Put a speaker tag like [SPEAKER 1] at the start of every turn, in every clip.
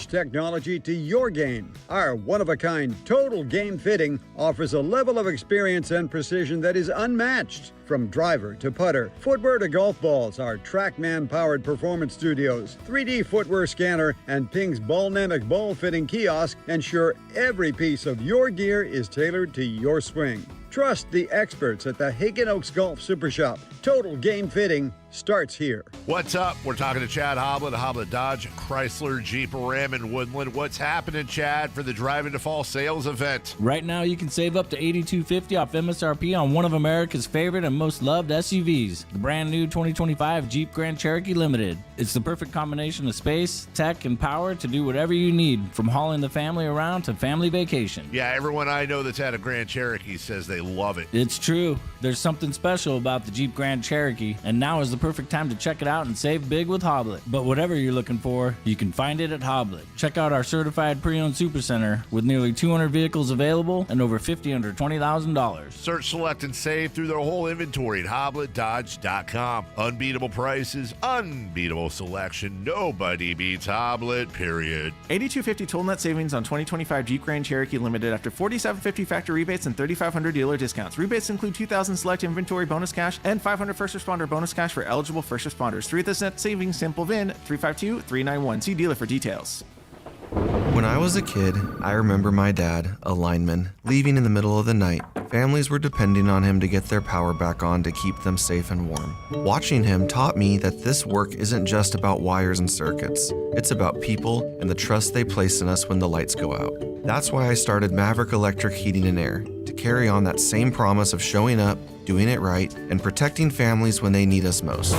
[SPEAKER 1] technology to your game. Our one-of-a-kind total game fitting offers a level of experience and precision that is unmatched. From driver to putter, footwear to golf balls, our TrackMan-powered performance studios, 3D footwear scanner, and Ping's Ballnamic ball fitting kiosk ensure every piece of your gear is tailored to your swing. Trust the experts at the Hagen Oaks Golf Super Shop. Total game fitting starts here.
[SPEAKER 2] What's up? We're talking to Chad Hoblet, Hoblet Dodge, Chrysler, Jeep, Ram, and Woodland. What's happening, Chad, for the Drive into Fall sales event?
[SPEAKER 3] Right now, you can save up to $8,250 off MSRP on one of America's favorite and most loved SUVs, the brand new 2025 Jeep Grand Cherokee Limited. It's the perfect combination of space, tech, and power to do whatever you need, from hauling the family around to family vacation.
[SPEAKER 2] Yeah, everyone I know that's had a Grand Cherokee says they love it.
[SPEAKER 3] It's true. There's something special about the Jeep Grand Cherokee, and now is the perfect time to check it out and save big with Hoblet. But whatever you're looking for, you can find it at Hoblet. Check out our certified pre-owned supercenter with nearly 200 vehicles available and over 50 under $20,000.
[SPEAKER 2] Search, select, and save through their whole inventory at HobletDodge.com. Unbeatable prices, unbeatable selection. Nobody beats Hoblet, period.
[SPEAKER 4] $8,250 total net savings on 2025 Jeep Grand Cherokee Limited after $4,750 factory rebates and $3,500 dealer discounts. Rebates include $2,000 select inventory bonus cash and $500 first responder bonus cash for eligible first responders. 3 of this net savings, simple VIN 352-391. See dealer for details.
[SPEAKER 5] When I was a kid, I remember my dad, a lineman, leaving in the middle of the night. Families were depending on him to get their power back on to keep them safe and warm. Watching him taught me that this work isn't just about wires and circuits. It's about people and the trust they place in us when the lights go out. That's why I started Maverick Electric Heating and Air, to carry on that same promise of showing up, doing it right, and protecting families when they need us most.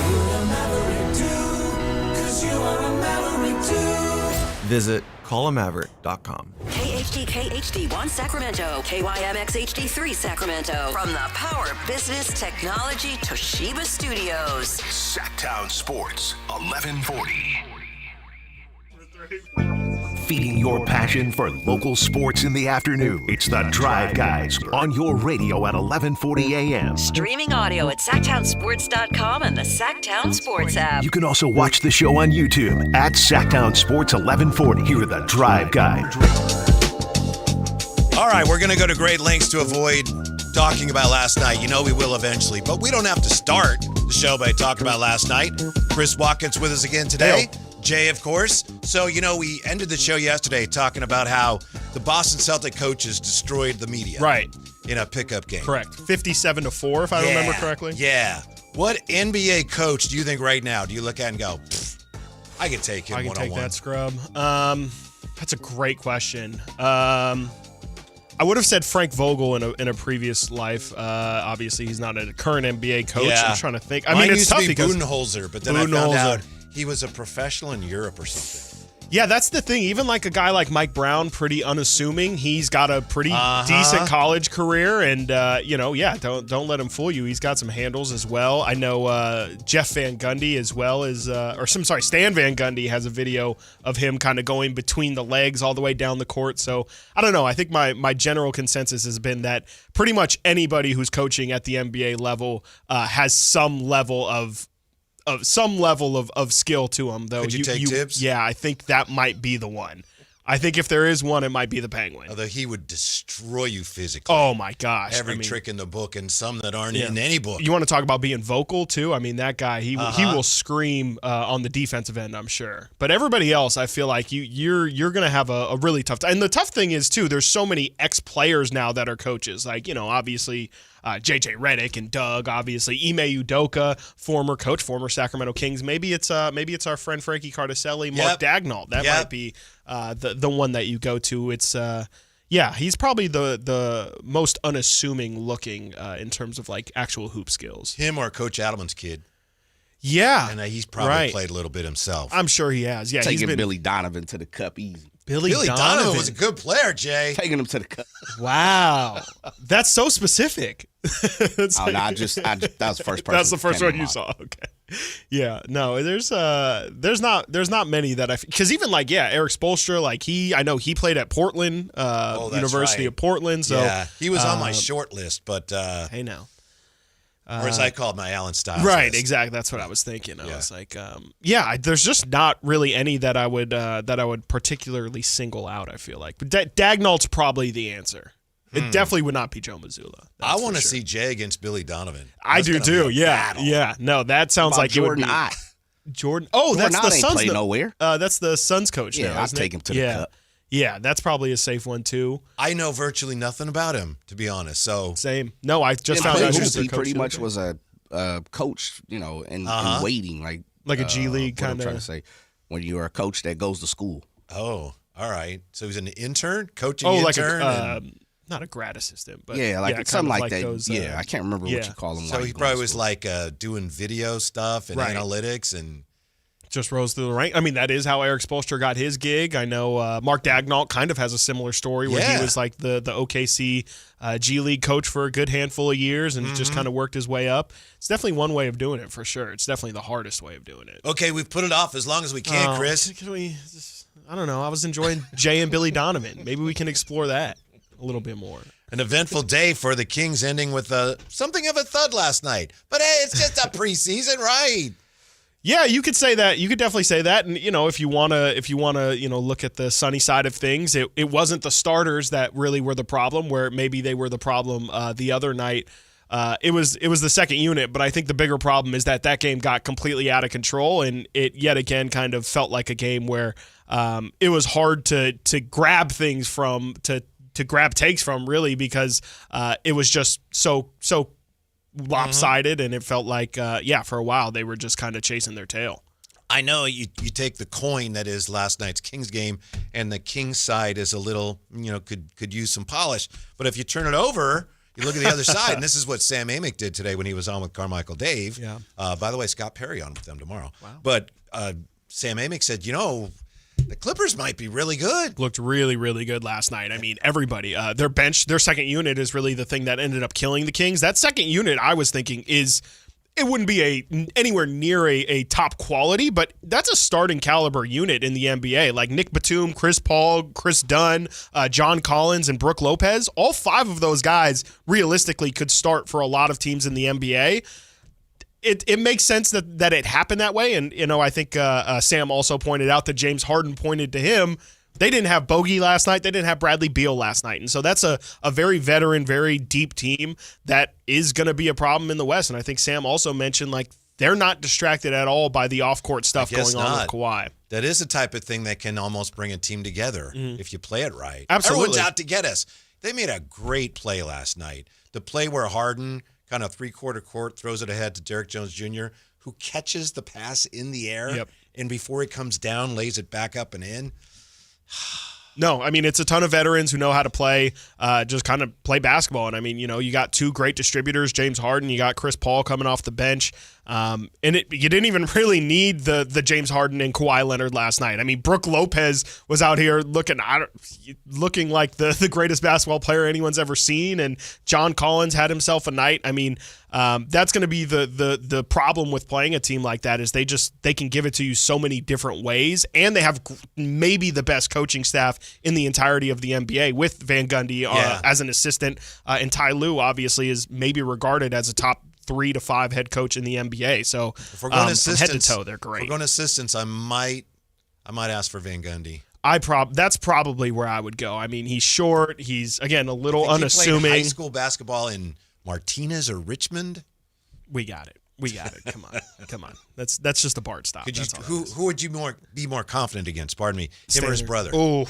[SPEAKER 5] Visit callamaverick.com.
[SPEAKER 6] KHD1 Sacramento, KYMX HD3 Sacramento. From the Power Business Technology Toshiba Studios.
[SPEAKER 7] Sactown Sports, 1140. Feeding your passion for local sports in the afternoon. It's the Drive Guys on your radio at 1140 a.m.
[SPEAKER 6] Streaming audio at SactownSports.com and the Sactown Sports app.
[SPEAKER 7] You can also watch the show on YouTube at Sactown Sports 1140. Here are the Drive Guys.
[SPEAKER 8] All right, we're going to go to great lengths to avoid talking about last night. You know we will eventually, but we don't have to start the show by talking about last night. Chris Watkins with us again today. Hey. Jay, of course. So, we ended the show yesterday talking about how the Boston Celtic coaches destroyed the media.
[SPEAKER 9] Right.
[SPEAKER 8] In a pickup game.
[SPEAKER 9] Correct. 57-4, if I remember correctly.
[SPEAKER 8] Yeah. What NBA coach do you think right now, do you look at and go, I could take him one-on-one?
[SPEAKER 9] I can take that scrub. That's a great question. I would have said Frank Vogel in a previous life. Obviously, he's not a current NBA coach. Yeah. I'm trying to think.
[SPEAKER 8] Mine it's tough because Budenholzer, but then I found out he was a professional in Europe or something.
[SPEAKER 9] Yeah, that's the thing. Even like a guy like Mike Brown, pretty unassuming. He's got a pretty decent college career, and don't let him fool you. He's got some handles as well. I know Jeff Van Gundy as well as, Stan Van Gundy has a video of him kind of going between the legs all the way down the court. So I don't know. I think my general consensus has been that pretty much anybody who's coaching at the NBA level has some level of skill to him, though.
[SPEAKER 8] Could you take Tibbs?
[SPEAKER 9] Yeah, I think that might be the one. I think if there is one, it might be the Penguin.
[SPEAKER 8] Although he would destroy you physically.
[SPEAKER 9] Oh, my gosh.
[SPEAKER 8] Every trick in the book and some that aren't in any book.
[SPEAKER 9] You want to talk about being vocal, too? I mean, that guy, he will scream on the defensive end, I'm sure. But everybody else, I feel like you're going to have a really tough time. And the tough thing is, too, there's so many ex-players now that are coaches. Like, obviously JJ Redick and Doug, obviously Ime Udoka, former coach, former Sacramento Kings. Maybe it's our friend Frankie Cardicelli, Mark Daigneault. That might be the one that you go to. It's he's probably the most unassuming looking in terms of like actual hoop skills.
[SPEAKER 8] Him or Coach Adelman's kid.
[SPEAKER 9] Yeah,
[SPEAKER 8] and he's probably played a little bit himself.
[SPEAKER 9] I'm sure he has. Yeah,
[SPEAKER 10] taking Billy Donovan to the cup easy.
[SPEAKER 8] Billy Donovan was a good player, Jay.
[SPEAKER 10] Taking him to the cup.
[SPEAKER 9] Wow, that's so specific.
[SPEAKER 10] That was the first person.
[SPEAKER 9] That's the first one you saw. Okay. Yeah. No, there's not many that because even like Eric Spoelstra, like I know he played at Portland, University of Portland. So
[SPEAKER 8] he was on my short list, but
[SPEAKER 9] hey now.
[SPEAKER 8] Or as I called my Alan Styles.
[SPEAKER 9] Right,
[SPEAKER 8] list.
[SPEAKER 9] exactly. That's what I was thinking. I was like, there's just not really any that I would particularly single out, I feel like. But Dagnall's probably the answer. It definitely would not be Joe Mazzulla.
[SPEAKER 8] I want to see Jay against Billy Donovan.
[SPEAKER 9] I do too. Yeah. No, that sounds like
[SPEAKER 10] Jordan
[SPEAKER 9] it would be.
[SPEAKER 10] Ott?
[SPEAKER 9] Jordan. Oh,
[SPEAKER 10] Jordan
[SPEAKER 9] that's the
[SPEAKER 10] ain't
[SPEAKER 9] Suns.
[SPEAKER 10] play nowhere.
[SPEAKER 9] That's the Suns coach.
[SPEAKER 10] Yeah,
[SPEAKER 9] now,
[SPEAKER 10] I'd take him to the cup.
[SPEAKER 9] Yeah, that's probably a safe one too.
[SPEAKER 8] I know virtually nothing about him, to be honest. So
[SPEAKER 9] same. No, I just found out
[SPEAKER 10] he pretty much was a coach, in waiting, like
[SPEAKER 9] a G League kind of.
[SPEAKER 10] I'm trying to say, when you're a coach that goes to school.
[SPEAKER 8] Oh, all right. So he's an intern, coaching intern.
[SPEAKER 9] Not a grad assistant, but
[SPEAKER 10] something like that.
[SPEAKER 9] Those,
[SPEAKER 10] I can't remember what you call them.
[SPEAKER 8] So he probably was doing video stuff and analytics and
[SPEAKER 9] just rose through the rank. I mean, that is how Eric Spoelstra got his gig. I know Mark Dagnall kind of has a similar story where he was like the OKC G League coach for a good handful of years and just kind of worked his way up. It's definitely one way of doing it for sure. It's definitely the hardest way of doing it.
[SPEAKER 8] Okay, we've put it off as long as we can, Chris.
[SPEAKER 9] I don't know. I was enjoying Jay and Billy Donovan. Maybe we can explore that a little bit more.
[SPEAKER 8] An eventful day for the Kings, ending with something of a thud last night. But hey, it's just a preseason, right?
[SPEAKER 9] Yeah, you could say that. You could definitely say that. And if you wanna, look at the sunny side of things, it wasn't the starters that really were the problem. Where maybe they were the problem the other night. It was the second unit, but I think the bigger problem is that game got completely out of control, and it yet again kind of felt like a game where it was hard to grab things from to grab takes from, really, because it was just so lopsided, and it felt like for a while they were just kind of chasing their tail.
[SPEAKER 8] I know you take the coin that is last night's Kings game, and the Kings side is a little, could use some polish. But if you turn it over, you look at the other side, and this is what Sam Amick did today when he was on with Carmichael Dave.
[SPEAKER 9] Yeah.
[SPEAKER 8] By the way, Scott Perry on with them tomorrow.
[SPEAKER 9] Wow.
[SPEAKER 8] But Sam Amick said, the Clippers might be really good.
[SPEAKER 9] Looked really, really good last night. I mean, everybody, their bench, their second unit is really the thing that ended up killing the Kings. That second unit, I was thinking, it wouldn't be anywhere near a top quality, but that's a starting caliber unit in the NBA. Like Nick Batum, Chris Paul, Chris Dunn, John Collins, and Brook Lopez. All five of those guys realistically could start for a lot of teams in the NBA. It makes sense that it happened that way. And, I think Sam also pointed out that James Harden pointed to him. They didn't have Bogey last night. They didn't have Bradley Beal last night. And so that's a very veteran, very deep team that is going to be a problem in the West. And I think Sam also mentioned, they're not distracted at all by the off-court stuff going on with Kawhi.
[SPEAKER 8] That is the type of thing that can almost bring a team together if you play it right.
[SPEAKER 9] Absolutely.
[SPEAKER 8] Everyone's out to get us. They made a great play last night. The play where Harden kind of three-quarter court throws it ahead to Derrick Jones Jr., who catches the pass in the air, and before he comes down, lays it back up and in.
[SPEAKER 9] No, I mean, it's a ton of veterans who know how to play, just kind of play basketball. And I mean, you got two great distributors, James Harden, you got Chris Paul coming off the bench. And you didn't even really need the James Harden and Kawhi Leonard last night. I mean, Brook Lopez was out here looking like the greatest basketball player anyone's ever seen, and John Collins had himself a night. I mean, that's going to be the problem with playing a team like that is they can give it to you so many different ways, and they have maybe the best coaching staff in the entirety of the NBA with Van Gundy as an assistant, and Ty Lue obviously is maybe regarded as a top 3 to 5 head coach in the NBA. So
[SPEAKER 8] if we're going
[SPEAKER 9] from head to toe, they're great.
[SPEAKER 8] If we're going assistants, I might ask for Van Gundy.
[SPEAKER 9] That's probably where I would go. I mean, he's short. He's, again, a little unassuming.
[SPEAKER 8] He played high school basketball in Martinez or Richmond.
[SPEAKER 9] We got it. Come on. That's just a BART stop.
[SPEAKER 8] Who would you be more confident against? Pardon me, him or his brother?
[SPEAKER 9] Oh.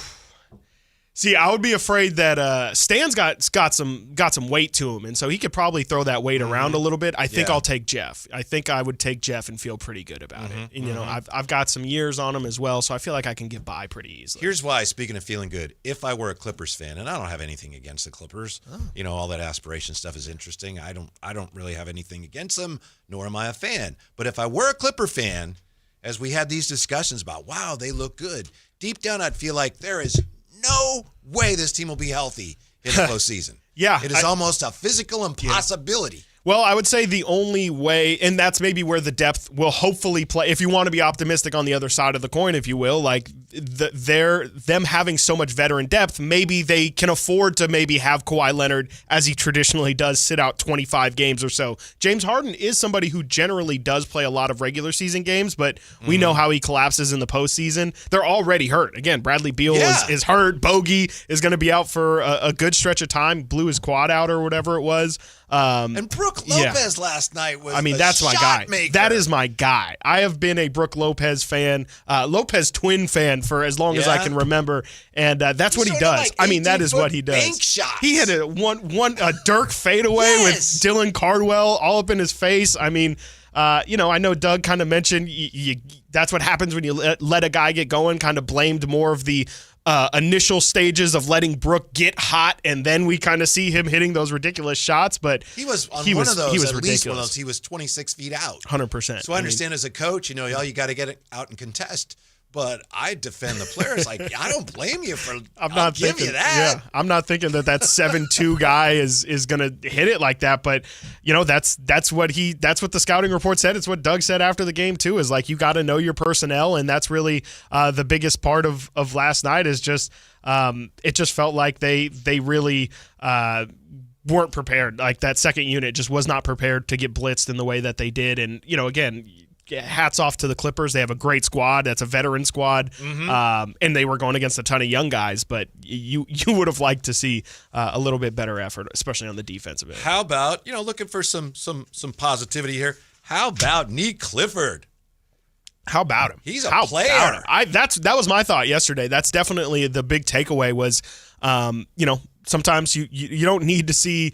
[SPEAKER 9] See, I would be afraid that Stan's got some weight to him, and so he could probably throw that weight around a little bit. I think I'll take Jeff. I think I would take Jeff and feel pretty good about it. And I've got some years on him as well, so I feel like I can get by pretty easily.
[SPEAKER 8] Here's why, speaking of feeling good, if I were a Clippers fan, and I don't have anything against the Clippers, all that aspiration stuff is interesting. I don't really have anything against them, nor am I a fan. But if I were a Clipper fan, as we had these discussions about, wow, they look good, deep down I'd feel like there is no way this team will be healthy in the postseason. It is almost a physical impossibility.
[SPEAKER 9] Well, I would say the only way, and that's maybe where the depth will hopefully play, if you want to be optimistic on the other side of the coin, if you will, like them having so much veteran depth, maybe they can afford to maybe have Kawhi Leonard, as he traditionally does, sit out 25 games or so. James Harden is somebody who generally does play a lot of regular season games, but we know how he collapses in the postseason. They're already hurt. Again, Bradley Beal is hurt. Bogey is going to be out for a good stretch of time. Blew his quad out or whatever it was.
[SPEAKER 8] And Brook Lopez last night was
[SPEAKER 9] that's my guy.
[SPEAKER 8] maker.
[SPEAKER 9] That is my guy. I have been a Brook Lopez fan, Lopez twin fan for as long as I can remember, and that's what he does.
[SPEAKER 8] Like
[SPEAKER 9] that is what he does.
[SPEAKER 8] Bank shots.
[SPEAKER 9] He had a Dirk fadeaway with Dylan Cardwell all up in his face. I know Doug kind of mentioned that's what happens when you let a guy get going, kind of blamed more of the initial stages of letting Brook get hot, and then we kind of see him hitting those ridiculous shots. But
[SPEAKER 8] he was on one of those, at
[SPEAKER 9] ridiculous.
[SPEAKER 8] least one of those, he was 26 feet out.
[SPEAKER 9] 100%.
[SPEAKER 8] So I understand as a coach, you got to get it out and contest. But I defend the players. I don't blame you for. I'll give you that.
[SPEAKER 9] Yeah, I'm not thinking that 7'2" guy is gonna hit it like that. But that's what the scouting report said. It's what Doug said after the game too. Is like, you got to know your personnel, and that's really the biggest part of last night. Is just it just felt like they really. Weren't prepared. Like, that second unit just was not prepared to get blitzed in the way that they did. And again, hats off to the Clippers. They have a great squad. That's a veteran squad. And they were going against a ton of young guys, but you would have liked to see a little bit better effort, especially on the defensive end.
[SPEAKER 8] How about, looking for some positivity here, how about Nick Clifford?
[SPEAKER 9] How about him?
[SPEAKER 8] He's a player.
[SPEAKER 9] That was my thought yesterday. That's definitely the big takeaway was, sometimes you don't need to see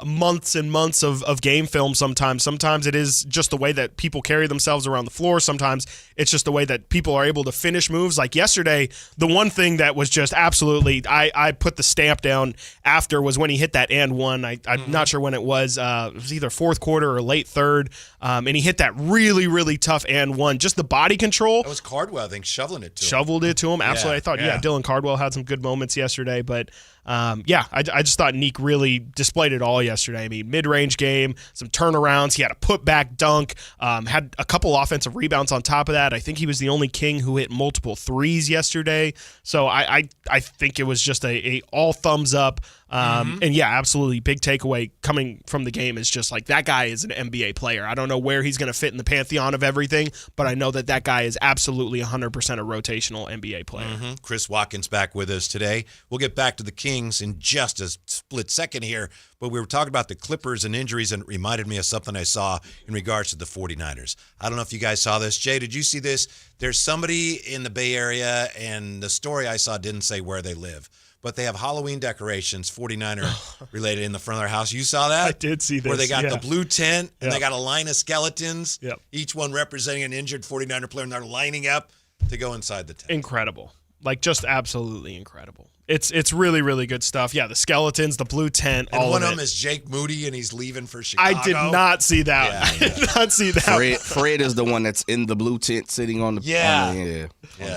[SPEAKER 9] months and months of game film sometimes. Sometimes it is just the way that people carry themselves around the floor. Sometimes it's just the way that people are able to finish moves. Like yesterday, the one thing that was just absolutely, I put the stamp down after was when he hit that and one. I'm not sure when it was. It was either fourth quarter or late third. And he hit that really, really tough and one. Just the body control.
[SPEAKER 8] That was Cardwell, I think, shoveling it to him.
[SPEAKER 9] Shoveled it to him. Absolutely. I thought, Dylan Cardwell had some good moments yesterday, but I just thought Neek really displayed it all yesterday. I mean, mid-range game, some turnarounds. He had a putback dunk, had a couple offensive rebounds on top of that. I think he was the only King who hit multiple threes yesterday. So I think it was just a all thumbs up. And absolutely, big takeaway coming from the game is just like, that guy is an NBA player. I don't know where he's going to fit in the pantheon of everything, but I know that guy is absolutely 100% a rotational NBA player.
[SPEAKER 8] Chris Watkins back with us today. We'll get back to the Kings in just a split second here, but we were talking about the Clippers and injuries, and it reminded me of something I saw in regards to the 49ers. I don't know if you guys saw this. Jay, did you see this? There's somebody in the Bay Area, and the story I saw didn't say where they live, but they have Halloween decorations, 49er related, in the front of their house. You saw that?
[SPEAKER 9] I did see this.
[SPEAKER 8] Where they got the blue tent, and they got a line of skeletons, each one representing an injured 49er player, and they're lining up to go inside the tent.
[SPEAKER 9] Incredible. Like, just absolutely incredible. It's really, really good stuff. Yeah, the skeletons, the blue tent,
[SPEAKER 8] and
[SPEAKER 9] all
[SPEAKER 8] one
[SPEAKER 9] of
[SPEAKER 8] of them
[SPEAKER 9] it.
[SPEAKER 8] is Jake Moody, and he's leaving for Chicago.
[SPEAKER 9] I did not see that.
[SPEAKER 8] Yeah,
[SPEAKER 9] I did not see that.
[SPEAKER 10] Fred is the one that's in the blue tent sitting on the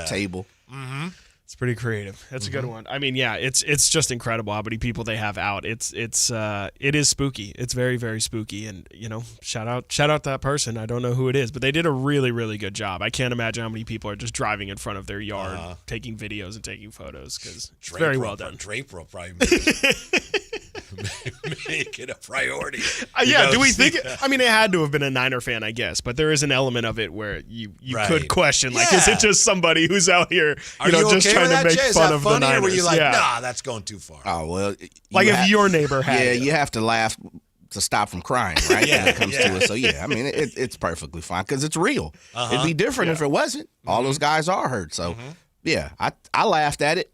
[SPEAKER 10] table.
[SPEAKER 9] It's pretty creative. That's a good one. I mean, it's just incredible how many people they have out. It is spooky. It's very, very spooky. And shout out that person. I don't know who it is, but they did a really, really good job. I can't imagine how many people are just driving in front of their yard, taking videos and taking photos, because it's very well done.
[SPEAKER 8] Draper will probably make it a priority.
[SPEAKER 9] Do we think? I mean, it had to have been a Niner fan, I guess, but there is an element of it where you could question, like, is it just somebody who's out here, just trying to make fun of the Niners?
[SPEAKER 8] Or were you like, nah, that's going too far?
[SPEAKER 10] Oh, well.
[SPEAKER 9] Like, if your neighbor had it.
[SPEAKER 10] You have to laugh to stop from crying, right? When it comes to it. So, I mean, it's perfectly fine because it's real. It'd be different if it wasn't. All those guys are hurt. So, I laughed at it.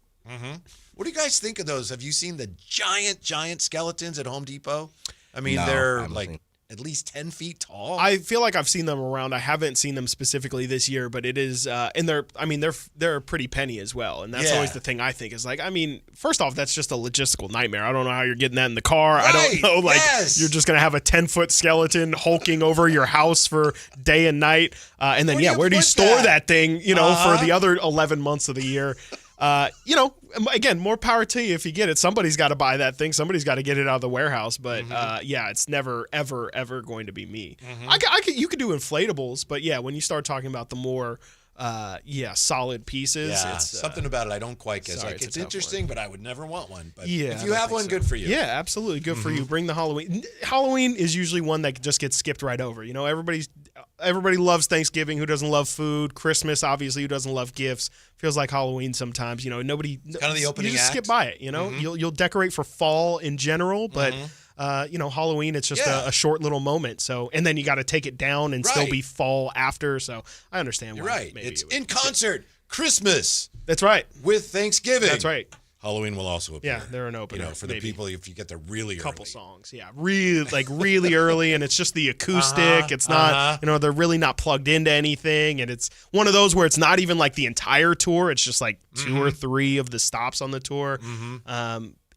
[SPEAKER 8] What do you guys think of those? Have you seen the giant skeletons at Home Depot? I mean, they're like at least 10 feet tall.
[SPEAKER 9] I feel like I've seen them around. I haven't seen them specifically this year, but it is, and they're a pretty penny as well. And that's always the thing I think is, like, I mean, first off, that's just a logistical nightmare. I don't know how you're getting that in the car.
[SPEAKER 8] Right.
[SPEAKER 9] I don't know, like, you're just going to have a 10-foot skeleton hulking over your house for day and night. And then, where do you store that thing, for the other 11 months of the year? Again, more power to you if you get it. Somebody's got to buy that thing. Somebody's got to get it out of the warehouse. But it's never, ever, ever going to be me. You could do inflatables, but when you start talking about the more solid pieces.
[SPEAKER 8] Yeah,
[SPEAKER 9] it's
[SPEAKER 8] something about it I don't quite get.
[SPEAKER 9] Sorry,
[SPEAKER 8] Like, it's
[SPEAKER 9] a tough
[SPEAKER 8] interesting,
[SPEAKER 9] one.
[SPEAKER 8] but I would never want one. But
[SPEAKER 9] Yeah,
[SPEAKER 8] if
[SPEAKER 9] I
[SPEAKER 8] you
[SPEAKER 9] don't
[SPEAKER 8] have
[SPEAKER 9] think
[SPEAKER 8] one,
[SPEAKER 9] so.
[SPEAKER 8] good for you.
[SPEAKER 9] Yeah, absolutely. Good for you. Bring the Halloween. Halloween is usually one that just gets skipped right over. You know, everybody loves Thanksgiving. Who doesn't love food? Christmas, obviously, who doesn't love gifts? Feels like Halloween sometimes. You know, nobody.
[SPEAKER 8] It's kind of the opening
[SPEAKER 9] You just
[SPEAKER 8] act.
[SPEAKER 9] skip by it. You know, you'll decorate for fall in general, but. You know, Halloween, it's just a short little moment. So, and then you got to take it down and still be fall after. So I understand.
[SPEAKER 8] You're
[SPEAKER 9] why
[SPEAKER 8] right.
[SPEAKER 9] Maybe
[SPEAKER 8] It's in concert. Christmas.
[SPEAKER 9] That's right.
[SPEAKER 8] With Thanksgiving.
[SPEAKER 9] That's right.
[SPEAKER 8] Halloween will also appear.
[SPEAKER 9] Yeah, they're an opener.
[SPEAKER 8] You know, for the people, if you get there really
[SPEAKER 9] couple
[SPEAKER 8] early.
[SPEAKER 9] songs, yeah, really early, and it's just the acoustic. It's not, you know, they're really not plugged into anything, and it's one of those where it's not even like the entire tour. It's just like 2 or 3 of the stops on the tour.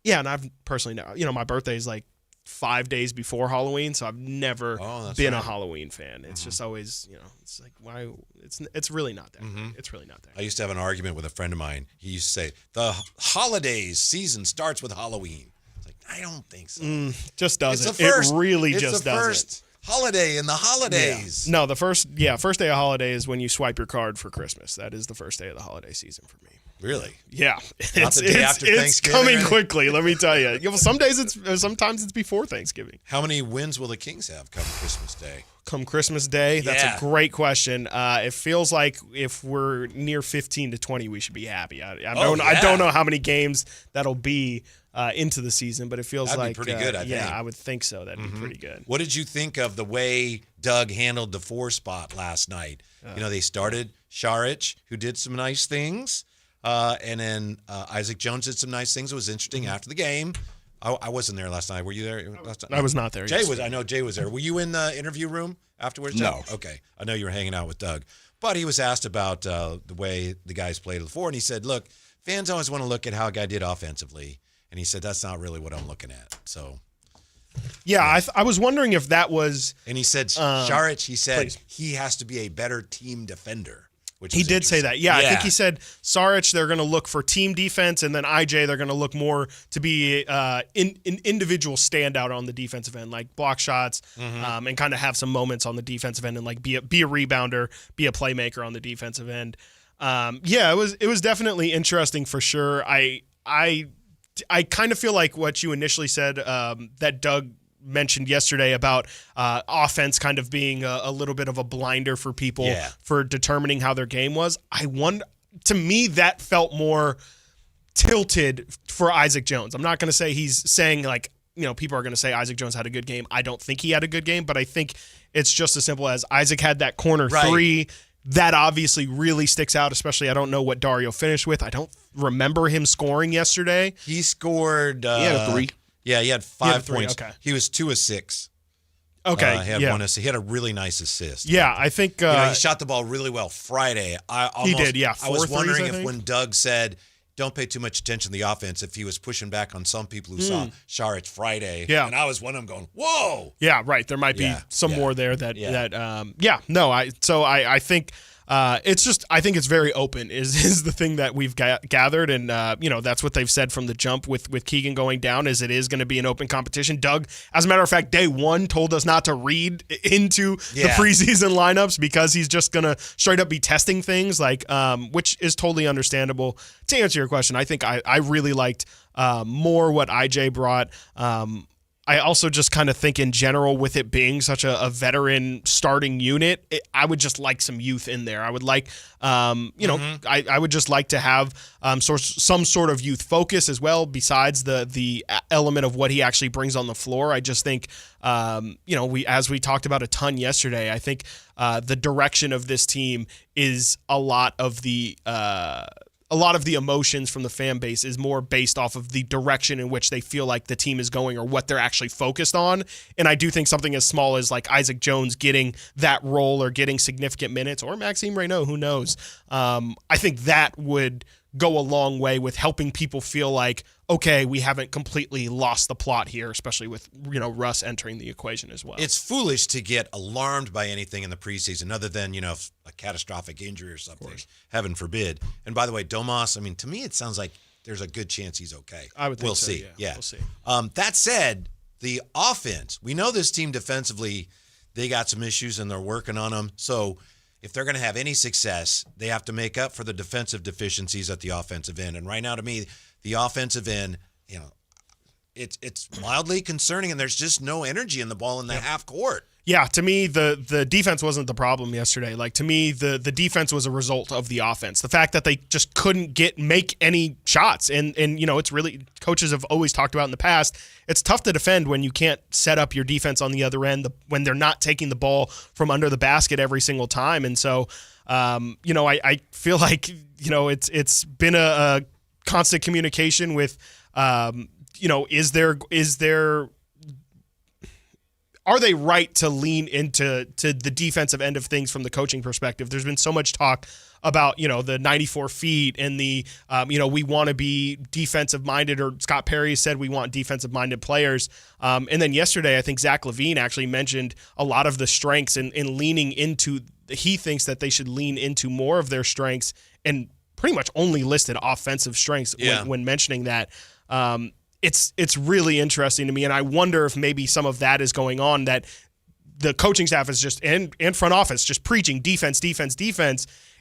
[SPEAKER 9] Yeah, and I've personally, you know, my birthday is like 5 days before Halloween, so I've never been a Halloween fan. It's just always, you know, it's like why it's really not that. It's really not that.
[SPEAKER 8] I used to have an argument with a friend of mine. He used to say the holidays season starts with Halloween. It's like I don't think so.
[SPEAKER 9] Just doesn't.
[SPEAKER 8] It's the first,
[SPEAKER 9] it really
[SPEAKER 8] it's
[SPEAKER 9] just
[SPEAKER 8] the
[SPEAKER 9] doesn't.
[SPEAKER 8] First holiday in the holidays.
[SPEAKER 9] Yeah. No, the first day of holiday is when you swipe your card for Christmas. That is the first day of the holiday season for me.
[SPEAKER 8] Really?
[SPEAKER 9] Yeah.
[SPEAKER 8] Not the day after
[SPEAKER 9] it's
[SPEAKER 8] Thanksgiving,
[SPEAKER 9] coming
[SPEAKER 8] right?
[SPEAKER 9] quickly, let me tell you. You know, sometimes it's before Thanksgiving.
[SPEAKER 8] How many wins will the Kings have come Christmas Day?
[SPEAKER 9] Come Christmas Day? That's a great question. It feels like if we're near 15 to 20, we should be happy. I don't know how many games that'll be into the season, but it feels
[SPEAKER 8] That'd
[SPEAKER 9] like
[SPEAKER 8] be pretty good, I think.
[SPEAKER 9] Yeah, I would think so. That'd be pretty good.
[SPEAKER 8] What did you think of the way Doug handled the 4 spot last night? You know, they started Saric, who did some nice things. And then Isaac Jones did some nice things. It was interesting after the game. I wasn't there last night. Were you there last night?
[SPEAKER 9] I was not there.
[SPEAKER 8] Jay was. I know Jay was there. Were you in the interview room afterwards?
[SPEAKER 10] No.
[SPEAKER 8] Okay. I know you were hanging out with Doug. But he was asked about the way the guys played before, and he said, look, fans always want to look at how a guy did offensively. And he said, that's not really what I'm looking at. So.
[SPEAKER 9] Yeah, I was wondering if that was.
[SPEAKER 8] And he said, Saric, he said, he has to be a better team defender.
[SPEAKER 9] He did say that. Yeah, I think he said Saric, they're going to look for team defense, and then IJ, they're going to look more to be an individual standout on the defensive end, like block shots, and kind of have some moments on the defensive end, and like be a rebounder, be a playmaker on the defensive end. Yeah, it was definitely interesting for sure. I kind of feel like what you initially said, that Doug mentioned yesterday about offense kind of being a little bit of a blinder for people for determining how their game was. To me, that felt more tilted for Isaac Jones. I'm not going to say he's saying like, you know, people are going to say Isaac Jones had a good game. I don't think he had a good game, but I think it's just as simple as Isaac had that corner 3. That obviously really sticks out, especially I don't know what Dario finished with. I don't remember him scoring yesterday.
[SPEAKER 8] He scored.
[SPEAKER 10] He had a 3.
[SPEAKER 8] Yeah, he had 5 points.
[SPEAKER 9] Okay.
[SPEAKER 8] He was 2 of 6.
[SPEAKER 9] Okay,
[SPEAKER 8] he had 1 assist. He had a really nice assist.
[SPEAKER 9] Yeah, I think
[SPEAKER 8] you know, he shot the ball really well Friday.
[SPEAKER 9] He did. Yeah,
[SPEAKER 8] I was
[SPEAKER 9] 4
[SPEAKER 8] wondering
[SPEAKER 9] threes,
[SPEAKER 8] if when Doug said, "Don't pay too much attention to the offense," if he was pushing back on some people who saw Saric Friday.
[SPEAKER 9] Yeah,
[SPEAKER 8] and I was one of them going, "Whoa!"
[SPEAKER 9] Yeah, right. There might be some more there that. I think. It's just, I think it's very open is the thing that we've gathered. And, you know, that's what they've said from the jump with Keegan going down is it is going to be an open competition. Doug, as a matter of fact, day 1 told us not to read into the preseason lineups because he's just going to straight up be testing things like, which is totally understandable. To answer your question, I think I really liked more what IJ brought. I also just kind of think in general with it being such a veteran starting unit, I would just like some youth in there. I would like, I would just like to have some sort of youth focus as well besides the element of what he actually brings on the floor. I just think, as we talked about a ton yesterday, I think the direction of this team is a lot of the emotions from the fan base is more based off of the direction in which they feel like the team is going or what they're actually focused on. And I do think something as small as like Isaac Jones getting that role or getting significant minutes or Maxime Reynaud, who knows? I think that would go a long way with helping people feel like, okay, we haven't completely lost the plot here, especially with, Russ entering the equation as well.
[SPEAKER 8] It's foolish to get alarmed by anything in the preseason other than, a catastrophic injury or something, heaven forbid. And by the way, Domas, to me, it sounds like there's a good chance he's okay.
[SPEAKER 9] I would think
[SPEAKER 8] we'll
[SPEAKER 9] so,
[SPEAKER 8] see.
[SPEAKER 9] Yeah, we'll see.
[SPEAKER 8] That said, the offense, we know this team defensively, they got some issues and they're working on them. So if they're going to have any success, they have to make up for the defensive deficiencies at the offensive end. And right now, to me, the offensive end, it's mildly concerning, and there's just no energy in the ball in the half court.
[SPEAKER 9] Yeah, to me, the defense wasn't the problem yesterday. Like, to me, the defense was a result of the offense. The fact that they just couldn't make any shots. And it's really, coaches have always talked about in the past, it's tough to defend when you can't set up your defense on the other end, when they're not taking the ball from under the basket every single time. And so, I feel like, it's been a constant communication with, are they right to lean into the defensive end of things from the coaching perspective? There's been so much talk about, the 94 feet and the, we want to be defensive minded, or Scott Perry said we want defensive minded players. And then yesterday, I think Zach LaVine actually mentioned a lot of the strengths and leaning into, he thinks that they should lean into more of their strengths, and pretty much only listed offensive strengths when mentioning that. It's really interesting to me, and I wonder if maybe some of that is going on, that the coaching staff is just, and front office, just preaching defense,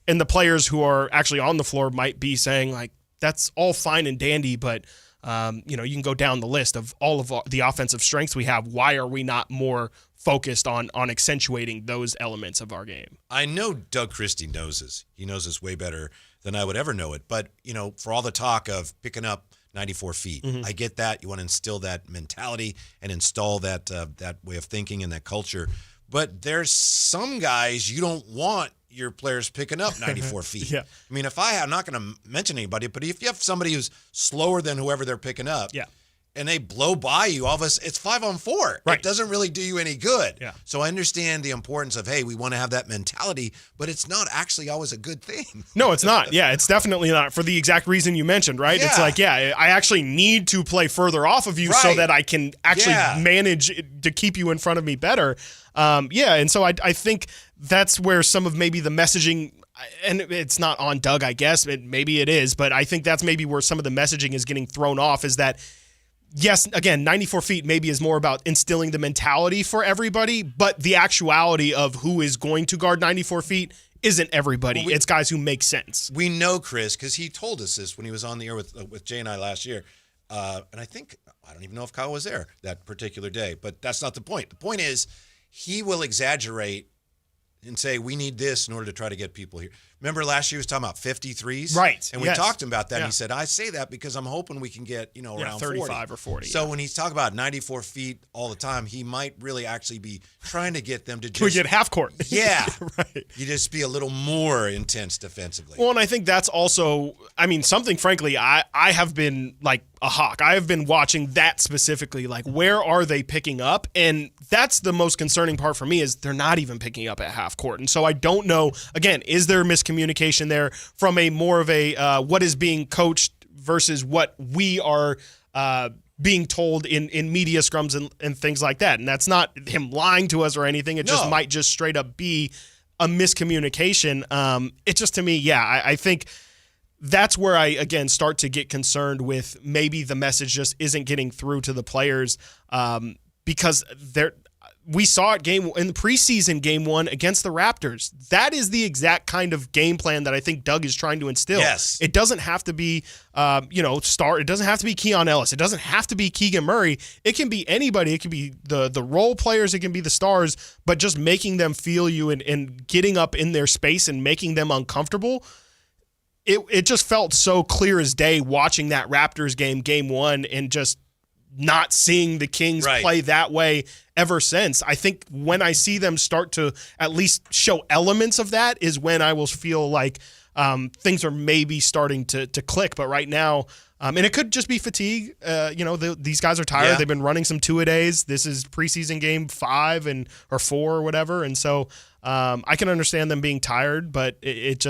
[SPEAKER 9] and the players who are actually on the floor might be saying, like, that's all fine and dandy, but you can go down the list of all of the offensive strengths we have. Why are we not more focused on accentuating those elements of our game?
[SPEAKER 8] I know Doug Christie knows this. He knows this way better than I would ever know it. But, for all the talk of picking up 94 feet. Mm-hmm. I get that. You want to instill that mentality and install that way of thinking and that culture. But there's some guys you don't want your players picking up 94 feet.
[SPEAKER 9] Yeah.
[SPEAKER 8] I mean, I'm not going to mention anybody, but if you have somebody who's slower than whoever they're picking up, and they blow by you, all of us, it's 5-on-4.
[SPEAKER 9] Right.
[SPEAKER 8] It doesn't really do you any good.
[SPEAKER 9] Yeah.
[SPEAKER 8] So I understand the importance of, hey, we want to have that mentality, but it's not actually always a good thing.
[SPEAKER 9] No, it's not. Yeah, it's definitely not, for the exact reason you mentioned, right?
[SPEAKER 8] Yeah.
[SPEAKER 9] It's like, I actually need to play further off of you so that I can actually manage to keep you in front of me better. And so I think that's where some of maybe the messaging, and it's not on Doug, I guess, maybe it is, but I think that's maybe where some of the messaging is getting thrown off, is that, yes, again, 94 feet maybe is more about instilling the mentality for everybody, but the actuality of who is going to guard 94 feet isn't everybody. It's guys who make sense.
[SPEAKER 8] We know Chris, because he told us this when he was on the air with Jay and I last year. And I don't even know if Kyle was there that particular day, but that's not the point. The point is, he will exaggerate and say, we need this in order to try to get people here. Remember last year he was talking about 53s?
[SPEAKER 9] Right.
[SPEAKER 8] And we talked about that. Yeah. And he said, I say that because I'm hoping we can get, around
[SPEAKER 9] 35
[SPEAKER 8] 40.
[SPEAKER 9] or 40.
[SPEAKER 8] So when he's talking about 94 feet all the time, he might really actually be trying to get them to just...
[SPEAKER 9] We get half court.
[SPEAKER 8] Yeah.
[SPEAKER 9] Right.
[SPEAKER 8] You just be a little more intense defensively.
[SPEAKER 9] Well, and I think that's also, something, frankly, I have been like a hawk. I have been watching that specifically, like, where are they picking up? And that's the most concerning part for me, is they're not even picking up at half court. And so I don't know, again, is there miscommunication there from a more of a what is being coached versus what we are being told in media scrums and things like that? And that's not him lying to us or anything. It just might just straight up be a miscommunication. It just, to me, I think that's where I, again, start to get concerned with maybe the message just isn't getting through to the players, because we saw it in the preseason game 1 against the Raptors. That is the exact kind of game plan that I think Doug is trying to instill.
[SPEAKER 8] Yes.
[SPEAKER 9] It doesn't have to be, It doesn't have to be Keon Ellis. It doesn't have to be Keegan Murray. It can be anybody. It can be the role players. It can be the stars. But just making them feel you and getting up in their space and making them uncomfortable. It just felt so clear as day watching that Raptors game 1, and just not seeing the Kings play that way ever since. I think when I see them start to at least show elements of that is when I will feel like things are maybe starting to click. But right now, and it could just be fatigue. These guys are tired. Yeah. They've been running some two-a-days. This is preseason game 5 or 4 or whatever. And so I can understand them being tired, but it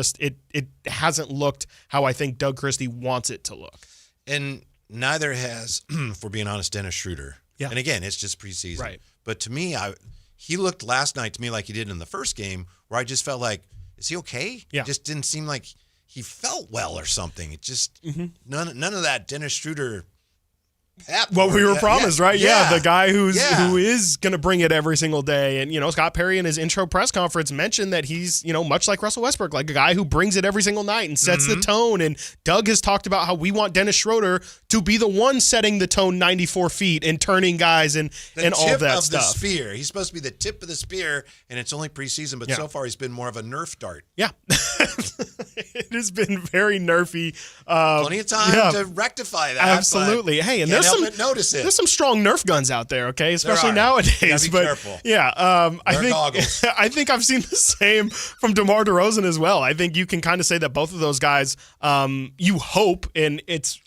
[SPEAKER 9] hasn't looked how I think Doug Christie wants it to look.
[SPEAKER 8] And neither has, if we're being honest, Dennis Schroeder.
[SPEAKER 9] Yeah.
[SPEAKER 8] And again, it's just preseason.
[SPEAKER 9] Right.
[SPEAKER 8] But to me, he looked last night to me like he did in the first game, where I just felt like, is he okay?
[SPEAKER 9] Yeah.
[SPEAKER 8] It just didn't seem like he felt well or something. It just none of that Dennis Schroeder
[SPEAKER 9] what we were promised, right? Yeah, the guy who is going to bring it every single day. And, Scott Perry in his intro press conference mentioned that he's, much like Russell Westbrook, like a guy who brings it every single night and sets the tone. And Doug has talked about how we want Dennis Schroeder to be the one setting the tone 94 feet and turning guys and all of that stuff.
[SPEAKER 8] The tip of the spear. He's supposed to be the tip of the spear, and it's only preseason, but so far he's been more of a Nerf dart.
[SPEAKER 9] Yeah. It has been very nerfy.
[SPEAKER 8] Plenty of time to rectify that.
[SPEAKER 9] Absolutely. Hey, and there's some strong Nerf guns out there, okay? Especially nowadays.
[SPEAKER 8] Be careful.
[SPEAKER 9] Yeah.
[SPEAKER 8] Goggles.
[SPEAKER 9] I think I've seen the same from DeMar DeRozan as well. I think you can kind of say that both of those guys, you hope, and it's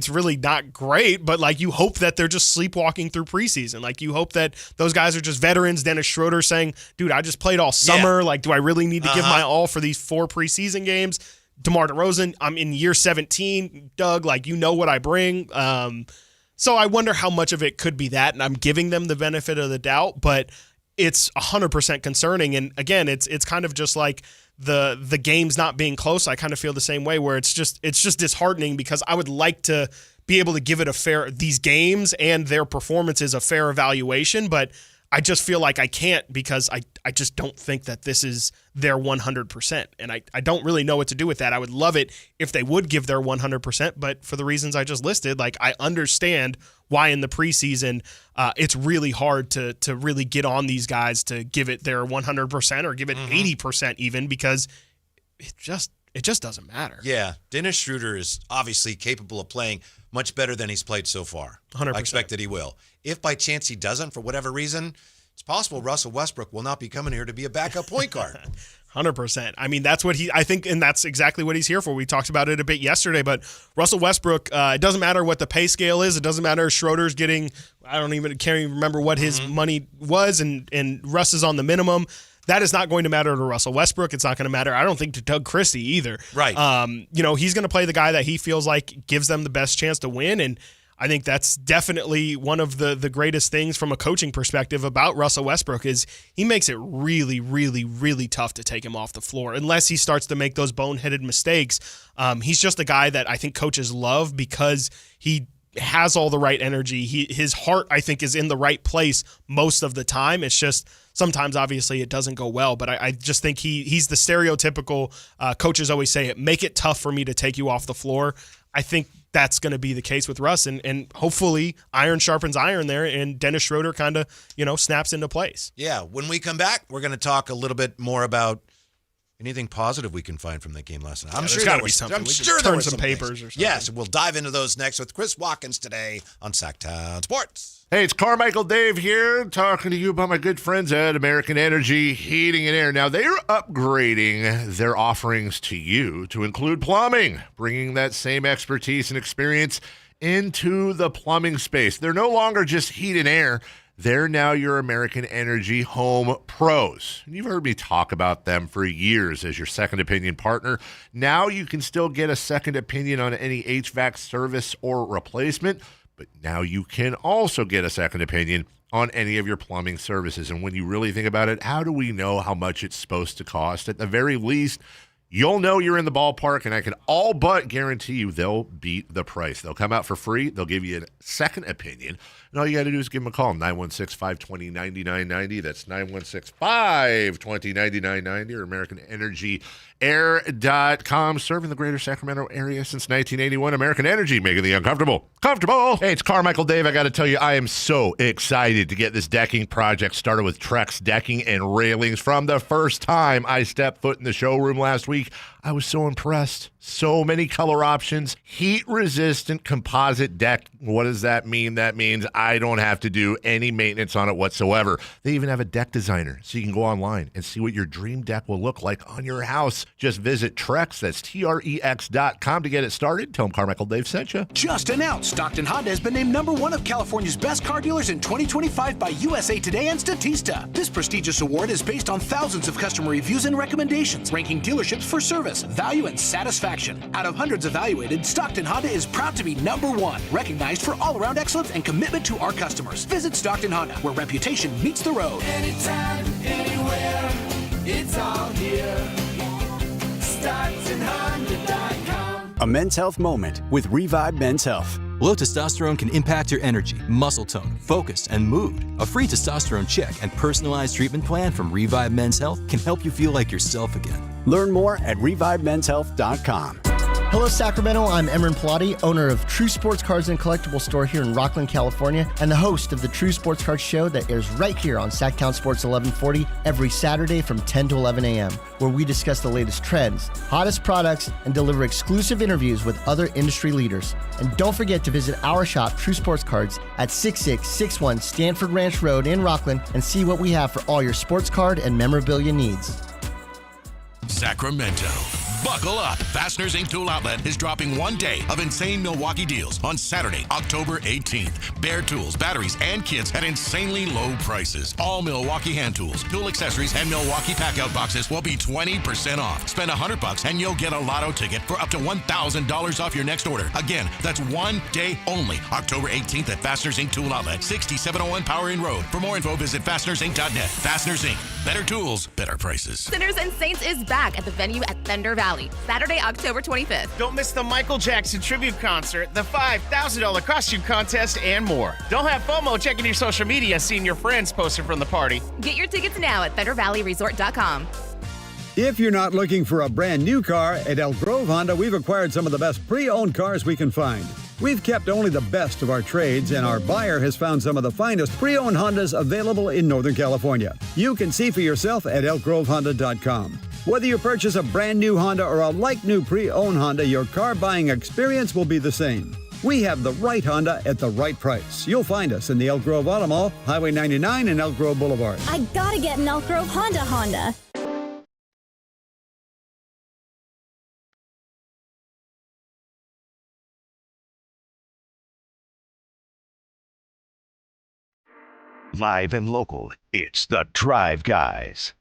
[SPEAKER 9] really not great, but like you hope that they're just sleepwalking through preseason. Like you hope that those guys are just veterans. Dennis Schroeder saying, dude, I just played all summer. Like, do I really need to give my all for these 4 preseason games? DeMar DeRozan, I'm in year 17. Doug, like, what I bring. So I wonder how much of it could be that, and I'm giving them the benefit of the doubt, but it's 100% concerning. And again, it's kind of just like the games not being close. I kind of feel the same way, where it's just disheartening, because I would like to be able to give it these games and their performances a fair evaluation, but I just feel like I can't, because I just don't think that this is their 100%. And I don't really know what to do with that. I would love it if they would give their 100%, but for the reasons I just listed, like I understand why in the preseason it's really hard to really get on these guys to give it their 100% or give it 80% even, because it just doesn't matter.
[SPEAKER 8] Yeah, Dennis Schroeder is obviously capable of playing much better than he's played so far.
[SPEAKER 9] 100%. I
[SPEAKER 8] expect that he will. If by chance he doesn't, for whatever reason, it's possible Russell Westbrook will not be coming here to be a backup point guard.
[SPEAKER 9] 100%. I mean, that's what I think, and that's exactly what he's here for. We talked about it a bit yesterday, but Russell Westbrook, it doesn't matter what the pay scale is. It doesn't matter if Schroeder's getting, can't even remember what his money was, and Russ is on the minimum. That is not going to matter to Russell Westbrook. It's not going to matter, I don't think, to Doug Christie either.
[SPEAKER 8] Right.
[SPEAKER 9] He's going to play the guy that he feels like gives them the best chance to win, and I think that's definitely one of the greatest things from a coaching perspective about Russell Westbrook is he makes it really, really, really tough to take him off the floor unless he starts to make those boneheaded mistakes. He's just a guy that I think coaches love because he has all the right energy. His heart, I think, is in the right place most of the time. It's just sometimes, obviously, it doesn't go well. But I just think he's the stereotypical, coaches always say it, make it tough for me to take you off the floor. I think that's going to be the case with Russ, and hopefully iron sharpens iron there, and Dennis Schroeder kind of, snaps into place.
[SPEAKER 8] Yeah, when we come back, we're going to talk a little bit more about anything positive we can find from that game last night. I'm sure there was something. I'm sure there were some
[SPEAKER 9] papers or something.
[SPEAKER 8] Yes, we'll dive into those next with Chris Watkins today on Sactown Sports.
[SPEAKER 2] Hey, it's Carmichael Dave here, talking to you about my good friends at American Energy Heating and Air. Now, they're upgrading their offerings to you to include plumbing, bringing that same expertise and experience into the plumbing space. They're no longer just heat and air. They're now your American Energy Home Pros. And you've heard me talk about them for years as your second opinion partner. Now you can still get a second opinion on any HVAC service or replacement, but now you can also get a second opinion on any of your plumbing services. And when you really think about it, how do we know how much it's supposed to cost? At the very least, you'll know you're in the ballpark, and I can all but guarantee you they'll beat the price. They'll come out for free. They'll give you a second opinion. And all you got to do is give them a call, 916-520-9990. That's 916-520-9990 or AmericanEnergyAir.com. Serving the greater Sacramento area since 1981. American Energy, making the uncomfortable comfortable. Hey, it's Carmichael Dave. I got to tell you, I am so excited to get this decking project started with Trex Decking and Railings. From the first time I stepped foot in the showroom last week, I was so impressed. So many color options, heat-resistant composite deck. What does that mean? That means I don't have to do any maintenance on it whatsoever. They even have a deck designer, so you can go online and see what your dream deck will look like on your house. Just visit Trex, that's Trex.com to get it started. Tell them Carmichael Dave sent you.
[SPEAKER 11] Just announced, Stockton Honda has been named #1 of California's best car dealers in 2025 by USA Today and Statista. This prestigious award is based on thousands of customer reviews and recommendations, ranking dealerships for service, value, and satisfaction. Out of hundreds evaluated, Stockton Honda is proud to be #1, recognized for all-around excellence and commitment to our customers. Visit Stockton Honda, where reputation meets the road.
[SPEAKER 12] Anytime, anywhere, it's all here. StocktonHonda.com.
[SPEAKER 13] A men's health moment with Revive Men's Health. Low testosterone can impact your energy, muscle tone, focus, and mood. A free testosterone check and personalized treatment plan from Revive Men's Health can help you feel like yourself again.
[SPEAKER 14] Learn more at ReviveMen'sHealth.com.
[SPEAKER 15] Hello, Sacramento. I'm Emran Pilati, owner of True Sports Cards and Collectible Store here in Rockland, California, and the host of the True Sports Cards Show that airs right here on Sactown Sports 1140 every Saturday from 10 to 11 a.m., where we discuss the latest trends, hottest products, and deliver exclusive interviews with other industry leaders. And don't forget to visit our shop, True Sports Cards, at 6661 Stanford Ranch Road in Rockland and see what we have for all your sports card and memorabilia needs.
[SPEAKER 16] Sacramento. Buckle up. Fasteners Inc. Tool Outlet is dropping one day of insane Milwaukee deals on Saturday, October 18th. Bare tools, batteries, and kits at insanely low prices. All Milwaukee hand tools, tool accessories, and Milwaukee pack-out boxes will be 20% off. Spend $100 and you'll get a lotto ticket for up to $1,000 off your next order. Again, that's one day only. October 18th at Fasteners Inc. Tool Outlet, 6701 Power Inn Road. For more info, visit fastenersinc.net. Fasteners Inc. Better tools, better prices.
[SPEAKER 17] Sinners and Saints is back at the venue at Thunder Valley, Saturday, October 25th.
[SPEAKER 18] Don't miss the Michael Jackson tribute concert, the $5,000 costume contest, and more. Don't have FOMO checking your social media, seeing your friends posting from the party.
[SPEAKER 17] Get your tickets now at ThunderValleyResort.com.
[SPEAKER 1] If you're not looking for a brand new car, at Elk Grove Honda, we've acquired some of the best pre-owned cars we can find. We've kept only the best of our trades, and our buyer has found some of the finest pre-owned Hondas available in Northern California. You can see for yourself at elkgrovehonda.com. Whether you purchase a brand new Honda or a like-new pre-owned Honda, your car buying experience will be the same. We have the right Honda at the right price. You'll find us in the Elk Grove Auto Mall, Highway 99 and Elk Grove Boulevard.
[SPEAKER 19] I gotta get an Elk Grove Honda.
[SPEAKER 7] Live and local, it's the Drive Guys.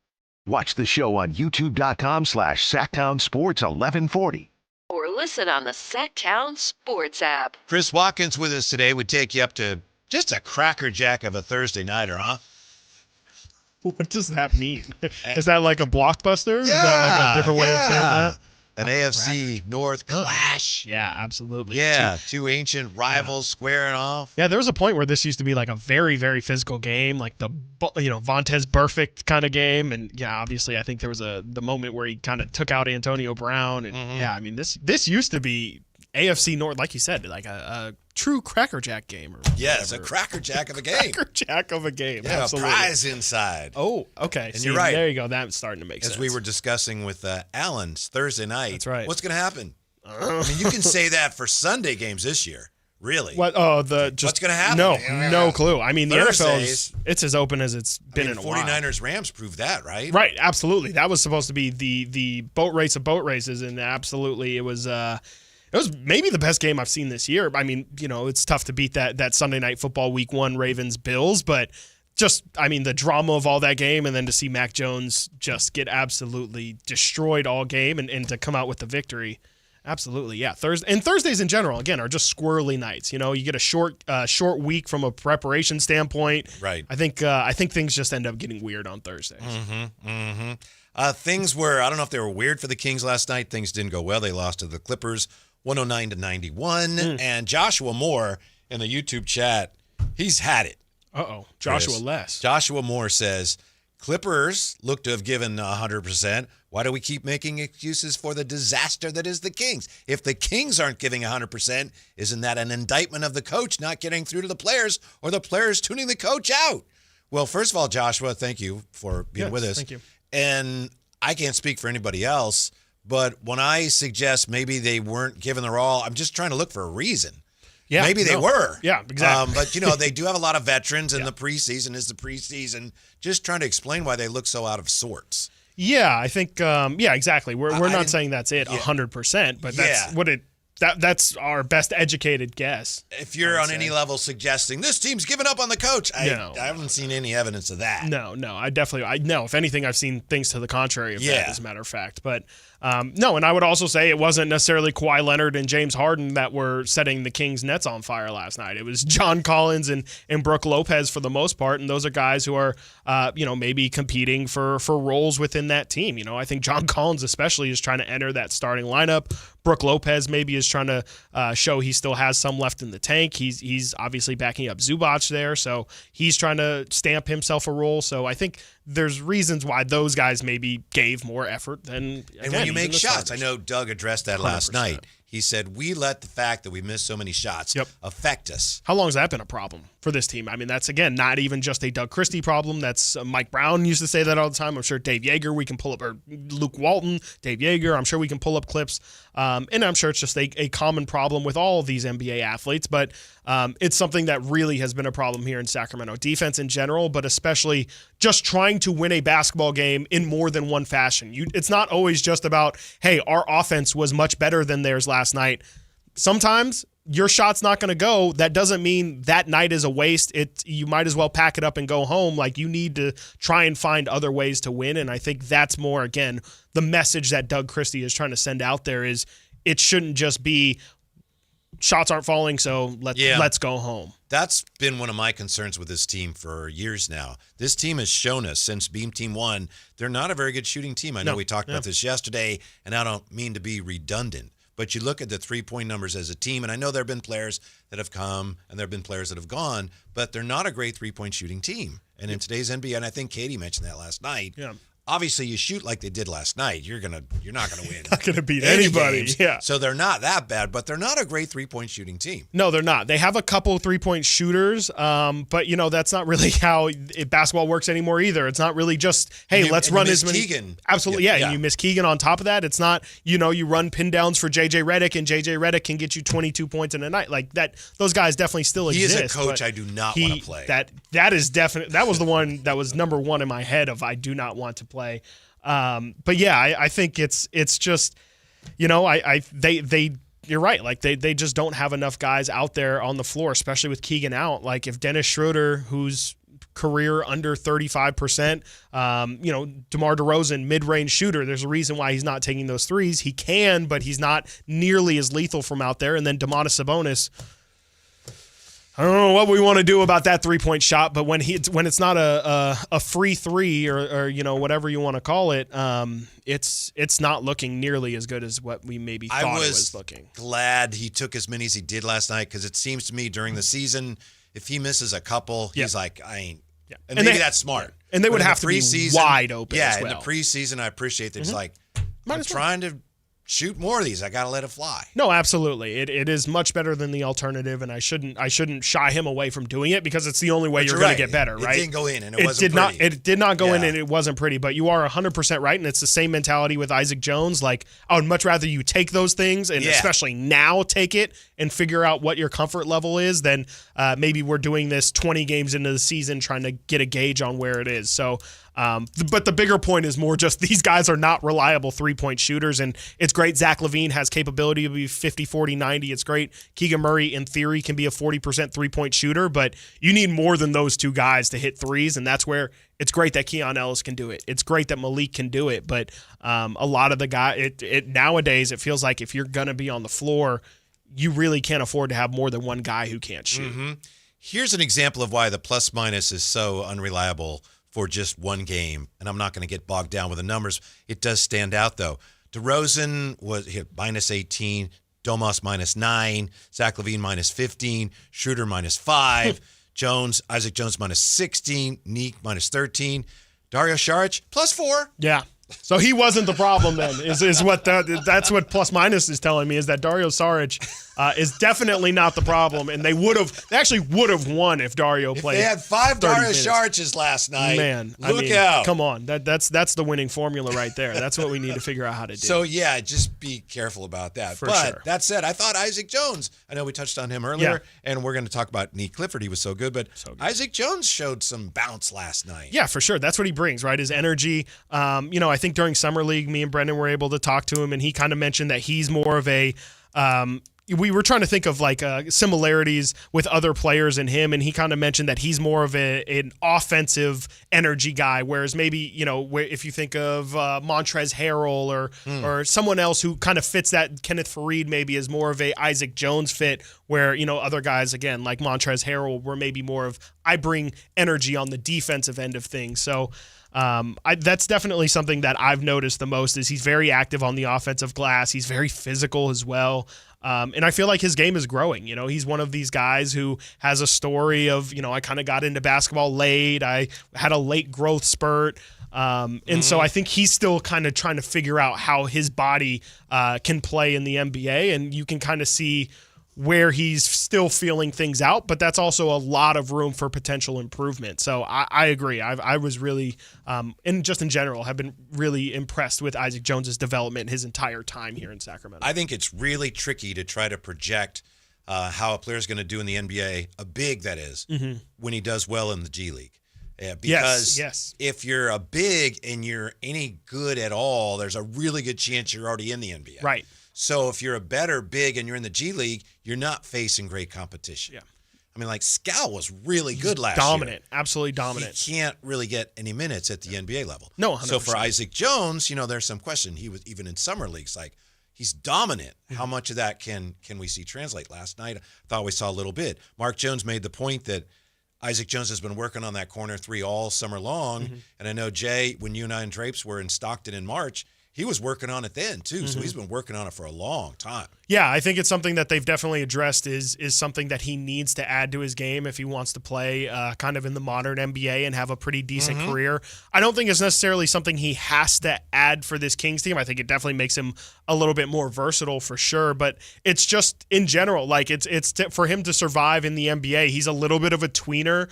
[SPEAKER 7] Watch the show on youtube.com/Sactown Sports 1140.
[SPEAKER 6] Or listen on the Sactown Sports app.
[SPEAKER 8] Chris Watkins with us today would take you up to just a crackerjack of a Thursday nighter, huh?
[SPEAKER 9] What does that mean? Is that like a blockbuster? Is that like a different way of saying that?
[SPEAKER 8] An AFC North clash.
[SPEAKER 9] Yeah, absolutely.
[SPEAKER 8] Yeah, two ancient rivals squaring off.
[SPEAKER 9] Yeah, there was a point where this used to be like a very, very physical game, like the Vontez Burfict kind of game, and yeah, obviously I think there was the moment where he kind of took out Antonio Brown, and yeah, I mean this used to be AFC North, like you said, like a true crackerjack game.
[SPEAKER 8] Yes, a crackerjack of a game.
[SPEAKER 9] Crackerjack of a game.
[SPEAKER 8] Yeah,
[SPEAKER 9] absolutely.
[SPEAKER 8] a prize inside.
[SPEAKER 9] Oh, okay.
[SPEAKER 8] And you're right.
[SPEAKER 9] There you go. That's starting to make sense.
[SPEAKER 8] As we were discussing with Allen's Thursday night.
[SPEAKER 9] That's right.
[SPEAKER 8] What's going to happen? I mean, you can say that for Sunday games this year. Really?
[SPEAKER 9] What? Oh,
[SPEAKER 8] what's going to happen?
[SPEAKER 9] No clue. I mean, the
[SPEAKER 8] Thursdays,
[SPEAKER 9] NFL it's as open as it's been in a while.
[SPEAKER 8] 49ers Rams proved that, right?
[SPEAKER 9] Right, absolutely. That was supposed to be the boat race of boat races, and absolutely it was maybe the best game I've seen this year. I mean, it's tough to beat that Sunday Night Football Week 1 Ravens-Bills, but the drama of all that game, and then to see Mac Jones just get absolutely destroyed all game and to come out with the victory. Absolutely, yeah. Thursdays in general, again, are just squirrely nights. You get a short week from a preparation standpoint.
[SPEAKER 8] Right.
[SPEAKER 9] I think things just end up getting weird on Thursdays.
[SPEAKER 8] Things were, I don't know if they were weird for the Kings last night. Things didn't go well. They lost to the Clippers 109-91. And Joshua Moore in the YouTube chat, he's had it.
[SPEAKER 9] Uh-oh. Joshua Less.
[SPEAKER 8] Joshua Moore says, Clippers look to have given 100%. Why do we keep making excuses for the disaster that is the Kings? If the Kings aren't giving 100%, isn't that an indictment of the coach not getting through to the players or the players tuning the coach out? Well, first of all, Joshua, thank you for being with us.
[SPEAKER 9] Thank you.
[SPEAKER 8] And I can't speak for anybody else, but when I suggest maybe they weren't giving their all, I'm just trying to look for a reason.
[SPEAKER 9] Yeah,
[SPEAKER 8] maybe they were.
[SPEAKER 9] Yeah, exactly.
[SPEAKER 8] But, they do have a lot of veterans, and the preseason is the preseason. Just trying to explain why they look so out of sorts.
[SPEAKER 9] Yeah, I think, exactly. We're not saying that's it 100%, but that's that's our best educated guess.
[SPEAKER 8] If you're on any level suggesting this team's giving up on the coach, I haven't seen any evidence of that.
[SPEAKER 9] No, if anything, I've seen things to the contrary of that, as a matter of fact. But No, and I would also say it wasn't necessarily Kawhi Leonard and James Harden that were setting the Kings' nets on fire last night. It was John Collins and Brook Lopez for the most part, and those are guys who are, maybe competing for roles within that team. I think John Collins especially is trying to enter that starting lineup. Brook Lopez maybe is trying to show he still has some left in the tank. He's obviously backing up Zubac there, so he's trying to stamp himself a role. So I think there's reasons why those guys maybe gave more effort than.
[SPEAKER 8] And when you make shots, I know Doug addressed that 100%. Last night. He said, we let the fact that we missed so many shots affect us.
[SPEAKER 9] How long has that been a problem for this team? I mean, that's, again, not even just a Doug Christie problem. That's Mike Brown used to say that all the time. I'm sure Dave Yeager, we can pull up, or Luke Walton, Dave Yeager, I'm sure we can pull up clips. And I'm sure it's just a common problem with all of these NBA athletes. But it's something that really has been a problem here in Sacramento. Defense in general, but especially just trying to win a basketball game in more than one fashion. It's not always just about, hey, our offense was much better than theirs last night. Sometimes your shot's not going to go. That doesn't mean that night is a waste. You might as well pack it up and go home. Like, you need to try and find other ways to win. And I think that's more, again, the message that Doug Christie is trying to send out there is it shouldn't just be shots aren't falling, so let's go home.
[SPEAKER 8] That's been one of my concerns with this team for years now. This team has shown us since Beam Team 1, they're not a very good shooting team. I know we talked about this yesterday, and I don't mean to be redundant. But you look at the three-point numbers as a team, and I know there have been players that have come and there have been players that have gone, but they're not a great three-point shooting team. And in today's NBA, and I think Katie mentioned that last night, obviously you shoot like they did last night, you're not gonna win.
[SPEAKER 9] Not gonna beat anybody.
[SPEAKER 8] Games.
[SPEAKER 9] Yeah.
[SPEAKER 8] So they're not that bad, but they're not a great three-point shooting team.
[SPEAKER 9] No, they're not. They have a couple three-point shooters, but that's not really how basketball works anymore either. It's not really just, hey, let's run as many.
[SPEAKER 8] Keegan.
[SPEAKER 9] Absolutely, yeah. And you miss Keegan on top of that. It's not, you run pin downs for JJ Redick, and JJ Redick can get you 22 points in a night. Like that, those guys definitely still exist.
[SPEAKER 8] He is a coach I do not want to play.
[SPEAKER 9] That is definitely, that was the one that was number one in my head of I do not want to play. But yeah, I think it's just, you're right. Like they just don't have enough guys out there on the floor, especially with Keegan out. Like if Dennis Schroeder, whose career under 35%, DeMar DeRozan, mid-range shooter, there's a reason why he's not taking those threes. He can, but he's not nearly as lethal from out there. And then Domantas Sabonis, I don't know what we want to do about that three-point shot, but when it's not a free three or whatever you want to call it, it's not looking nearly as good as what we maybe thought it was looking.
[SPEAKER 8] Glad he took as many as he did last night, because it seems to me during the season, if he misses a couple, he's like, I ain't. Yeah. And maybe that's smart.
[SPEAKER 9] And they would have to be wide open as well.
[SPEAKER 8] In the preseason, I appreciate that he's like, I'm trying to shoot more of these. I got to let it fly.
[SPEAKER 9] No, absolutely. It is much better than the alternative, and I shouldn't shy him away from doing it, because it's the only way you're going to get better, right?
[SPEAKER 8] It didn't go in, and it wasn't pretty.
[SPEAKER 9] It did not go in, and it wasn't pretty, but you are 100% right, and it's the same mentality with Isaac Jones. Like, I would much rather you take those things, and especially now take it and figure out what your comfort level is than maybe we're doing this 20 games into the season trying to get a gauge on where it is. So, but the bigger point is more just these guys are not reliable three-point shooters, and it's great Zach LaVine has capability to be 50, 40, 90. It's great Keegan Murray, in theory, can be a 40% three-point shooter, but you need more than those two guys to hit threes, and that's where it's great that Keon Ellis can do it. It's great that Malik can do it, but a lot of the guys, nowadays, it feels like if you're going to be on the floor, you really can't afford to have more than one guy who can't shoot.
[SPEAKER 8] Mm-hmm. Here's an example of why the plus-minus is so unreliable for just one game, and I'm not going to get bogged down with the numbers. It does stand out, though. DeRozan was hit minus 18, Domas minus 9, Zach LaVine minus 15, Schroeder minus 5, Isaac Jones minus 16, Neek minus 13, Dario Saric plus 4.
[SPEAKER 9] Yeah. So he wasn't the problem then, is what that's what plus minus is telling me, is that Dario Saric is definitely not the problem, and they actually would have won if Dario played.
[SPEAKER 8] They had 5 Dario Saric's last night.
[SPEAKER 9] Man,
[SPEAKER 8] look out!
[SPEAKER 9] Come on, that's the winning formula right there. That's what we need to figure out how to do.
[SPEAKER 8] So yeah, just be careful about that. But that said, I thought Isaac Jones. I know we touched on him earlier, and we're going to talk about Neek Clifford. He was so good, but Isaac Jones showed some bounce last night.
[SPEAKER 9] Yeah, for sure. That's what he brings, right? His energy. I think during Summer League, me and Brendan were able to talk to him, and he kind of mentioned that he's more of a we were trying to think of like similarities with other players in him, and he kind of mentioned that he's more of an offensive energy guy, whereas maybe, you know, if you think of Montrezl Harrell or someone else who kind of fits that, Kenneth Faried maybe is more of a Isaac Jones fit, where, you know, other guys, again, like Montrezl Harrell were maybe more of, I bring energy on the defensive end of things. So that's definitely something that I've noticed the most is he's very active on the offensive glass. He's very physical as well. And I feel like his game is growing. You know, he's one of these guys who has a story of, you know, I kind of got into basketball late. I had a late growth spurt. And so I think he's still kind of trying to figure out how his body can play in the NBA. And you can kind of see where he's still feeling things out, but that's also a lot of room for potential improvement. So I agree. I was really, and just in general, have been really impressed with Isaac Jones's development his entire time here in Sacramento.
[SPEAKER 8] I think it's really tricky to try to project how a player is going to do in the NBA, a big that is, when he does well in the G League. Because if you're a big and you're any good at all, there's a really good chance you're already in the NBA.
[SPEAKER 9] Right.
[SPEAKER 8] So if you're a better big and you're in the G League, you're not facing great competition.
[SPEAKER 9] Yeah.
[SPEAKER 8] I mean, like, Scal was really good last
[SPEAKER 9] dominant,
[SPEAKER 8] year.
[SPEAKER 9] Absolutely dominant.
[SPEAKER 8] He can't really get any minutes at the NBA level.
[SPEAKER 9] No, 100%.
[SPEAKER 8] So for Isaac Jones, you know, there's some question. He was even in summer leagues, like, he's dominant. How much of that can we see translate? Last night, I thought we saw a little bit. Mark Jones made the point that Isaac Jones has been working on that corner three all summer long. And I know, Jay, when you and I and Drapes were in Stockton in March, he was working on it then, too. So he's been working on it for a long time.
[SPEAKER 9] Yeah, I think it's something that they've definitely addressed is something that he needs to add to his game if he wants to play kind of in the modern NBA and have a pretty decent career. I don't think it's necessarily something he has to add for this Kings team. I think it definitely makes him a little bit more versatile for sure, but it's just in general, like it's for him to survive in the NBA, he's a little bit of a tweener.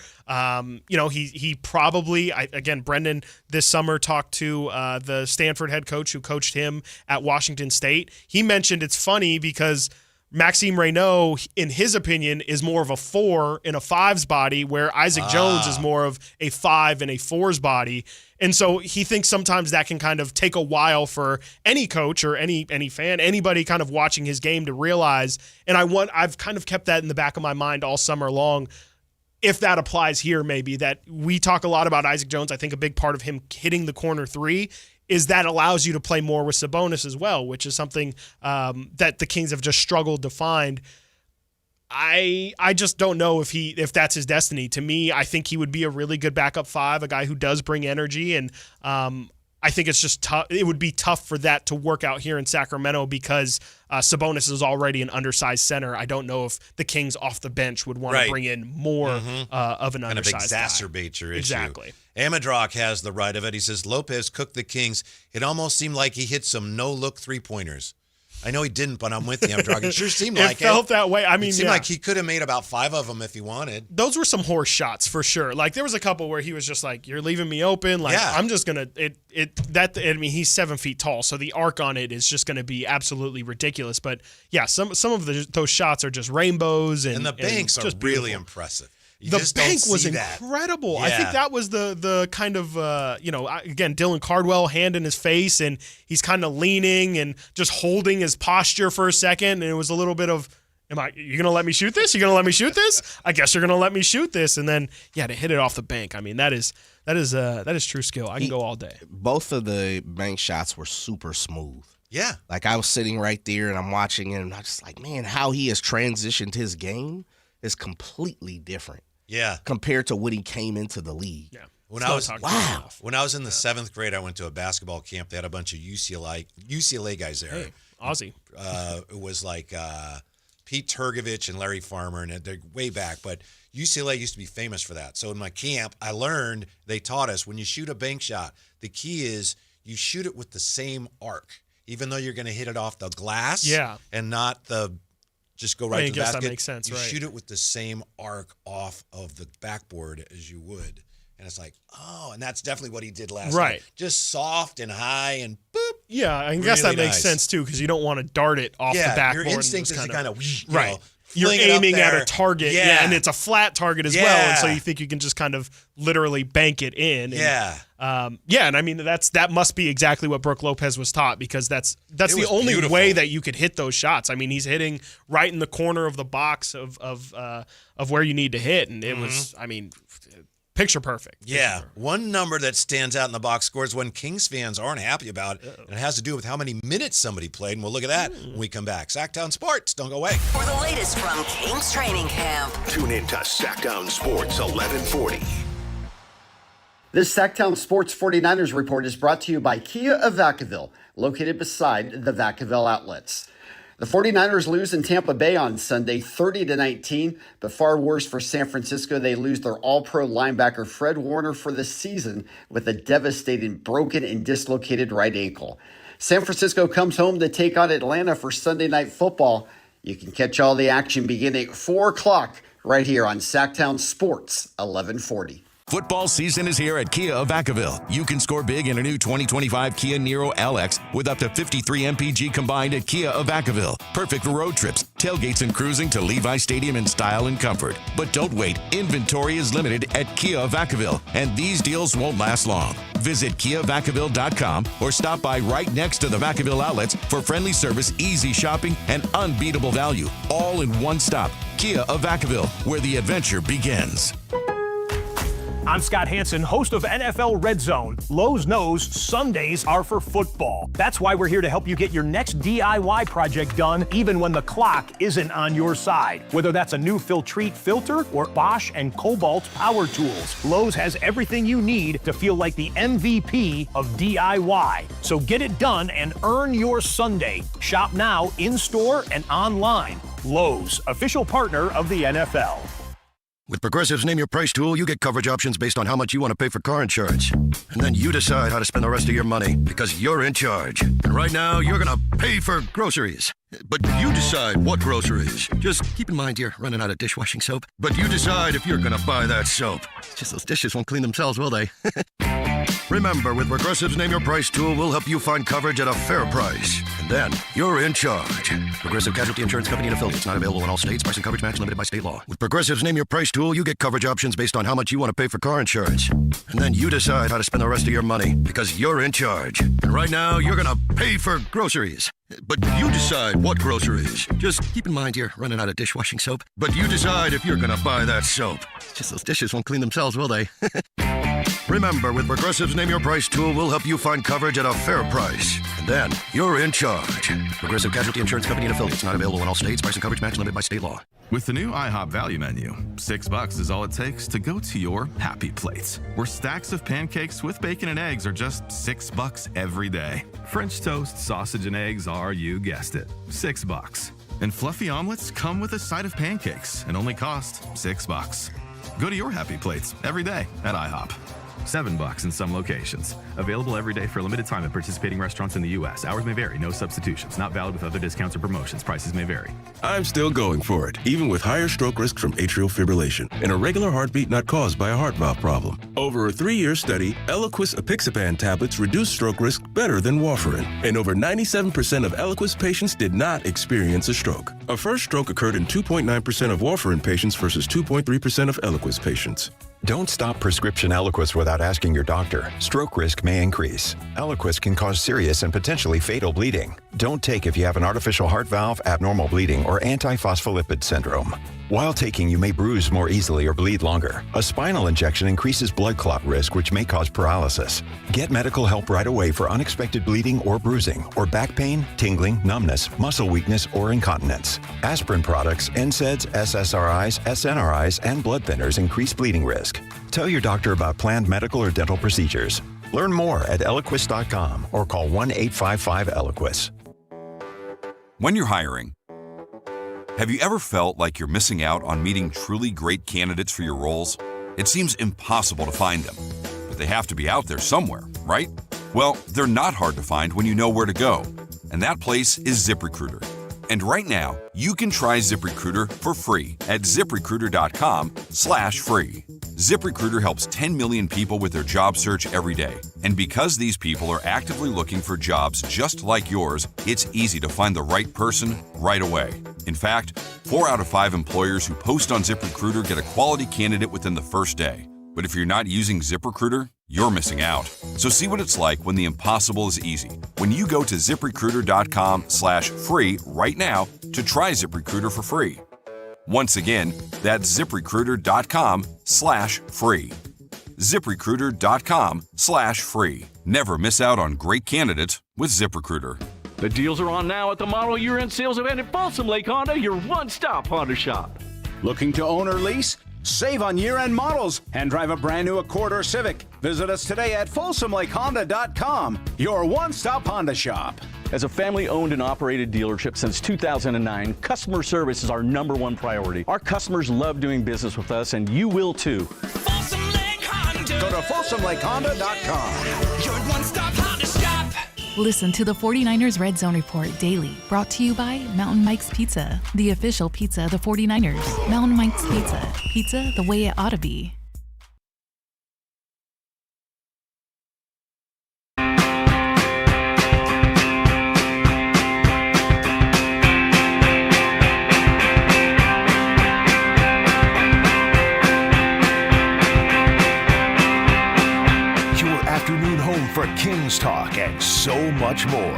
[SPEAKER 9] You know, he probably, again, Brendan this summer talked to the Stanford head coach who coached him at Washington State. He mentioned it's funny because Maxime Reynaud, in his opinion, is more of a 4 in a 5's body, where Isaac Jones is more of a 5 in a 4's body. And so he thinks sometimes that can kind of take a while for any coach or any fan, anybody kind of watching his game to realize. And I've kind of kept that in the back of my mind all summer long. If that applies here, maybe that we talk a lot about Isaac Jones. I think a big part of him hitting the corner three is that allows you to play more with Sabonis as well, which is something that the Kings have just struggled to find. I just don't know if that's his destiny. To me, I think he would be a really good backup 5, a guy who does bring energy, and I think it's just tough. It would be tough for that to work out here in Sacramento because Sabonis is already an undersized center. I don't know if the Kings off the bench would want to bring in more of an undersized guy.
[SPEAKER 8] Kind of exacerbate your issue.
[SPEAKER 9] Exactly.
[SPEAKER 8] Amadrock has the right of it. He says, Lopez cooked the Kings. It almost seemed like he hit some no-look three-pointers. I know he didn't, but I'm with you, Amadrock. It sure seemed like it.
[SPEAKER 9] It felt that way. I mean,
[SPEAKER 8] it seemed like he could have made about 5 of them if he wanted.
[SPEAKER 9] Those were some horse shots for sure. Like, there was a couple where he was just like, you're leaving me open. Like, I'm just going to – I mean, he's 7 feet tall, so the arc on it is just going to be absolutely ridiculous. But, yeah, some of those shots are just rainbows. And
[SPEAKER 8] the banks are really impressive.
[SPEAKER 9] The bank was incredible.
[SPEAKER 8] Yeah.
[SPEAKER 9] I think that was the kind of, again, Dylan Cardwell, hand in his face, and he's kind of leaning and just holding his posture for a second. And it was a little bit of, you going to let me shoot this? You going to let me shoot this? I guess you're going to let me shoot this. And then, to hit it off the bank. I mean, that is true skill. I can go all day.
[SPEAKER 10] Both of the bank shots were super smooth.
[SPEAKER 8] Yeah.
[SPEAKER 10] Like, I was sitting right there and I'm watching it, and I'm just like, man, how he has transitioned his game is completely different.
[SPEAKER 8] Yeah.
[SPEAKER 10] Compared to when he came into the league.
[SPEAKER 8] Yeah. When I was in the 7th grade, I went to a basketball camp. They had a bunch of UCLA guys there.
[SPEAKER 9] Hey, Aussie.
[SPEAKER 8] It was like Pete Turgovich and Larry Farmer, and they're way back. But UCLA used to be famous for that. So in my camp, they taught us when you shoot a bank shot, the key is you shoot it with the same arc, even though you're going to hit it off the glass and not just go right to the basket.
[SPEAKER 9] That makes sense,
[SPEAKER 8] you shoot it with the same arc off of the backboard as you would. And it's like, and that's definitely what he did last night. Just soft and high and boop.
[SPEAKER 9] Yeah, I guess that makes sense, too, because you don't want to dart it off the backboard.
[SPEAKER 8] Your instinct is to kind of
[SPEAKER 9] you're
[SPEAKER 8] fling it up
[SPEAKER 9] aiming at
[SPEAKER 8] there.
[SPEAKER 9] a target.
[SPEAKER 8] Yeah.
[SPEAKER 9] And it's a flat target as well. And so you think you can just kind of literally bank it in. And, and I mean, that must be exactly what Brook Lopez was taught, because that's the only way that you could hit those shots. I mean, he's hitting right in the corner of the box of where you need to hit. And it was, I mean, picture perfect.
[SPEAKER 8] One number that stands out in the box score is one Kings fans aren't happy about, and it has to do with how many minutes somebody played, and we'll look at that when we come back. Sactown Sports, don't go away.
[SPEAKER 6] For the latest from Kings training camp.
[SPEAKER 7] Tune in to Sactown Sports 1140.
[SPEAKER 20] This Sactown Sports 49ers report is brought to you by Kia of Vacaville, located beside the Vacaville outlets. The 49ers lose in Tampa Bay on Sunday 30-19, but far worse for San Francisco. They lose their all-pro linebacker Fred Warner for the season with a devastating broken and dislocated right ankle. San Francisco comes home to take on Atlanta for Sunday Night Football. You can catch all the action beginning at 4 o'clock right here on Sactown Sports 1140.
[SPEAKER 16] Football season is here at Kia of Vacaville. You can score big in a new 2025 Kia Niro LX with up to 53 MPG combined at Kia of Vacaville. Perfect for road trips, tailgates, and cruising to Levi Stadium in style and comfort. But don't wait. Inventory is limited at Kia of Vacaville, and these deals won't last long. Visit KiaVacaville.com or stop by right next to the Vacaville outlets for friendly service, easy shopping, and unbeatable value. All in one stop. Kia of Vacaville, where the adventure begins.
[SPEAKER 21] I'm Scott Hansen, host of NFL Red Zone. Lowe's knows Sundays are for football. That's why we're here to help you get your next DIY project done, even when the clock isn't on your side. Whether that's a new Filtrete filter or Bosch and Cobalt power tools, Lowe's has everything you need to feel like the MVP of DIY. So get it done and earn your Sunday. Shop now, in-store and online. Lowe's, official partner of the NFL.
[SPEAKER 22] With Progressive's Name Your Price tool, you get coverage options based on how much you want to pay for car insurance. And then you decide how to spend the rest of your money, because you're in charge. And right now, you're going to pay for groceries. But you decide what groceries. Just keep in mind you're running out of dishwashing soap. But you decide if you're going to buy that soap. It's just those dishes won't clean themselves, will they? Remember, with Progressive's Name Your Price tool, we'll help you find coverage at a fair price. And then you're in charge. Progressive Casualty Insurance Company and affiliates. Not available in all states. Price and coverage match limited by state law. With Progressive's Name Your Price tool, you get coverage options based on how much you want to pay for car insurance. And then you decide how to spend the rest of your money, because you're in charge. And right now, you're going to pay for groceries. But you decide what groceries. Just keep in mind you're running out of dishwashing soap. But you decide if you're going to buy that soap. It's just those dishes won't clean themselves, will they? Remember, with Progressive's Name Your Price tool, we'll help you find coverage at a fair price. And then you're in charge. Progressive Casualty Insurance Company and affiliates. Not available in all states. Price and coverage match limited by state law.
[SPEAKER 23] With the new IHOP value menu, $6 is all it takes to go to your happy place, where stacks of pancakes with bacon and eggs are just $6 every day. French toast, sausage, and eggs are, you guessed it, $6. And fluffy omelets come with a side of pancakes and only cost $6. Go to your happy plates every day at IHOP. $7 in some locations. Available every day for a limited time at participating restaurants in the U.S. Hours may vary. No substitutions. Not valid with other discounts or promotions. Prices may vary.
[SPEAKER 24] I'm still going for it, even with higher stroke risk from atrial fibrillation and a regular heartbeat not caused by a heart valve problem. Over a 3-year study, Eliquis apixaban tablets reduce stroke risk better than warfarin, and over 97% of Eliquis patients did not experience a stroke. A first stroke occurred in 2.9% of warfarin patients versus 2.3% of Eliquis patients.
[SPEAKER 25] Don't stop prescription Eliquis without asking your doctor. Stroke risk may increase. Eliquis can cause serious and potentially fatal bleeding. Don't take if you have an artificial heart valve, abnormal bleeding, or antiphospholipid syndrome. While taking, you may bruise more easily or bleed longer. A spinal injection increases blood clot risk, which may cause paralysis. Get medical help right away for unexpected bleeding or bruising, or back pain, tingling, numbness, muscle weakness, or incontinence. Aspirin products, NSAIDs, SSRIs, SNRIs, and blood thinners increase bleeding risk. Tell your doctor about planned medical or dental procedures. Learn more at Eliquis.com or call 1-855-ELIQUIS.
[SPEAKER 26] When you're hiring, have you ever felt like you're missing out on meeting truly great candidates for your roles? It seems impossible to find them, but they have to be out there somewhere, right? Well, they're not hard to find when you know where to go, and that place is ZipRecruiter. And right now, you can try ZipRecruiter for free at ZipRecruiter.com/free. ZipRecruiter helps 10 million people with their job search every day, And because these people are actively looking for jobs just like yours, it's easy to find the right person right away. In fact, 4 out of 5 employers who post on ZipRecruiter get a quality candidate within the first day. But if you're not using ZipRecruiter, you're missing out. So see what it's like when the impossible is easy. When you go to ZipRecruiter.com/free right now to try ZipRecruiter for free. Once again, that's ZipRecruiter.com/free. ZipRecruiter.com/free. Never miss out on great candidates with ZipRecruiter.
[SPEAKER 2] The deals are on now at the model year-end sales event at Folsom Lake Honda, your one-stop Honda shop.
[SPEAKER 14] Looking to own or lease? Save on year-end models and drive a brand new Accord or Civic. Visit us today at FolsomLakeHonda.com, your one-stop Honda shop.
[SPEAKER 2] As a family-owned and operated dealership since 2009, customer service is our #1 priority. Our customers love doing business with us, and you will too.
[SPEAKER 14] Go to FolsomLakeHonda.com.
[SPEAKER 3] Your one-stop Honda shop.
[SPEAKER 4] Listen to the 49ers Red Zone Report daily, brought to you by Mountain Mike's Pizza, the official pizza of the 49ers. Mountain Mike's Pizza, pizza the way it ought to be.
[SPEAKER 7] For Kings talk and so much more.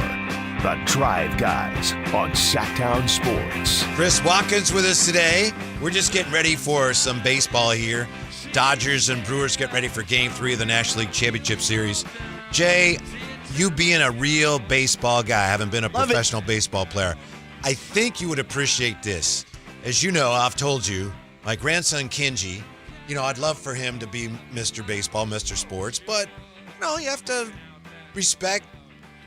[SPEAKER 7] The Drive Guys on Sactown Sports.
[SPEAKER 8] Chris Watkins with us today. We're just getting ready for some baseball here. Dodgers and Brewers get ready for Game 3 of the National League Championship Series. Jay, you being a real baseball guy, having been a professional baseball player, I think you would appreciate this. As you know, I've told you, my grandson Kenji, I'd love for him to be Mr. Baseball, Mr. Sports, but you have to respect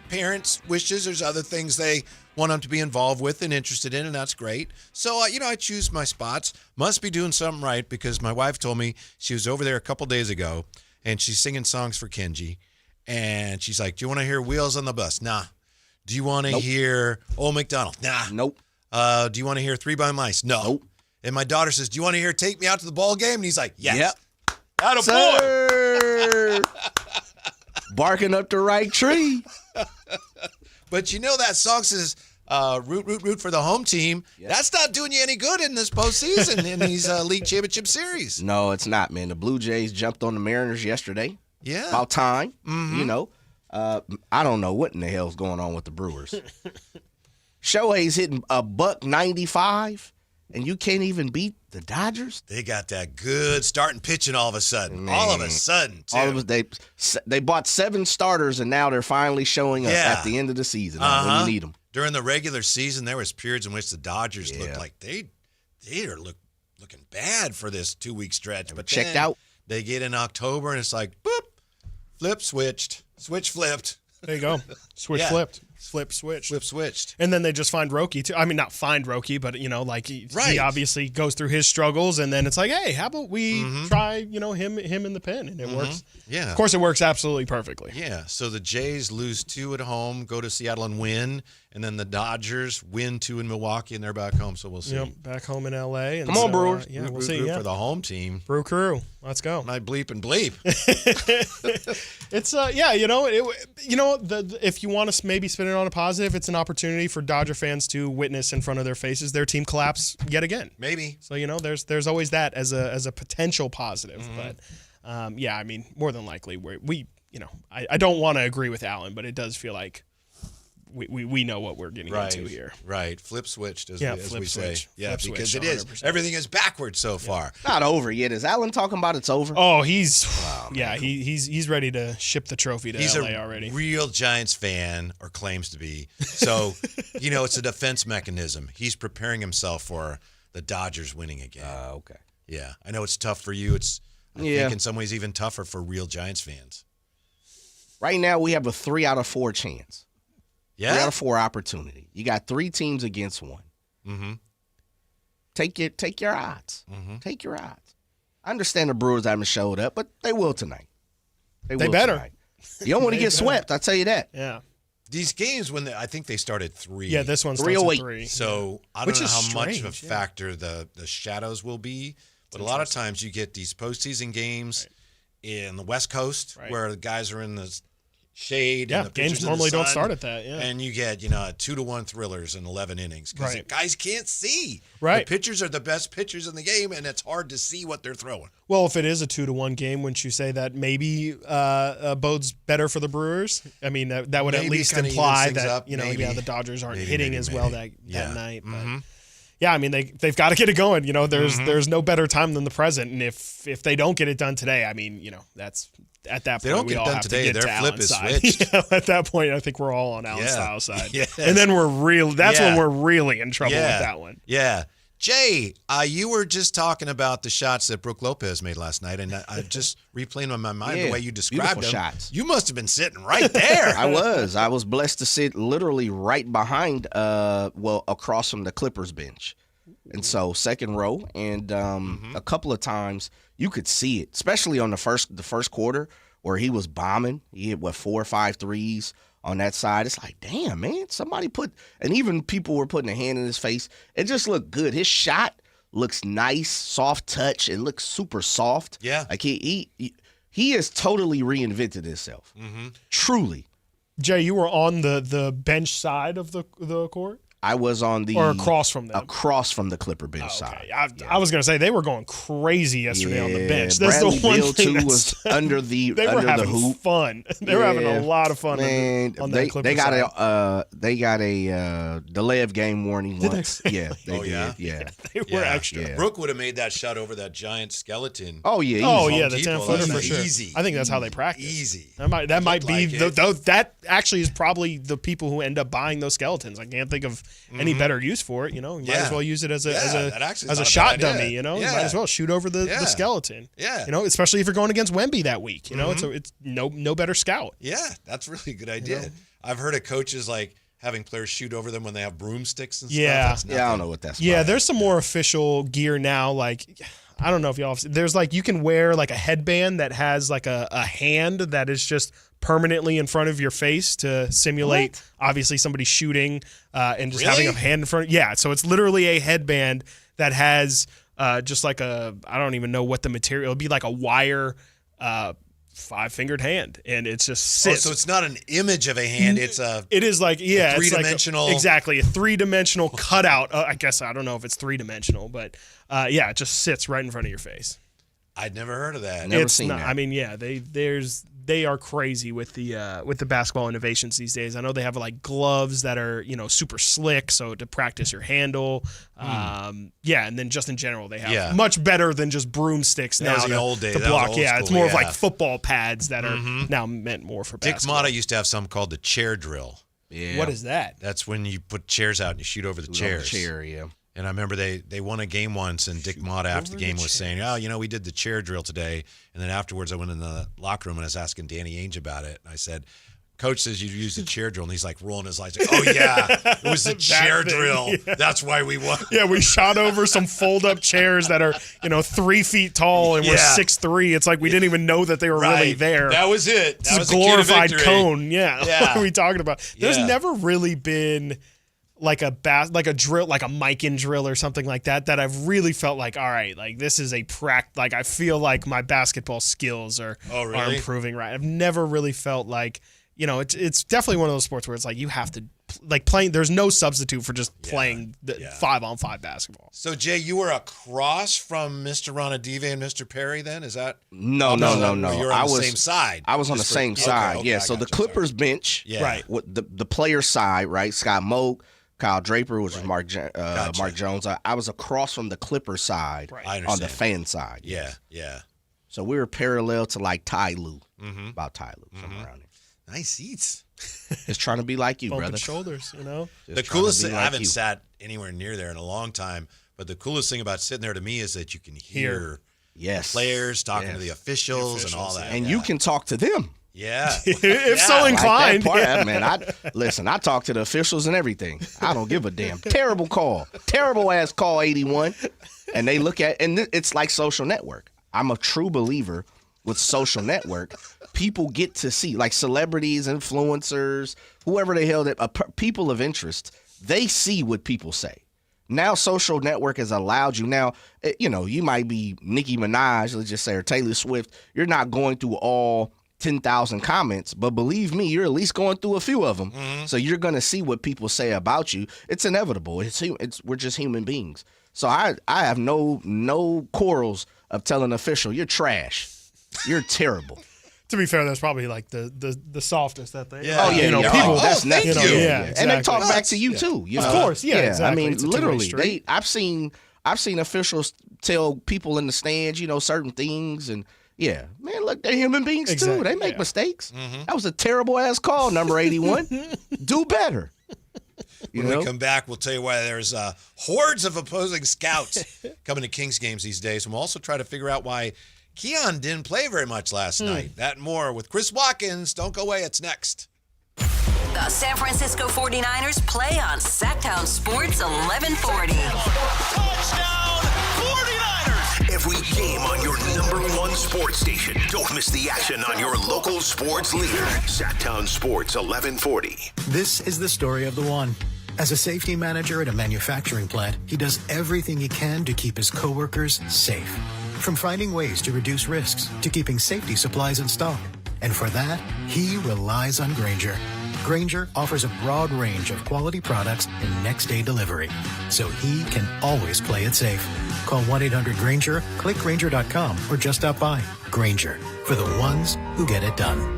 [SPEAKER 8] parents' wishes. There's other things they want them to be involved with and interested in, and that's great. So, I choose my spots. Must be doing something right because my wife told me she was over there a couple days ago, and she's singing songs for Kenji. And she's like, do you want to hear Wheels on the Bus? Nah. Do you want to hear Old MacDonald? Nah.
[SPEAKER 10] Nope.
[SPEAKER 8] Do you want to hear 3 by Mice? No. Nope. And my daughter says, do you want to hear Take Me Out to the Ball Game? And he's like, yes.
[SPEAKER 10] Yep.
[SPEAKER 8] Attaboy.
[SPEAKER 10] Barking up the right tree.
[SPEAKER 8] But that song says, root, root, root for the home team. Yep. That's not doing you any good in this postseason in these league championship series.
[SPEAKER 10] No, it's not, man. The Blue Jays jumped on the Mariners yesterday.
[SPEAKER 8] Yeah.
[SPEAKER 10] About time.
[SPEAKER 8] Mm-hmm.
[SPEAKER 10] I don't know what in the hell's going on with the Brewers. Shohei's hitting $195, and you can't even beat the Dodgers?
[SPEAKER 8] They got that good starting pitching all of a sudden. Man. All of a sudden, too.
[SPEAKER 10] All of a, they bought 7 starters, and now they're finally showing up at the end of the season when you need them.
[SPEAKER 8] During the regular season, there was periods in which the Dodgers looked like they are looking bad for this 2-week stretch. But
[SPEAKER 10] checked out.
[SPEAKER 8] They get in October, and it's like, boop, switch flipped.
[SPEAKER 9] There you go. Switch flipped. Flip
[SPEAKER 8] switched.
[SPEAKER 9] And then they just find Roki too. I mean, not find Roki, but he obviously goes through his struggles, and then it's like, hey, how about we try, him in the pen, and it works.
[SPEAKER 8] Yeah.
[SPEAKER 9] Of course, it works absolutely perfectly.
[SPEAKER 8] Yeah. So the Jays lose 2 at home, go to Seattle and win, and then the Dodgers win 2 in Milwaukee, and they're back home. So we'll see.
[SPEAKER 9] Yep, back home in L.A. And
[SPEAKER 10] Come on, Brewers.
[SPEAKER 9] We'll see.
[SPEAKER 8] For the home team.
[SPEAKER 9] Brew Crew. Let's go.
[SPEAKER 8] And I bleep and bleep.
[SPEAKER 9] It's if you want to maybe spin it on a positive, it's an opportunity for Dodger fans to witness in front of their faces their team collapse yet again.
[SPEAKER 8] Maybe.
[SPEAKER 9] So there's always that as a potential positive. But more than likely I don't want to agree with Alan, but it does feel like we know what we're getting into here.
[SPEAKER 8] Right. Flip switched, as we say. Yeah,
[SPEAKER 9] flip
[SPEAKER 8] because
[SPEAKER 9] switch,
[SPEAKER 8] it is.
[SPEAKER 9] 100%.
[SPEAKER 8] Everything is backwards so far.
[SPEAKER 10] Not over yet. Is Alan talking about it's over?
[SPEAKER 9] Oh, he's ready to ship the trophy to LA already.
[SPEAKER 8] He's a real Giants fan, or claims to be. So, it's a defense mechanism. He's preparing himself for the Dodgers winning again.
[SPEAKER 10] Okay.
[SPEAKER 8] Yeah. I know it's tough for you. It's, I think, in some ways even tougher for real Giants fans.
[SPEAKER 10] Right now, we have a 3 out of 4 chance.
[SPEAKER 8] Yeah.
[SPEAKER 10] 3 out of 4 opportunity. You got 3 teams against 1.
[SPEAKER 8] Mm-hmm.
[SPEAKER 10] Take your odds. Mm-hmm. Take your odds. I understand the Brewers haven't showed up, but they will tonight.
[SPEAKER 9] They better.
[SPEAKER 10] Tonight. You don't want to get swept. I'll tell you that.
[SPEAKER 9] Yeah.
[SPEAKER 8] These games, I think they started 3.
[SPEAKER 9] Yeah, this one starts at 3.
[SPEAKER 8] So I don't know how much of a factor the shadows will be, but a lot of times you get these postseason games in the West Coast where the guys are in the shade.
[SPEAKER 9] Yeah,
[SPEAKER 8] and the pictures
[SPEAKER 9] games
[SPEAKER 8] of the
[SPEAKER 9] normally don't
[SPEAKER 8] sun,
[SPEAKER 9] start at that. Yeah,
[SPEAKER 8] and you get 2-1 thrillers in 11 innings because
[SPEAKER 9] Right.
[SPEAKER 8] guys can't see.
[SPEAKER 9] Right.
[SPEAKER 8] The pitchers are the best pitchers in the game, and it's hard to see what they're throwing.
[SPEAKER 9] Well, if it is a 2-1 game, wouldn't you say that maybe bodes better for the Brewers? I mean, that would
[SPEAKER 8] Maybe
[SPEAKER 9] at least
[SPEAKER 8] kinda
[SPEAKER 9] imply
[SPEAKER 8] evens things
[SPEAKER 9] that
[SPEAKER 8] up, maybe.
[SPEAKER 9] the Dodgers aren't
[SPEAKER 8] Maybe,
[SPEAKER 9] hitting
[SPEAKER 8] maybe,
[SPEAKER 9] as well
[SPEAKER 8] maybe.
[SPEAKER 9] that night. But
[SPEAKER 8] Mm-hmm.
[SPEAKER 9] yeah, I mean they've got to get it going. There's no better time than the present, and if they don't get it done today, I mean that's at that point
[SPEAKER 8] They don't
[SPEAKER 9] we
[SPEAKER 8] get
[SPEAKER 9] all
[SPEAKER 8] done
[SPEAKER 9] have
[SPEAKER 8] today,
[SPEAKER 9] to get
[SPEAKER 8] their
[SPEAKER 9] to
[SPEAKER 8] flip
[SPEAKER 9] Allen's
[SPEAKER 8] is
[SPEAKER 9] side.
[SPEAKER 8] switched.
[SPEAKER 9] At that point, I think we're all on Allen's style side,
[SPEAKER 8] Yes.
[SPEAKER 9] and then that's when we're really in trouble
[SPEAKER 8] Yeah.
[SPEAKER 9] with that one.
[SPEAKER 8] Yeah. Jay, you were just talking about the shots that Brooke Lopez made last night, and I just replaying in my mind the way you described them.
[SPEAKER 10] Shots.
[SPEAKER 8] You must have been sitting right there.
[SPEAKER 10] I was blessed to sit literally right behind, across from the Clippers bench. And so second row, and a couple of times you could see it, especially on the first quarter where he was bombing. He hit 4 or 5 threes on that side. It's like, damn, man, somebody and even people were putting a hand in his face. It just looked good. His shot looks nice, soft touch. It looks super soft.
[SPEAKER 8] Yeah.
[SPEAKER 10] Like he has totally reinvented himself.
[SPEAKER 8] Mm-hmm.
[SPEAKER 10] Truly.
[SPEAKER 9] Jay, you were on the bench side of the court?
[SPEAKER 10] I was on
[SPEAKER 9] or across from them.
[SPEAKER 10] Across from the Clipper bench side.
[SPEAKER 9] I was going to say they were going crazy yesterday on the bench. That's
[SPEAKER 10] Bradley
[SPEAKER 9] the one
[SPEAKER 10] Beal
[SPEAKER 9] thing
[SPEAKER 10] too was under the
[SPEAKER 9] they were having
[SPEAKER 10] hoop.
[SPEAKER 9] Fun. They were having a lot of fun
[SPEAKER 10] Man,
[SPEAKER 9] on that Clipper
[SPEAKER 10] they got
[SPEAKER 9] side.
[SPEAKER 10] they got a delay of game warning once. Yeah, they did. Yeah,
[SPEAKER 9] they were extra.
[SPEAKER 10] Yeah.
[SPEAKER 8] Brooke would have made that shot over that giant skeleton.
[SPEAKER 10] Oh yeah,
[SPEAKER 9] the 10-footer for sure.
[SPEAKER 8] Easy.
[SPEAKER 9] I think that's how they practice.
[SPEAKER 8] Easy.
[SPEAKER 9] That might be
[SPEAKER 8] like
[SPEAKER 9] that actually is probably the people who end up buying those skeletons. I can't think of any better use for it. You might as well use it as a shot dummy. Might as well shoot over the skeleton.
[SPEAKER 8] Yeah.
[SPEAKER 9] Especially if you're going against Wemby that week. It's no better scout.
[SPEAKER 8] Yeah, that's really a good idea. I've heard of coaches like having players shoot over them when they have broomsticks and stuff.
[SPEAKER 10] I don't know what that's.
[SPEAKER 9] Yeah, there's some more official gear now. Like, I don't know if y'all have, there's like you can wear like a headband that has like a hand that is just permanently in front of your face to simulate obviously somebody shooting and just having a hand in front. Yeah, so it's literally a headband that has just like I don't even know what the material. It'll be like a wire 5-fingered hand, and it's just sits.
[SPEAKER 8] So it's not an image of a hand. It
[SPEAKER 9] is like
[SPEAKER 8] a three-dimensional.
[SPEAKER 9] Exactly, a 3-dimensional cutout. I guess I don't know if it's 3-dimensional, but it just sits right in front of your face.
[SPEAKER 8] I'd never heard of that.
[SPEAKER 10] Never seen that.
[SPEAKER 9] I mean, they are crazy with the basketball innovations these days. I know they have like gloves that are super slick, so to practice your handle. And then just in general, they have much better than just broomsticks now.
[SPEAKER 8] That was the old days.
[SPEAKER 9] To block. It's more of like football pads that are now meant more for basketball.
[SPEAKER 8] Dick Motta used to have something called the chair drill.
[SPEAKER 10] Yeah.
[SPEAKER 9] What is that?
[SPEAKER 8] That's when you put chairs out and you shoot over the chairs.
[SPEAKER 10] Chair, yeah.
[SPEAKER 8] And I remember they won a game once, and Dick Motta after the game was saying, we did the chair drill today. And then afterwards I went in the locker room and I was asking Danny Ainge about it. And I said, Coach says you used the chair drill. And he's like rolling his eyes. Like, oh, yeah, it was the chair drill. Yeah. That's why we won.
[SPEAKER 9] Yeah, we shot over some fold-up chairs that are, 3 feet tall and we're 6'3". It's like we didn't even know that they were really there.
[SPEAKER 8] That was it. That
[SPEAKER 9] was
[SPEAKER 8] a
[SPEAKER 9] glorified cone. Yeah. What are we talking about? There's never really been like a drill, like a Mikan drill or something like that I've really felt like, all right, like this is a like I feel like my basketball skills are improving. Right. I've never really felt like, it's definitely one of those sports where it's like you have to like playing. There's no substitute for just playing the 5-on-5 basketball.
[SPEAKER 8] So Jay, you were across from Mr. Ronadive and Mr. Perry then? Is that?
[SPEAKER 10] No.
[SPEAKER 8] You were on the same side.
[SPEAKER 10] I was on the same side. Okay, so the Clippers bench, with the player side, right? Scott Moak, Kyle Draper, which was Mark Jones. I was across from the Clippers side on the fan side.
[SPEAKER 8] Yeah.
[SPEAKER 10] So we were parallel to like Ty Lue, about Ty Lue, somewhere around there.
[SPEAKER 8] Nice seats.
[SPEAKER 10] Just trying to be like you, brother.
[SPEAKER 9] Shoulders,
[SPEAKER 8] The coolest thing, I haven't sat anywhere near there in a long time, but the coolest thing about sitting there to me is that you can hear the players talking to the officials and all that.
[SPEAKER 10] And you can talk to them.
[SPEAKER 8] Yeah.
[SPEAKER 9] If so inclined.
[SPEAKER 10] Like man, I talk to the officials and everything. I don't give a damn. Terrible call. Terrible ass call 81. And they look at, and it's like social network. I'm a true believer with social network. People get to see, like celebrities, influencers, whoever the hell people of interest, they see what people say. Now social network has allowed you. Now, you might be Nicki Minaj, let's just say, or Taylor Swift. You're not going through all 10,000 comments, but believe me, you're at least going through a few of them.
[SPEAKER 8] Mm-hmm.
[SPEAKER 10] So you're going to see what people say about you. It's inevitable. We're just human beings. So I have no quarrels of telling an official, you're trash. You're terrible.
[SPEAKER 9] To be fair, that's probably like the softest that they.
[SPEAKER 10] Yeah. Oh yeah,
[SPEAKER 9] people.
[SPEAKER 10] That's
[SPEAKER 8] thank you.
[SPEAKER 10] Yeah,
[SPEAKER 9] exactly.
[SPEAKER 10] and they talk back to you too. You know?
[SPEAKER 9] Of course, yeah. Exactly.
[SPEAKER 10] I mean,
[SPEAKER 9] It's a
[SPEAKER 10] literally,
[SPEAKER 9] two-way street.
[SPEAKER 10] I've seen officials tell people in the stands, certain things, and yeah, man, look, they're human beings too. They make mistakes.
[SPEAKER 8] Mm-hmm.
[SPEAKER 10] That was a terrible ass call, number 81. Do better.
[SPEAKER 8] When we come back, we'll tell you why there's hordes of opposing scouts coming to Kings games these days. And we'll also try to figure out why Keon didn't play very much last night. That and more with Chris Watkins. Don't go away. It's next.
[SPEAKER 6] The San Francisco 49ers play on Sactown Sports 1140.
[SPEAKER 3] Touchdown 49ers!
[SPEAKER 7] Every game on your #1 sports station. Don't miss the action on your local sports leader. Sactown Sports 1140.
[SPEAKER 5] This is the story of the one. As a safety manager at a manufacturing plant, he does everything he can to keep his coworkers safe. From finding ways to reduce risks to keeping safety supplies in stock. And for that, he relies on Grainger. Grainger offers a broad range of quality products and next-day delivery, so he can always play it safe. Call 1-800-GRAINGER, click Grainger.com, or just stop by. Grainger, for the ones who get it done.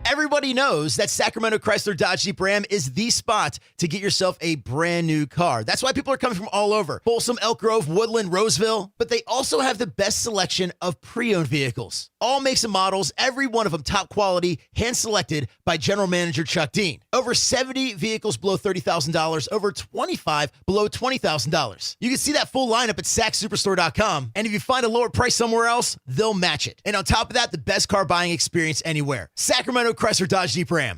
[SPEAKER 11] Everybody knows that Sacramento Chrysler Dodge Jeep Ram is the spot to get yourself a brand new car. That's why people are coming from all over. Folsom, Elk Grove, Woodland, Roseville. But they also have the best selection of pre-owned vehicles. All makes and models, every one of them top quality, hand-selected by General Manager Chuck Dean. Over 70 vehicles below $30,000, over 25 below $20,000. You can see that full lineup at SacSuperstore.com. And if you find a lower price somewhere else, they'll match it. And on top of that, the best car buying experience anywhere. Sacramento Chrysler Dodge Jeep Ram.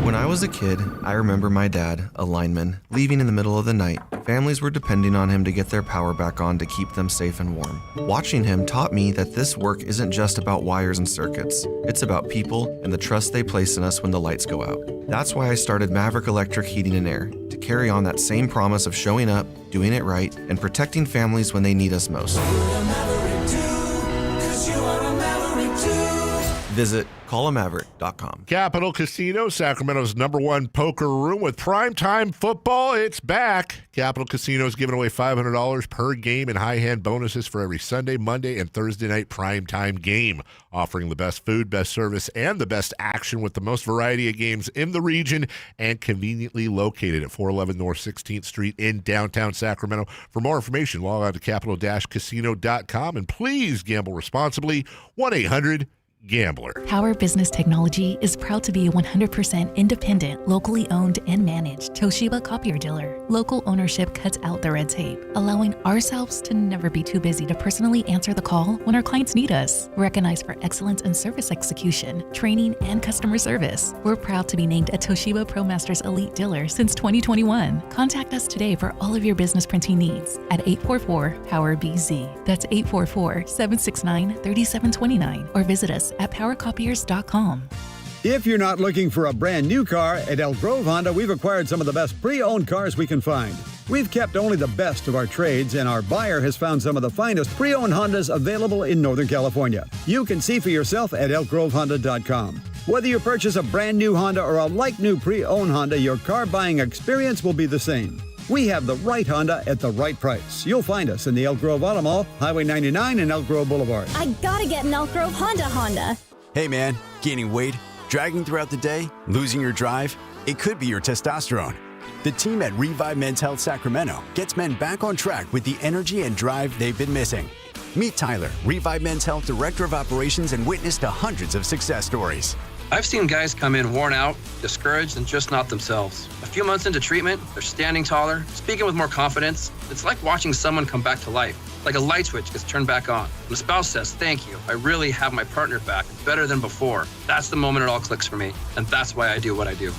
[SPEAKER 12] When I was a kid, I remember my dad, a lineman, leaving in the middle of the night. Families were depending on him to get their power back on to keep them safe and warm. Watching him taught me that this work isn't just about wires and circuits. It's about people and the trust they place in us when the lights go out. That's why I started Maverick Electric Heating and Air, to carry on that same promise of showing up, doing it right, and protecting families when they need us most. Visit callamaverick.com.
[SPEAKER 13] Capital Casino, Sacramento's #1 poker room with primetime football. It's back. Capital Casino is giving away $500 per game in high-hand bonuses for every Sunday, Monday, and Thursday night primetime game, offering the best food, best service, and the best action with the most variety of games in the region and conveniently located at 411 North 16th Street in downtown Sacramento. For more information, log on to capital-casino.com, and please gamble responsibly. 1-800-GAMBLER.
[SPEAKER 4] Power Business Technology is proud to be a 100% independent, locally owned and managed Toshiba copier dealer. Local ownership cuts out the red tape, allowing ourselves to never be too busy to personally answer the call when our clients need us. Recognized for excellence in service execution, training, and customer service, we're proud to be named a Toshiba ProMasters Elite dealer since 2021. Contact us today for all of your business printing needs at 844-POWER-BZ. That's 844-769-3729, or visit us at powercopiers.com.
[SPEAKER 1] If you're not looking for a brand new car, at Elk Grove Honda, we've acquired some of the best pre-owned cars we can find. We've kept only the best of our trades, and our buyer has found some of the finest pre-owned Hondas available in Northern California. You can see for yourself at elkgrovehonda.com. Whether you purchase a brand new Honda or a like-new pre-owned Honda, your car buying experience will be the same. We have the right Honda at the right price. You'll find us in the Elk Grove Auto Mall, Highway 99 and Elk Grove Boulevard.
[SPEAKER 19] I gotta get an Elk Grove Honda.
[SPEAKER 15] Hey man, gaining weight, dragging throughout the day, losing your drive? It could be your testosterone. The team at Revive Men's Health Sacramento gets men back on track with the energy and drive they've been missing. Meet Tyler, Revive Men's Health Director of Operations, and witness to hundreds of success stories.
[SPEAKER 18] I've seen guys come in worn out, discouraged, and just not themselves. A few months into treatment, they're standing taller, speaking with more confidence. It's like watching someone come back to life, like a light switch gets turned back on. When a spouse says, "Thank you, I really have my partner back, better than before," that's the moment it all clicks for me, and that's why I do what I do.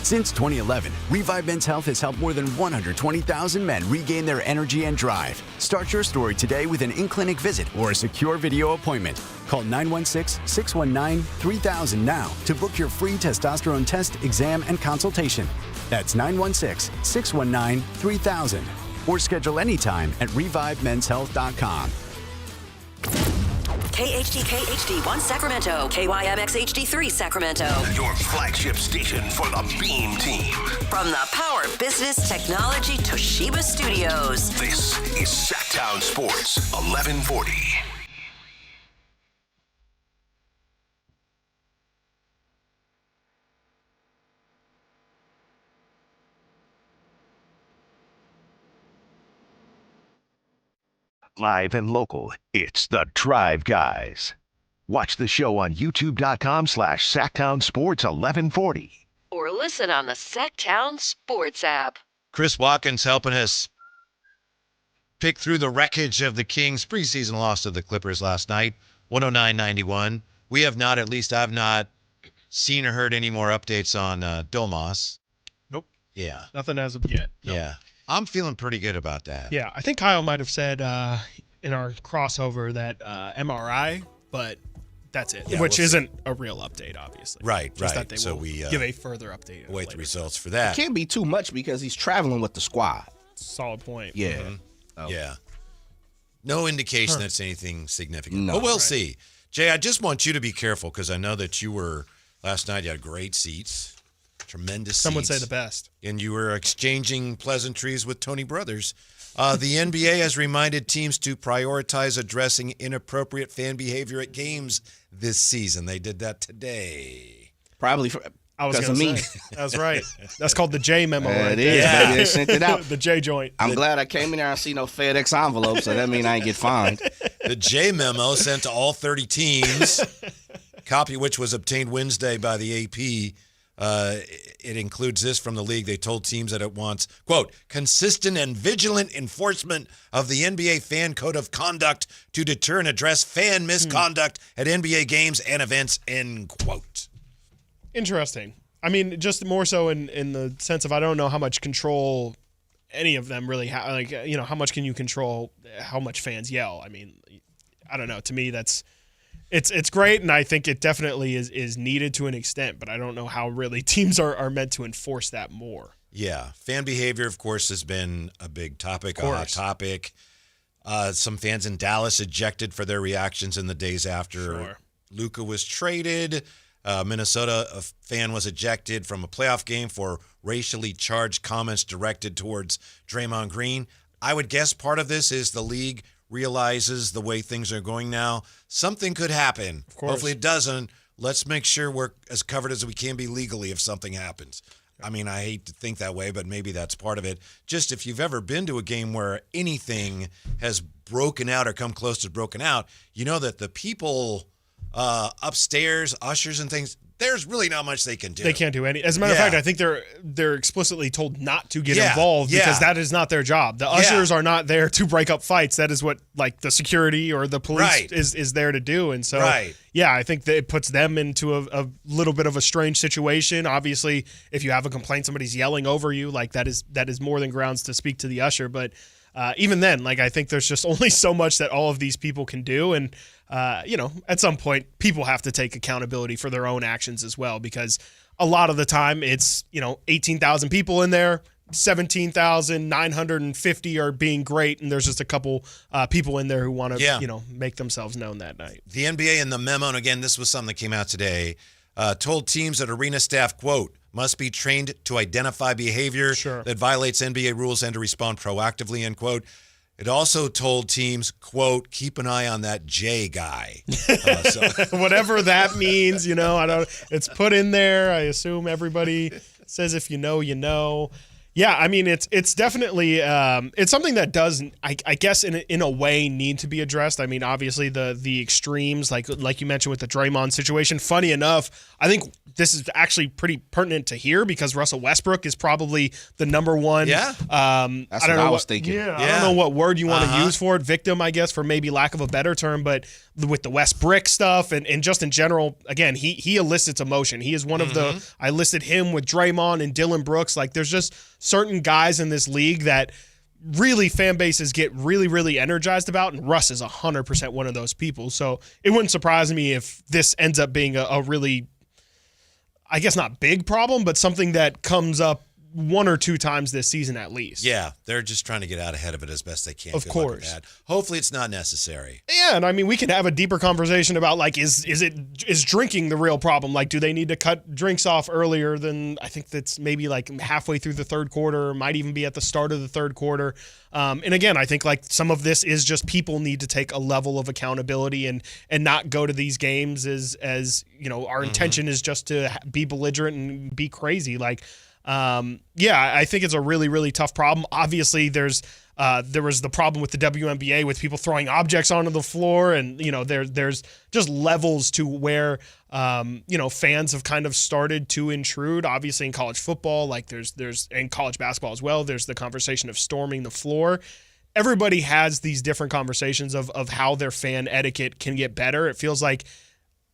[SPEAKER 15] Since 2011, Revive Men's Health has helped more than 120,000 men regain their energy and drive. Start your story today with an in-clinic visit or a secure video appointment. Call 916-619-3000 now to book your free testosterone test, exam, and consultation. That's 916-619-3000. Or schedule anytime at revivemenshealth.com.
[SPEAKER 6] KHTK HD1 Sacramento, KYMX HD3 Sacramento.
[SPEAKER 7] Your flagship station for the Beam Team.
[SPEAKER 6] From the Power Business Technology Toshiba Studios.
[SPEAKER 7] This is Sactown Sports 1140. Live and local, it's the Drive Guys. Watch the show on youtube.com/Sactown Sports 1140.
[SPEAKER 6] Or listen on the Sactown Sports app.
[SPEAKER 8] Chris Watkins helping us pick through the wreckage of the Kings' preseason loss to the Clippers last night, 109-91. We have not, at least I've not, seen or heard any more updates on Domas.
[SPEAKER 9] Nope.
[SPEAKER 8] Yeah.
[SPEAKER 9] Nothing as of yet. Nope.
[SPEAKER 8] Yeah. I'm feeling pretty good about that.
[SPEAKER 9] Yeah, I think Kyle might have said in our crossover that MRI, but that's it,
[SPEAKER 8] Yeah,
[SPEAKER 9] which
[SPEAKER 8] we'll
[SPEAKER 9] isn't a real update, obviously.
[SPEAKER 8] Right,
[SPEAKER 9] Just
[SPEAKER 8] right.
[SPEAKER 9] that they
[SPEAKER 8] So
[SPEAKER 9] will
[SPEAKER 8] we
[SPEAKER 9] give a further update.
[SPEAKER 8] wait the results for
[SPEAKER 10] It
[SPEAKER 8] that.
[SPEAKER 10] can't be too much because he's traveling with the squad.
[SPEAKER 9] Solid point.
[SPEAKER 10] Yeah.
[SPEAKER 8] Mm-hmm. Yeah. No indication that's anything significant.
[SPEAKER 10] No.
[SPEAKER 8] But we'll
[SPEAKER 10] Right.
[SPEAKER 8] see. Jay, I just want you to be careful because I know that you were, last night, you had great seats. Tremendous
[SPEAKER 9] Some would
[SPEAKER 8] seats.
[SPEAKER 9] say the best.
[SPEAKER 8] And you were exchanging pleasantries with Tony Brothers. The NBA has reminded teams to prioritize addressing inappropriate fan behavior at games this season. They did that today.
[SPEAKER 10] Probably
[SPEAKER 9] I was
[SPEAKER 10] because
[SPEAKER 9] going
[SPEAKER 10] of
[SPEAKER 9] to
[SPEAKER 10] me.
[SPEAKER 9] say. That's right. That's called the J memo. Right
[SPEAKER 10] It is,
[SPEAKER 9] there.
[SPEAKER 10] baby. They sent it out.
[SPEAKER 9] The J joint.
[SPEAKER 10] I'm glad I came in there and see no FedEx envelope, so that means I ain't get fined.
[SPEAKER 8] The J memo sent to all 30 teams, copy of which was obtained Wednesday by the AP. It includes this from the league. They told teams that it wants, quote, consistent and vigilant enforcement of the NBA fan code of conduct to deter and address fan misconduct at NBA games and events, end quote.
[SPEAKER 9] Interesting. I mean, just more so in the sense of I don't know how much control any of them really have. Like, you know, how much can you control how much fans yell? I mean, I don't know. To me, that's it's great, and I think it definitely is needed to an extent, but I don't know how really teams are meant to enforce that more.
[SPEAKER 8] Yeah. Fan behavior, of course, has been a big topic, a hot topic. Some fans in Dallas ejected for their reactions in the days after Luka was traded. Minnesota, a fan was ejected from a playoff game for racially charged comments directed towards Draymond Green. I would guess part of this is the league realizes the way things are going now. Something could happen.
[SPEAKER 9] Of course.
[SPEAKER 8] Hopefully it doesn't. Let's make sure we're as covered as we can be legally if something happens. I mean, I hate to think that way, but maybe that's part of it. Just if you've ever been to a game where anything has broken out or come close to broken out, you know that the people upstairs, ushers and things, there's really not much they can do.
[SPEAKER 9] They can't do any. As a matter of fact, I think they're explicitly told not to get
[SPEAKER 8] Yeah,
[SPEAKER 9] involved
[SPEAKER 8] yeah.
[SPEAKER 9] because that is not their job. The ushers are not there to break up fights. That is what like the security or the police
[SPEAKER 8] Right.
[SPEAKER 9] is there to do. And so,
[SPEAKER 8] Right.
[SPEAKER 9] yeah, I think that it puts them into a little bit of a strange situation. Obviously, if you have a complaint, somebody's yelling over you, like that is more than grounds to speak to the usher. But even then, like I think there's just only so much that all of these people can do, and you know, at some point, people have to take accountability for their own actions as well, because a lot of the time it's, you know, 18,000 people in there, 17,950 are being great, and there's just a couple people in there who want to, you know, make themselves known that night.
[SPEAKER 8] The NBA in the memo, and again, this was something that came out today, told teams that arena staff, quote, must be trained to identify behavior that violates NBA rules and to respond proactively, end quote. It also told teams, quote, keep an eye on that J guy.
[SPEAKER 9] Whatever that means, you know, it's put in there. I assume everybody says if you know, you know. Yeah, I mean, it's definitely it's something that does, I guess, in a way, need to be addressed. I mean, obviously the extremes, like you mentioned with the Draymond situation. Funny enough, I think this is actually pretty pertinent to hear because Russell Westbrook is probably the number one.
[SPEAKER 10] Yeah, that's
[SPEAKER 9] I don't
[SPEAKER 10] what
[SPEAKER 9] know
[SPEAKER 10] I was thinking.
[SPEAKER 9] I don't know what word you want to use for it. Victim, I guess, for maybe lack of a better term, but with the Westbrook stuff and just in general, again, he elicits emotion. He is one of the. I listed him with Draymond and Dylan Brooks. Like, there's just certain guys in this league that really fan bases get really, really energized about, and Russ is 100% one of those people. So it wouldn't surprise me if this ends up being a really, I guess not big problem, but something that comes up 1 or 2 times this season at least.
[SPEAKER 8] Yeah, they're just trying to get out ahead of it as best they can.
[SPEAKER 9] Of
[SPEAKER 8] Good luck with
[SPEAKER 9] course.
[SPEAKER 8] that. Hopefully it's not necessary.
[SPEAKER 9] Yeah, and I mean, we can have a deeper conversation about, like, is drinking the real problem? Like, do they need to cut drinks off earlier than, I think that's maybe like halfway through the third quarter, might even be at the start of the third quarter. And again, I think like some of this is just people need to take a level of accountability and not go to these games as you know, our intention is just to be belligerent and be crazy. Like, I think it's a really, really tough problem. Obviously, there was the problem with the WNBA with people throwing objects onto the floor, and you know there's just levels to where fans have kind of started to intrude. Obviously, in college football, like there's in college basketball as well. There's the conversation of storming the floor. Everybody has these different conversations of how their fan etiquette can get better. It feels like,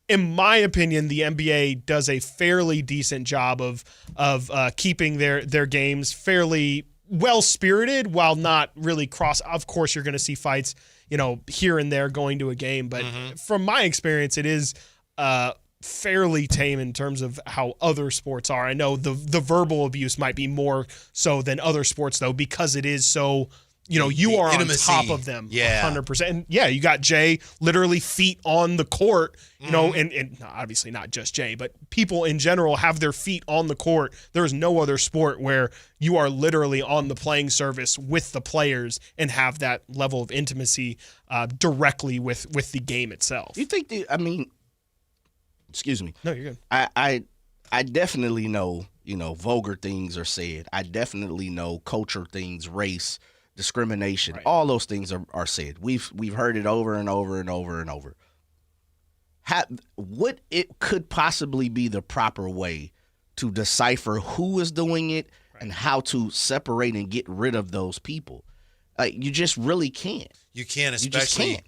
[SPEAKER 9] in my opinion, the NBA does a fairly decent job of keeping their games fairly well-spirited while not really cross. Of course, you're going to see fights, you know, here and there going to a game, but from my experience, it is fairly tame in terms of how other sports are. I know the verbal abuse might be more so than other sports, though, because it is so. You know, you are intimacy. On top of them, 100%. And yeah, you got Jay literally feet on the court, you know, and obviously not just Jay, but people in general have their feet on the court. There is no other sport where you are literally on the playing surface with the players and have that level of intimacy directly with the game itself.
[SPEAKER 10] You think excuse me.
[SPEAKER 9] No, you're good.
[SPEAKER 10] I definitely know, you know, vulgar things are said. I definitely know culture things, race, discrimination, all those things are said. We've heard it over and over and over and over. What it could possibly be the proper way to decipher who is doing it and how to separate and get rid of those people. You just really can't.
[SPEAKER 8] You can't, especially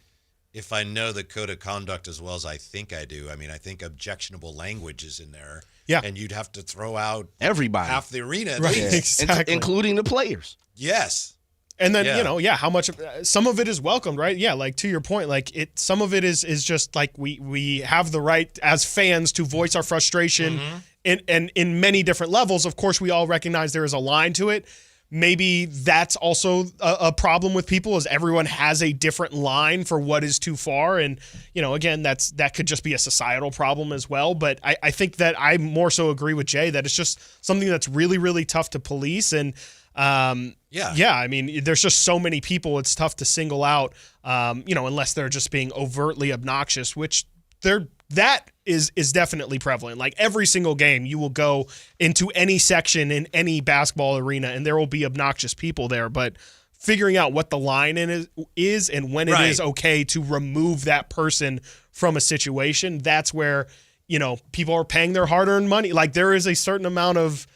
[SPEAKER 8] if I know the code of conduct as well as I think I do. I mean, I think objectionable language is in there.
[SPEAKER 9] Yeah.
[SPEAKER 8] And you'd have to throw out
[SPEAKER 10] everybody,
[SPEAKER 8] half the arena.
[SPEAKER 9] Right, exactly.
[SPEAKER 10] Including the players.
[SPEAKER 8] Yes.
[SPEAKER 9] And then, you know, how much some of it is welcomed, right? Yeah, like to your point, like some of it is just like we have the right as fans to voice our frustration in many different levels. Of course, we all recognize there is a line to it. Maybe that's also a problem with people, is everyone has a different line for what is too far. And, you know, again, that could just be a societal problem as well. But I think that I more so agree with Jay that it's just something that's really, really tough to police. And I mean, there's just so many people, it's tough to single out, unless they're just being overtly obnoxious, which that is definitely prevalent. Like every single game, you will go into any section in any basketball arena and there will be obnoxious people there, but figuring out what the line is and when it is okay to remove that person from a situation, that's where, you know, people are paying their hard-earned money. Like there is a certain amount of,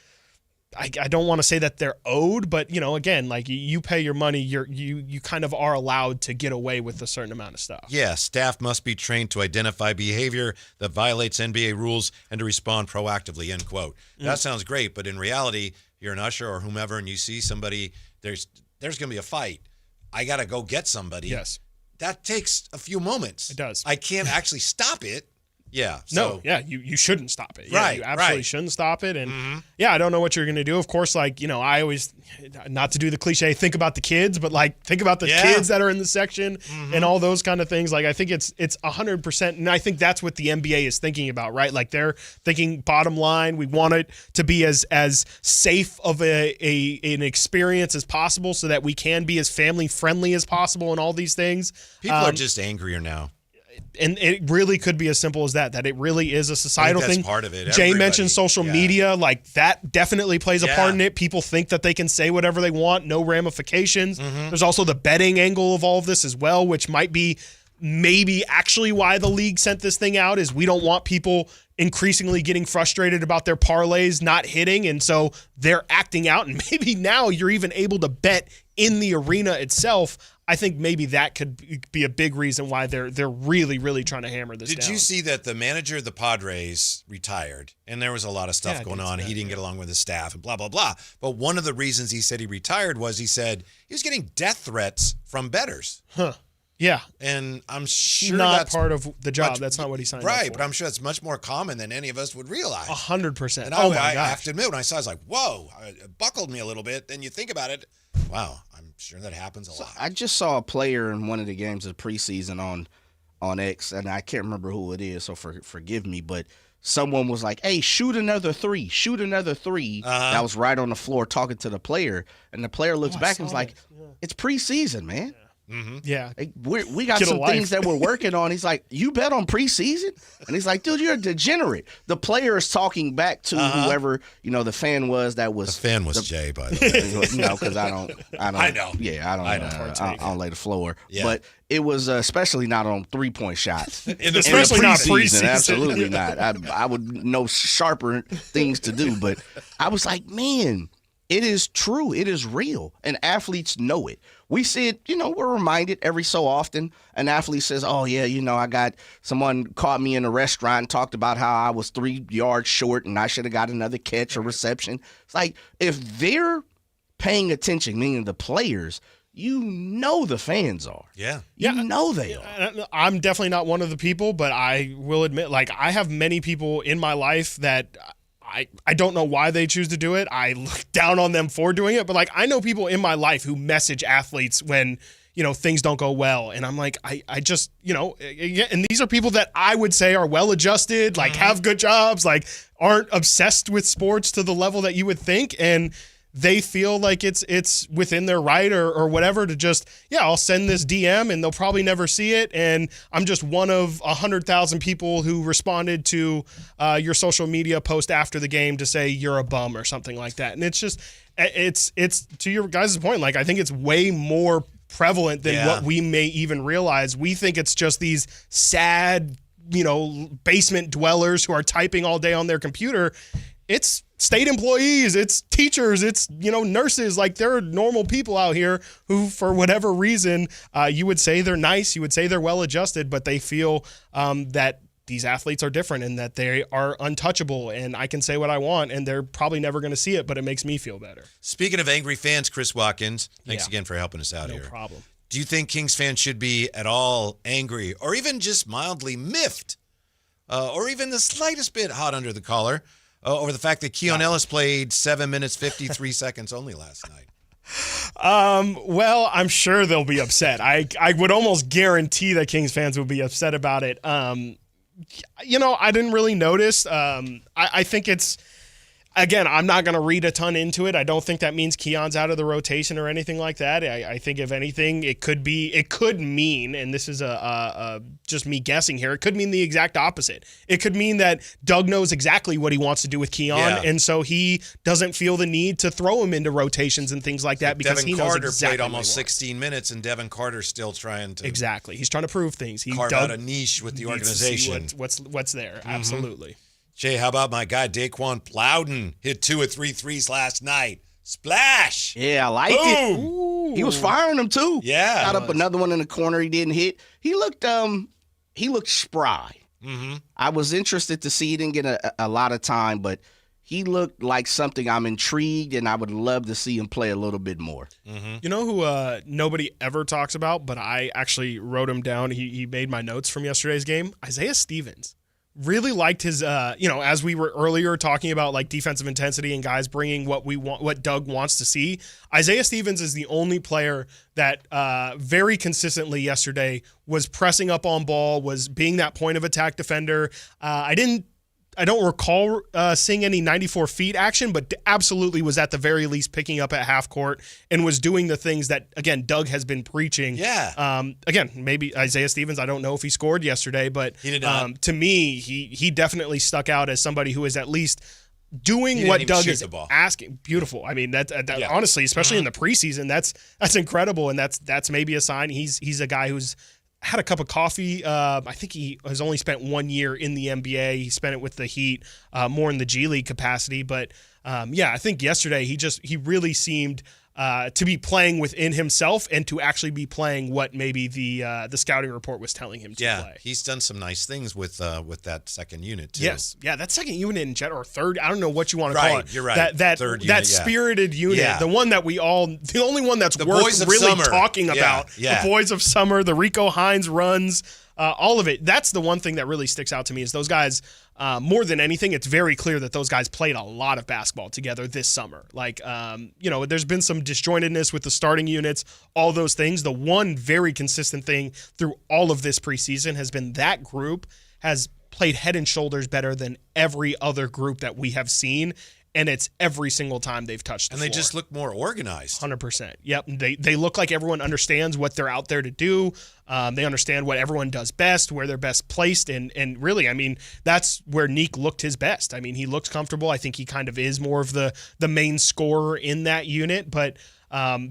[SPEAKER 9] I don't want to say that they're owed, but, you know, again, like you pay your money, you kind of are allowed to get away with a certain amount of stuff.
[SPEAKER 8] Yeah, staff must be trained to identify behavior that violates NBA rules and to respond proactively, end quote. That sounds great, but in reality, you're an usher or whomever and you see somebody, there's going to be a fight. I got to go get somebody.
[SPEAKER 9] Yes.
[SPEAKER 8] That takes a few moments.
[SPEAKER 9] It does.
[SPEAKER 8] I can't actually stop it. Yeah. So.
[SPEAKER 9] No, you shouldn't stop it. Yeah,
[SPEAKER 8] Right.
[SPEAKER 9] You absolutely shouldn't stop it. And I don't know what you're going to do. Of course, like, you know, I always, not to do the cliche, think about the kids, but like think about the kids that are in the section and all those kind of things. Like, I think it's 100%. And I think that's what the NBA is thinking about, right? Like they're thinking bottom line, we want it to be as safe of an experience as possible so that we can be as family friendly as possible and all these things.
[SPEAKER 8] People are just angrier now.
[SPEAKER 9] And it really could be as simple as that it really is a societal thing.
[SPEAKER 8] That's part of it.
[SPEAKER 9] Jay mentioned social media, like that definitely plays a part in it. People think that they can say whatever they want, no ramifications. There's also the betting angle of all of this as well, which might be maybe actually why the league sent this thing out, is we don't want people increasingly getting frustrated about their parlays not hitting, and so they're acting out, and maybe now you're even able to bet in the arena itself. I think maybe that could be a big reason why they're really, really trying to hammer this down.
[SPEAKER 8] Did you see that the manager of the Padres retired? And there was a lot of stuff going on. He didn't get along with his staff and blah, blah, blah. But one of the reasons he said he retired was he said he was getting death threats from bettors.
[SPEAKER 9] Huh. Yeah.
[SPEAKER 8] And I'm sure
[SPEAKER 9] not
[SPEAKER 8] that's
[SPEAKER 9] part of the job. That's not what he signed up
[SPEAKER 8] right,
[SPEAKER 9] for.
[SPEAKER 8] but I'm sure it's much more common than any of us would realize.
[SPEAKER 9] 100%.
[SPEAKER 8] And
[SPEAKER 9] Oh, my
[SPEAKER 8] I
[SPEAKER 9] gosh.
[SPEAKER 8] have to admit, when I saw it, I was like, whoa, it buckled me a little bit. Then you think about it, wow, I'm sure that happens a lot.
[SPEAKER 10] I just saw a player in one of the games of preseason on X, and I can't remember who it is, so forgive me, but someone was like, hey, shoot another three. That was right on the floor talking to the player, and the player looks back and was like, it's preseason, man.
[SPEAKER 9] Yeah.
[SPEAKER 10] Hey, we got
[SPEAKER 9] Get a
[SPEAKER 10] some
[SPEAKER 9] life.
[SPEAKER 10] things that we're working on. He's like, you bet on preseason? And he's like, dude, you're a degenerate. The player is talking back to whoever, the fan was that was.
[SPEAKER 8] The fan was Jay, by the way.
[SPEAKER 10] No, because I don't.
[SPEAKER 8] I know.
[SPEAKER 10] Yeah, I don't lay the floor.
[SPEAKER 8] Yeah.
[SPEAKER 10] But it was especially not on 3-point shots.
[SPEAKER 9] Especially not preseason.
[SPEAKER 10] Absolutely not. I would know sharper things to do. But I was like, man, it is true. It is real. And athletes know it. We see it, we're reminded every so often. An athlete says, oh, yeah, I got someone caught me in a restaurant and talked about how I was 3 yards short and I should have got another catch or reception. It's like, if they're paying attention, meaning the players, the fans are.
[SPEAKER 8] Yeah.
[SPEAKER 10] You know they are.
[SPEAKER 9] I'm definitely not one of the people, but I will admit, I have many people in my life that I don't know why they choose to do it. I look down on them for doing it, but I know people in my life who message athletes when, things don't go well. And I'm like, I just, and these are people that I would say are well-adjusted, have good jobs, aren't obsessed with sports to the level that you would think. And they feel like it's within their right or whatever to just, I'll send this DM and they'll probably never see it. And I'm just one of 100,000 people who responded to your social media post after the game to say you're a bum or something like that. And it's just, it's to your guys' point, I think it's way more prevalent than what we may even realize. We think it's just these sad, basement dwellers who are typing all day on their computer. It's state employees, it's teachers, it's, nurses. There are normal people out here who, for whatever reason, you would say they're nice, you would say they're well-adjusted, but they feel that these athletes are different and that they are untouchable and I can say what I want and they're probably never going to see it, but it makes me feel better.
[SPEAKER 8] Speaking of angry fans, Chris Watkins, thanks again for helping us out here.
[SPEAKER 9] No problem.
[SPEAKER 8] Do you think Kings fans should be at all angry or even just mildly miffed or even the slightest bit hot under the collar over the fact that Keon Ellis played 7 minutes, 53 seconds only last night?
[SPEAKER 9] Well, I'm sure they'll be upset. I would almost guarantee that Kings fans will be upset about it. I didn't really notice. I think it's, again, I'm not going to read a ton into it. I don't think that means Keon's out of the rotation or anything like that. I think if anything, it could mean, and this is just me guessing here, it could mean the exact opposite. It could mean that Doug knows exactly what he wants to do with Keon, and so he doesn't feel the need to throw him into rotations and things like that because he knows
[SPEAKER 8] Devin Carter
[SPEAKER 9] exactly
[SPEAKER 8] played almost 16 minutes, and Devin Carter's still trying to
[SPEAKER 9] exactly. He's trying to prove things. He
[SPEAKER 8] carve out a niche with the organization.
[SPEAKER 9] What's there? Absolutely.
[SPEAKER 8] Jay, how about my guy Daquan Plowden hit 2 of 3 threes last night? Splash!
[SPEAKER 10] Yeah, I like it. Ooh. He was firing them too.
[SPEAKER 8] Yeah,
[SPEAKER 10] got up another one in the corner he didn't hit. He looked spry.
[SPEAKER 8] Mm-hmm.
[SPEAKER 10] I was interested to see. He didn't get a lot of time, but he looked like something I'm intrigued, and I would love to see him play a little bit more.
[SPEAKER 8] Mm-hmm.
[SPEAKER 9] You know who nobody ever talks about, but I actually wrote him down. He made my notes from yesterday's game. Isaiah Stevens. Really liked his, as we were earlier talking about defensive intensity and guys bringing what Doug wants to see. Isaiah Stevens is the only player that very consistently yesterday was pressing up on ball, was being that point of attack defender. I don't recall seeing any 94 feet action, but absolutely was at the very least picking up at half court and was doing the things that, again, Doug has been preaching.
[SPEAKER 8] Yeah.
[SPEAKER 9] Again, maybe Isaiah Stevens, I don't know if he scored yesterday, but
[SPEAKER 8] he did not.
[SPEAKER 9] To me, he definitely stuck out as somebody who is at least doing what Doug is asking. Beautiful. I mean, that honestly, especially in the preseason, that's incredible, and that's maybe a sign. He's a guy who's had a cup of coffee. I think he has only spent 1 year in the NBA. He spent it with the Heat, more in the G League capacity. But I think yesterday he really seemed to be playing within himself and to actually be playing what maybe the scouting report was telling him to play.
[SPEAKER 8] He's done some nice things with that second unit too.
[SPEAKER 9] Yes, that second unit in general, or third, I don't know what you want to call it.
[SPEAKER 8] You're right.
[SPEAKER 9] That
[SPEAKER 8] third
[SPEAKER 9] that
[SPEAKER 8] unit,
[SPEAKER 9] spirited unit, the one that the only one that's worth really talking about. The Boys of Summer, the Rico Hines runs, all of it. That's the one thing that really sticks out to me is those guys. More than anything, it's very clear that those guys played a lot of basketball together this summer. Like, there's been some disjointedness with the starting units, all those things. The one very consistent thing through all of this preseason has been that group has played head and shoulders better than every other group that we have seen. And it's every single time they've touched the floor.
[SPEAKER 8] And they just look more organized.
[SPEAKER 9] 100%. Yep. They look like everyone understands what they're out there to do. They understand what everyone does best, where they're best placed. And really, I mean, that's where Neek looked his best. I mean, he looked comfortable. I think he kind of is more of the main scorer in that unit. But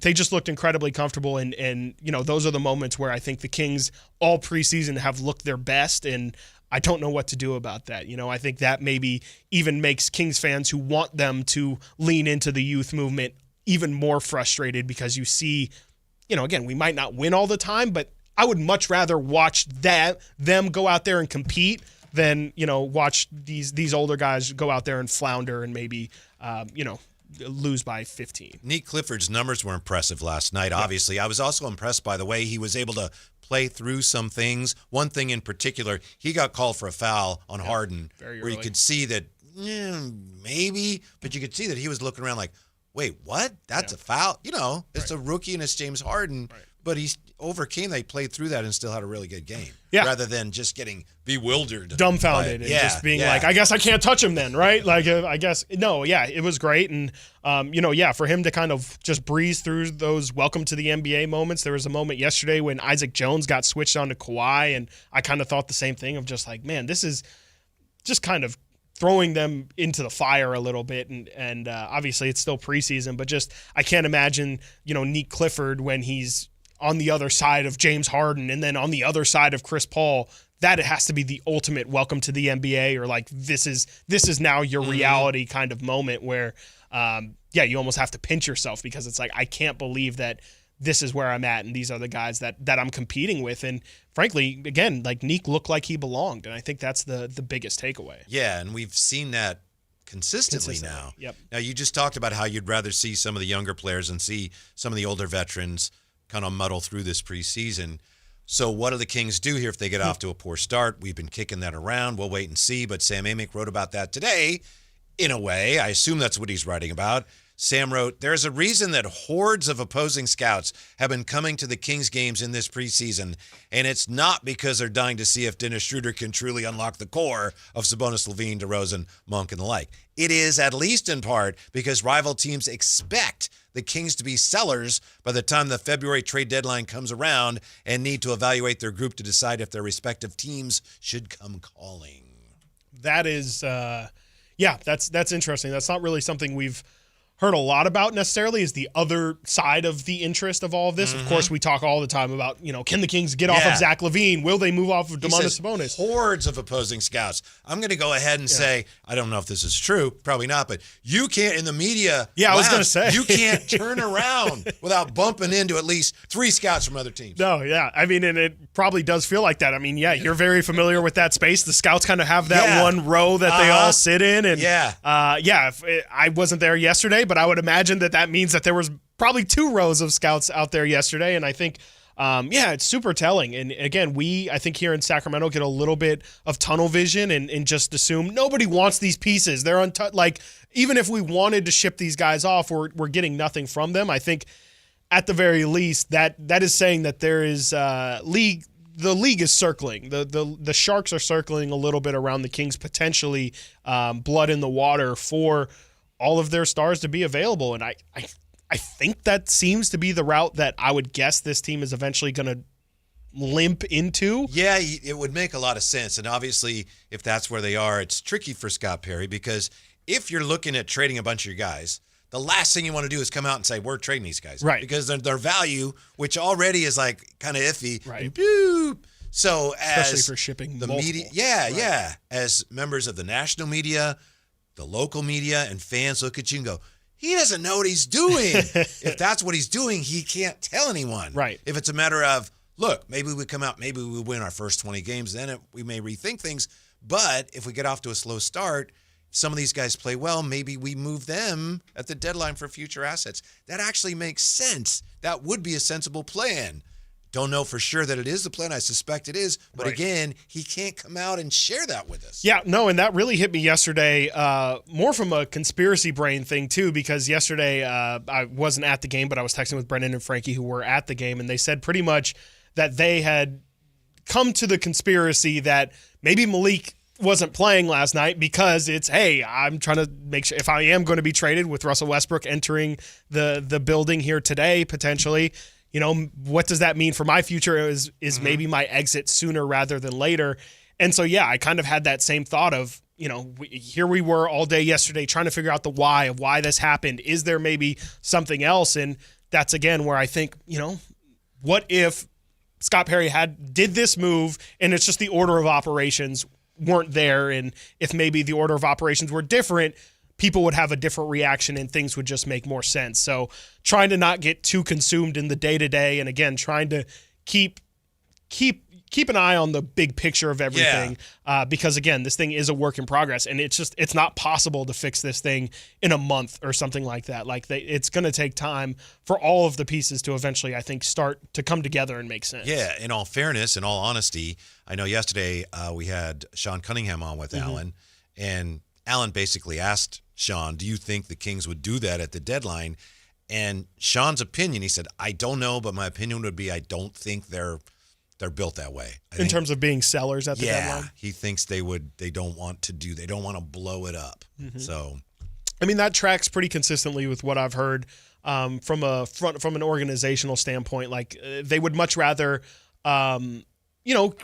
[SPEAKER 9] they just looked incredibly comfortable. And those are the moments where I think the Kings all preseason have looked their best. And I don't know what to do about that. I think that maybe even makes Kings fans who want them to lean into the youth movement even more frustrated because you see, again, we might not win all the time, but I would much rather watch them go out there and compete than, watch these older guys go out there and flounder and maybe, lose by 15.
[SPEAKER 8] Neek Clifford's numbers were impressive last night, obviously. I was also impressed by the way he was able to play through some things. One thing in particular, he got called for a foul on Harden where you could see that, maybe, but you could see that he was looking around like, wait, what? That's a foul? It's a rookie and it's James Harden, but he overcame that. He played through that and still had a really good game rather than just getting bewildered.
[SPEAKER 9] Dumbfounded and just being like, I guess I can't touch him then, right? Like, it was great. And, for him to kind of just breeze through those welcome to the NBA moments. There was a moment yesterday when Isaac Jones got switched on to Kawhi, and I kind of thought the same thing of just like, man, this is just kind of throwing them into the fire a little bit. And obviously it's still preseason, but just I can't imagine, Neek Clifford when he's on the other side of James Harden and then on the other side of Chris Paul, that it has to be the ultimate welcome to the NBA or like this is now your reality kind of moment where, you almost have to pinch yourself because it's like, I can't believe that this is where I'm at and these are the guys that I'm competing with. And frankly, again, like Neek looked like he belonged. And I think that's the biggest takeaway.
[SPEAKER 8] Yeah, and we've seen that consistently now.
[SPEAKER 9] Yep.
[SPEAKER 8] Now, you just talked about how you'd rather see some of the younger players and see some of the older veterans kind of muddle through this preseason. So what do the Kings do here if they get off to a poor start? We've been kicking that around. We'll wait and see. But Sam Amick wrote about that today, in a way. I assume that's what he's writing about. Sam wrote, there's a reason that hordes of opposing scouts have been coming to the Kings games in this preseason, and it's not because they're dying to see if Dennis Schroeder can truly unlock the core of Sabonis, LaVine, DeRozan, Monk, and the like. It is, at least in part, because rival teams expect the Kings to be sellers by the time the February trade deadline comes around and need to evaluate their group to decide if their respective teams should come calling.
[SPEAKER 9] That is, that's interesting. That's not really something we've heard a lot about necessarily is the other side of the interest of all of this. Of course, we talk all the time about, can the Kings get off of Zach LaVine? Will they move off of Domantas Sabonis?
[SPEAKER 8] Hordes of opposing scouts. I'm going to go ahead and say, I don't know if this is true, probably not, but you can't, in the media,
[SPEAKER 9] I was going to say,
[SPEAKER 8] you can't turn around without bumping into at least 3 scouts from other teams.
[SPEAKER 9] No, I mean, and it probably does feel like that. I mean, you're very familiar with that space. The scouts kind of have that one row that they all sit in. And I wasn't there yesterday, but I would imagine that means that there was probably 2 rows of scouts out there yesterday. And I think, it's super telling. And again, I think here in Sacramento get a little bit of tunnel vision and just assume nobody wants these pieces. They're like, even if we wanted to ship these guys off, we're getting nothing from them. I think at the very least that is saying that there is the league is circling. The Sharks are circling a little bit around the Kings, potentially blood in the water for all of their stars to be available. And I think that seems to be the route that I would guess this team is eventually going to limp into.
[SPEAKER 8] Yeah, it would make a lot of sense. And obviously, if that's where they are, it's tricky for Scott Perry because if you're looking at trading a bunch of your guys, the last thing you want to do is come out and say, we're trading these guys.
[SPEAKER 9] Right.
[SPEAKER 8] Because their value, which already is like kind of iffy.
[SPEAKER 9] Right.
[SPEAKER 8] Boop. So
[SPEAKER 9] especially for shipping
[SPEAKER 8] the
[SPEAKER 9] multiple.
[SPEAKER 8] media, as members of the national media, the local media, and fans look at you and go, he doesn't know what he's doing. If that's what he's doing, he can't tell anyone.
[SPEAKER 9] Right.
[SPEAKER 8] If it's a matter of, look, maybe we come out, maybe we win our first 20 games, then we may rethink things. But if we get off to a slow start, some of these guys play well, maybe we move them at the deadline for future assets. That actually makes sense. That would be a sensible plan. Don't know for sure that it is the plan. I suspect it is. But again, he can't come out and share that with us.
[SPEAKER 9] Yeah, no, and that really hit me yesterday, more from a conspiracy brain thing, too, because yesterday I wasn't at the game, but I was texting with Brendan and Frankie who were at the game, and they said pretty much that they had come to the conspiracy that maybe Malik wasn't playing last night because it's, hey, I'm trying to make sure if I am going to be traded with Russell Westbrook entering the building here today, potentially, you know, what does that mean for my future is maybe my exit sooner rather than later. And so, yeah, I kind of had that same thought of, you know, here we were all day yesterday trying to figure out the why of why this happened. Is there maybe something else? And that's, again, where I think, you know, what if Scott Perry did this move and it's just the order of operations weren't there, and if maybe the order of operations were different, people would have a different reaction and things would just make more sense. So trying to not get too consumed in the day-to-day, and again, trying to keep an eye on the big picture of everything, because again, this thing is a work in progress, and it's not possible to fix this thing in a month or something like that. It's going to take time for all of the pieces to eventually, I think, start to come together and make sense.
[SPEAKER 8] Yeah, in all fairness, in all honesty, I know yesterday we had Sean Cunningham on with Alan, and Alan basically asked Sean, do you think the Kings would do that at the deadline? And Sean's opinion, he said, I don't know, but my opinion would be I don't think they're built that way.
[SPEAKER 9] In terms of being sellers at the deadline?
[SPEAKER 8] Yeah, he thinks they don't want to blow it up. So,
[SPEAKER 9] I mean, that tracks pretty consistently with what I've heard from an organizational standpoint. Like, they would much rather,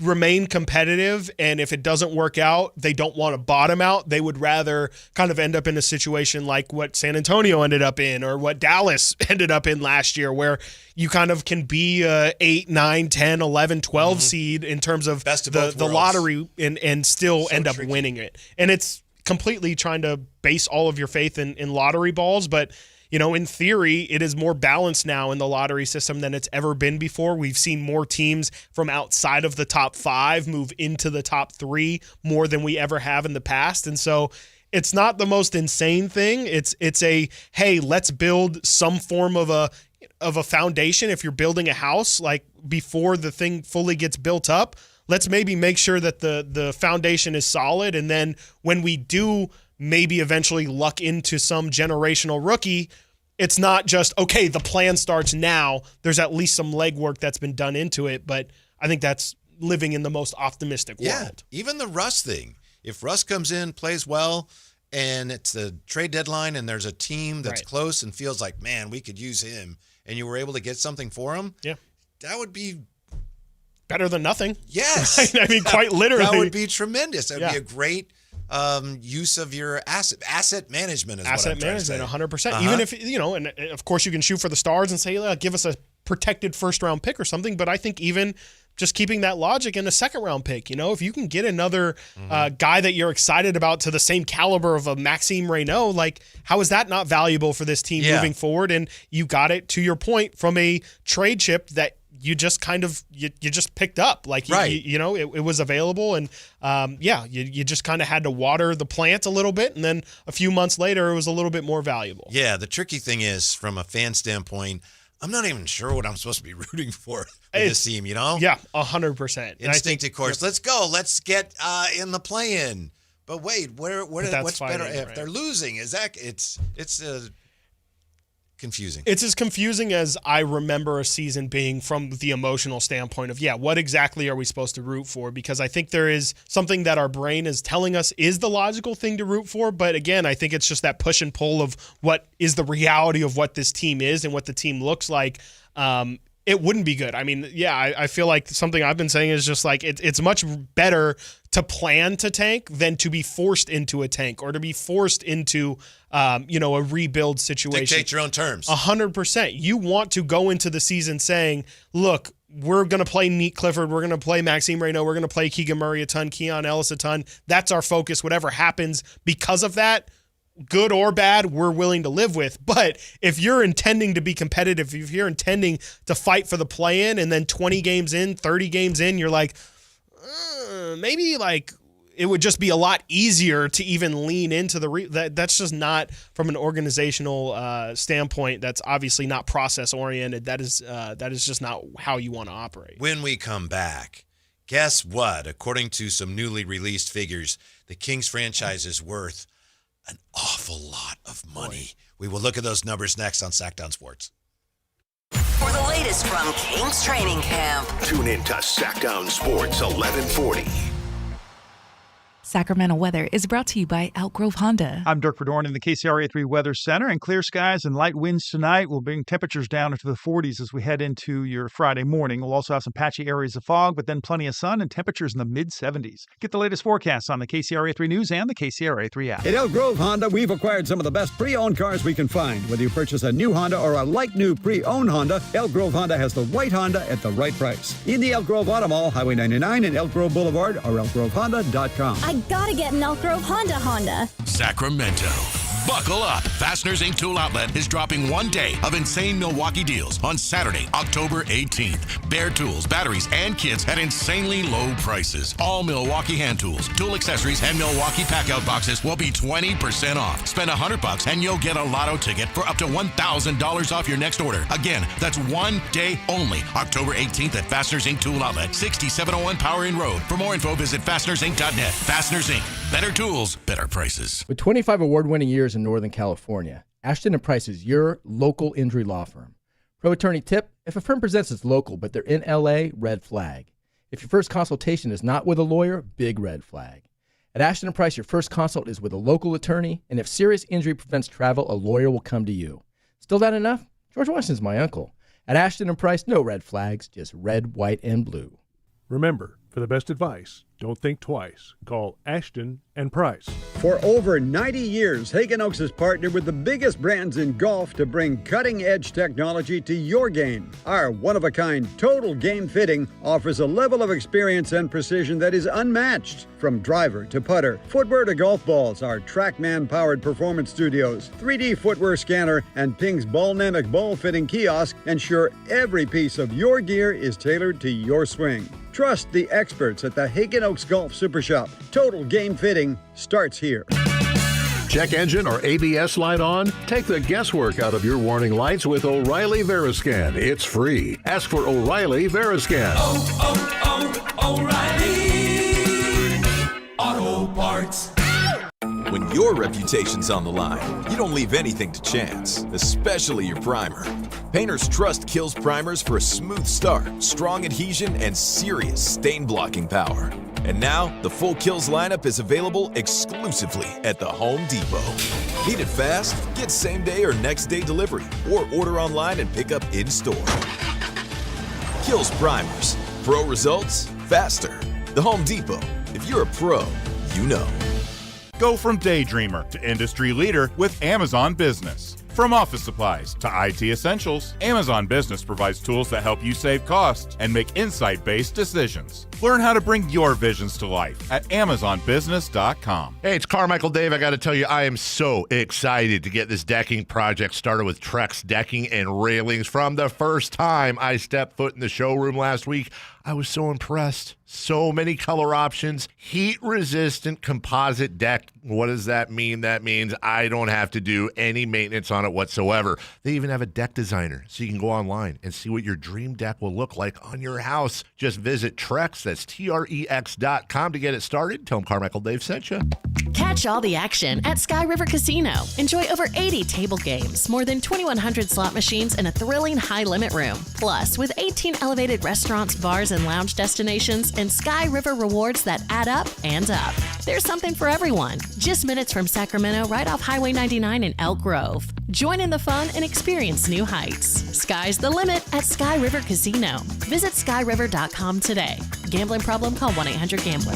[SPEAKER 9] remain competitive, and if it doesn't work out, they don't want to bottom out. They would rather kind of end up in a situation like what San Antonio ended up in or what Dallas ended up in last year, where you kind of can be a 8, 9, 10, 11, 12 seed in terms of the lottery and still end up winning it. And it's completely trying to base all of your faith in lottery balls, but you know, in theory, it is more balanced now in the lottery system than it's ever been before. We've seen more teams from outside of the top 5 move into the top 3 more than we ever have in the past. And so it's not the most insane thing. It's a, hey, let's build some form of a foundation. If you're building a house, like before the thing fully gets built up, let's maybe make sure that the foundation is solid. And then when we do maybe eventually luck into some generational rookie, it's not just, okay, the plan starts now. There's at least some legwork that's been done into it, but I think that's living in the most optimistic world.
[SPEAKER 8] Even the Russ thing. If Russ comes in, plays well, and it's the trade deadline and there's a team that's close and feels like, man, we could use him, and you were able to get something for him, that would be
[SPEAKER 9] better than nothing.
[SPEAKER 8] Yes.
[SPEAKER 9] I mean, quite literally.
[SPEAKER 8] That would be tremendous. That would be a great use of your asset management is
[SPEAKER 9] asset
[SPEAKER 8] what I'm
[SPEAKER 9] management,
[SPEAKER 8] trying to say.
[SPEAKER 9] 100%. Even if, and of course you can shoot for the stars and say, give us a protected first round pick or something. But I think even just keeping that logic in a second round pick, if you can get another guy that you're excited about to the same caliber of a Maxime Reynaud, like how is that not valuable for this team moving forward? And you got it, to your point, from a trade chip that you just kind of you just picked up, like it was available, and you just kind of had to water the plant a little bit, and then a few months later it was a little bit more valuable.
[SPEAKER 8] Yeah, the tricky thing is, from a fan standpoint, I'm not even sure what I'm supposed to be rooting for with this team.
[SPEAKER 9] Yeah, 100%.
[SPEAKER 8] Instinct, of course. Let's go. Let's get in the play-in. But wait, what's better if they're losing? Is that it's confusing.
[SPEAKER 9] It's as confusing as I remember a season being from the emotional standpoint of, what exactly are we supposed to root for? Because I think there is something that our brain is telling us is the logical thing to root for. But again, I think it's just that push and pull of what is the reality of what this team is and what the team looks like. It wouldn't be good. I mean, I feel like something I've been saying is just like it's much better to plan to tank than to be forced into a tank or to be forced into a rebuild situation.
[SPEAKER 8] Dictate your own terms.
[SPEAKER 9] 100%. You want to go into the season saying, look, we're going to play Neat Clifford. We're going to play Maxime Reynaud. We're going to play Keegan Murray a ton, Keon Ellis a ton. That's our focus. Whatever happens because of that, good or bad, we're willing to live with. But if you're intending to be competitive, if you're intending to fight for the play-in, and then 20 games in, 30 games in, you're like, maybe like it would just be a lot easier to even lean into that's just not, from an organizational standpoint, that's obviously not process-oriented. That is just not how you want to operate.
[SPEAKER 8] When we come back, guess what? According to some newly released figures, the Kings franchise is worth an awful lot of money. We will look at those numbers next on Sactown Sports.
[SPEAKER 6] For the latest from Kings training camp,
[SPEAKER 7] Tune in to Sactown Sports 1140.
[SPEAKER 4] Sacramento weather is brought to you by Outgrove Honda.
[SPEAKER 16] I'm Dirk Verdorn in the KCRA 3 Weather Center, and clear skies and light winds tonight will bring temperatures down into the 40s as we head into your Friday morning. We'll also have some patchy areas of fog, but then plenty of sun and temperatures in the mid-70s. Get the latest forecasts on the KCRA 3 News and the KCRA 3 app.
[SPEAKER 1] At Elk Grove Honda, we've acquired some of the best pre-owned cars we can find. Whether you purchase a new Honda or a like-new pre-owned Honda, Elk Grove Honda has the right Honda at the right price. In the Elk Grove Auto Mall, Highway 99 and Elk Grove Boulevard, or elkgrovehonda.com.
[SPEAKER 19] I gotta get an Elk Grove Honda.
[SPEAKER 17] Sacramento. Buckle up. Fasteners Inc. Tool Outlet is dropping one day of insane Milwaukee deals on Saturday, October 18th. Bare tools, batteries, and kits at insanely low prices. All Milwaukee hand tools, tool accessories, and Milwaukee packout boxes will be 20% off. Spend $100 and you'll get a lotto ticket for up to $1,000 off your next order. Again, that's one day only. October 18th at Fasteners Inc. Tool Outlet, 6701 Power Inn Road. For more info, visit fastenersinc.net. Fasteners Inc. Better tools, better prices.
[SPEAKER 20] With 25 award-winning years in Northern California, Ashton & Price is your local injury law firm. Pro attorney tip: if a firm presents as local but they're in LA, red flag. If your first consultation is not with a lawyer, big red flag. At Ashton & Price, your first consult is with a local attorney, and if serious injury prevents travel, a lawyer will come to you. Still not enough? George Washington's my uncle. At Ashton & Price, no red flags, just red, white, and blue.
[SPEAKER 21] Remember, for the best advice, don't think twice. Call Ashton & Price.
[SPEAKER 1] For over 90 years, Hagen Oaks has partnered with the biggest brands in golf to bring cutting-edge technology to your game. Our one-of-a-kind total game fitting offers a level of experience and precision that is unmatched. From driver to putter, footwear to golf balls, our TrackMan-powered performance studios, 3D footwear scanner, and Ping's Ballnamic ball fitting kiosk ensure every piece of your gear is tailored to your swing. Trust the experts at the Hagen Oaks Golf Super Shop. Total game fitting starts here.
[SPEAKER 13] Check engine or ABS light on? Take the guesswork out of your warning lights with O'Reilly Veriscan. It's free. Ask for O'Reilly Veriscan.
[SPEAKER 3] O'Reilly Auto Parts.
[SPEAKER 22] When your reputation's on the line, you don't leave anything to chance, especially your primer. Painters trust Kills primers for a smooth start, strong adhesion, and serious stain-blocking power. And now, the full Kills lineup is available exclusively at the Home Depot. Need it fast? Get same-day or next-day delivery, or order online and pick up in-store. Kills primers. Pro results, faster. The Home Depot. If you're a pro, you know.
[SPEAKER 23] Go from daydreamer to industry leader with Amazon Business. From office supplies to IT essentials, Amazon Business provides tools that help you save costs and make insight-based decisions. Learn how to bring your visions to life at AmazonBusiness.com.
[SPEAKER 13] Hey, it's Carmichael Dave. I got to tell you, I am so excited to get this decking project started with Trex Decking and Railings. From the first time I stepped foot in the showroom last week, I was so impressed. So many color options, heat-resistant composite deck. What does that mean? That means I don't have to do any maintenance on it whatsoever. They even have a deck designer, so you can go online and see what your dream deck will look like on your house. Just visit Trex, that's Trex.com to get it started. Tell them Carmichael Dave sent you.
[SPEAKER 27] Catch all the action at Sky River Casino. Enjoy over 80 table games, more than 2,100 slot machines, and a thrilling high-limit room. Plus, with 18 elevated restaurants, bars, and lounge destinations, and Sky River rewards that add up and up. There's something for everyone. Just minutes from Sacramento, right off Highway 99 in Elk Grove. Join in the fun and experience new heights. Sky's the limit at Sky River Casino. Visit skyriver.com today. Gambling problem? Call 1-800-GAMBLER.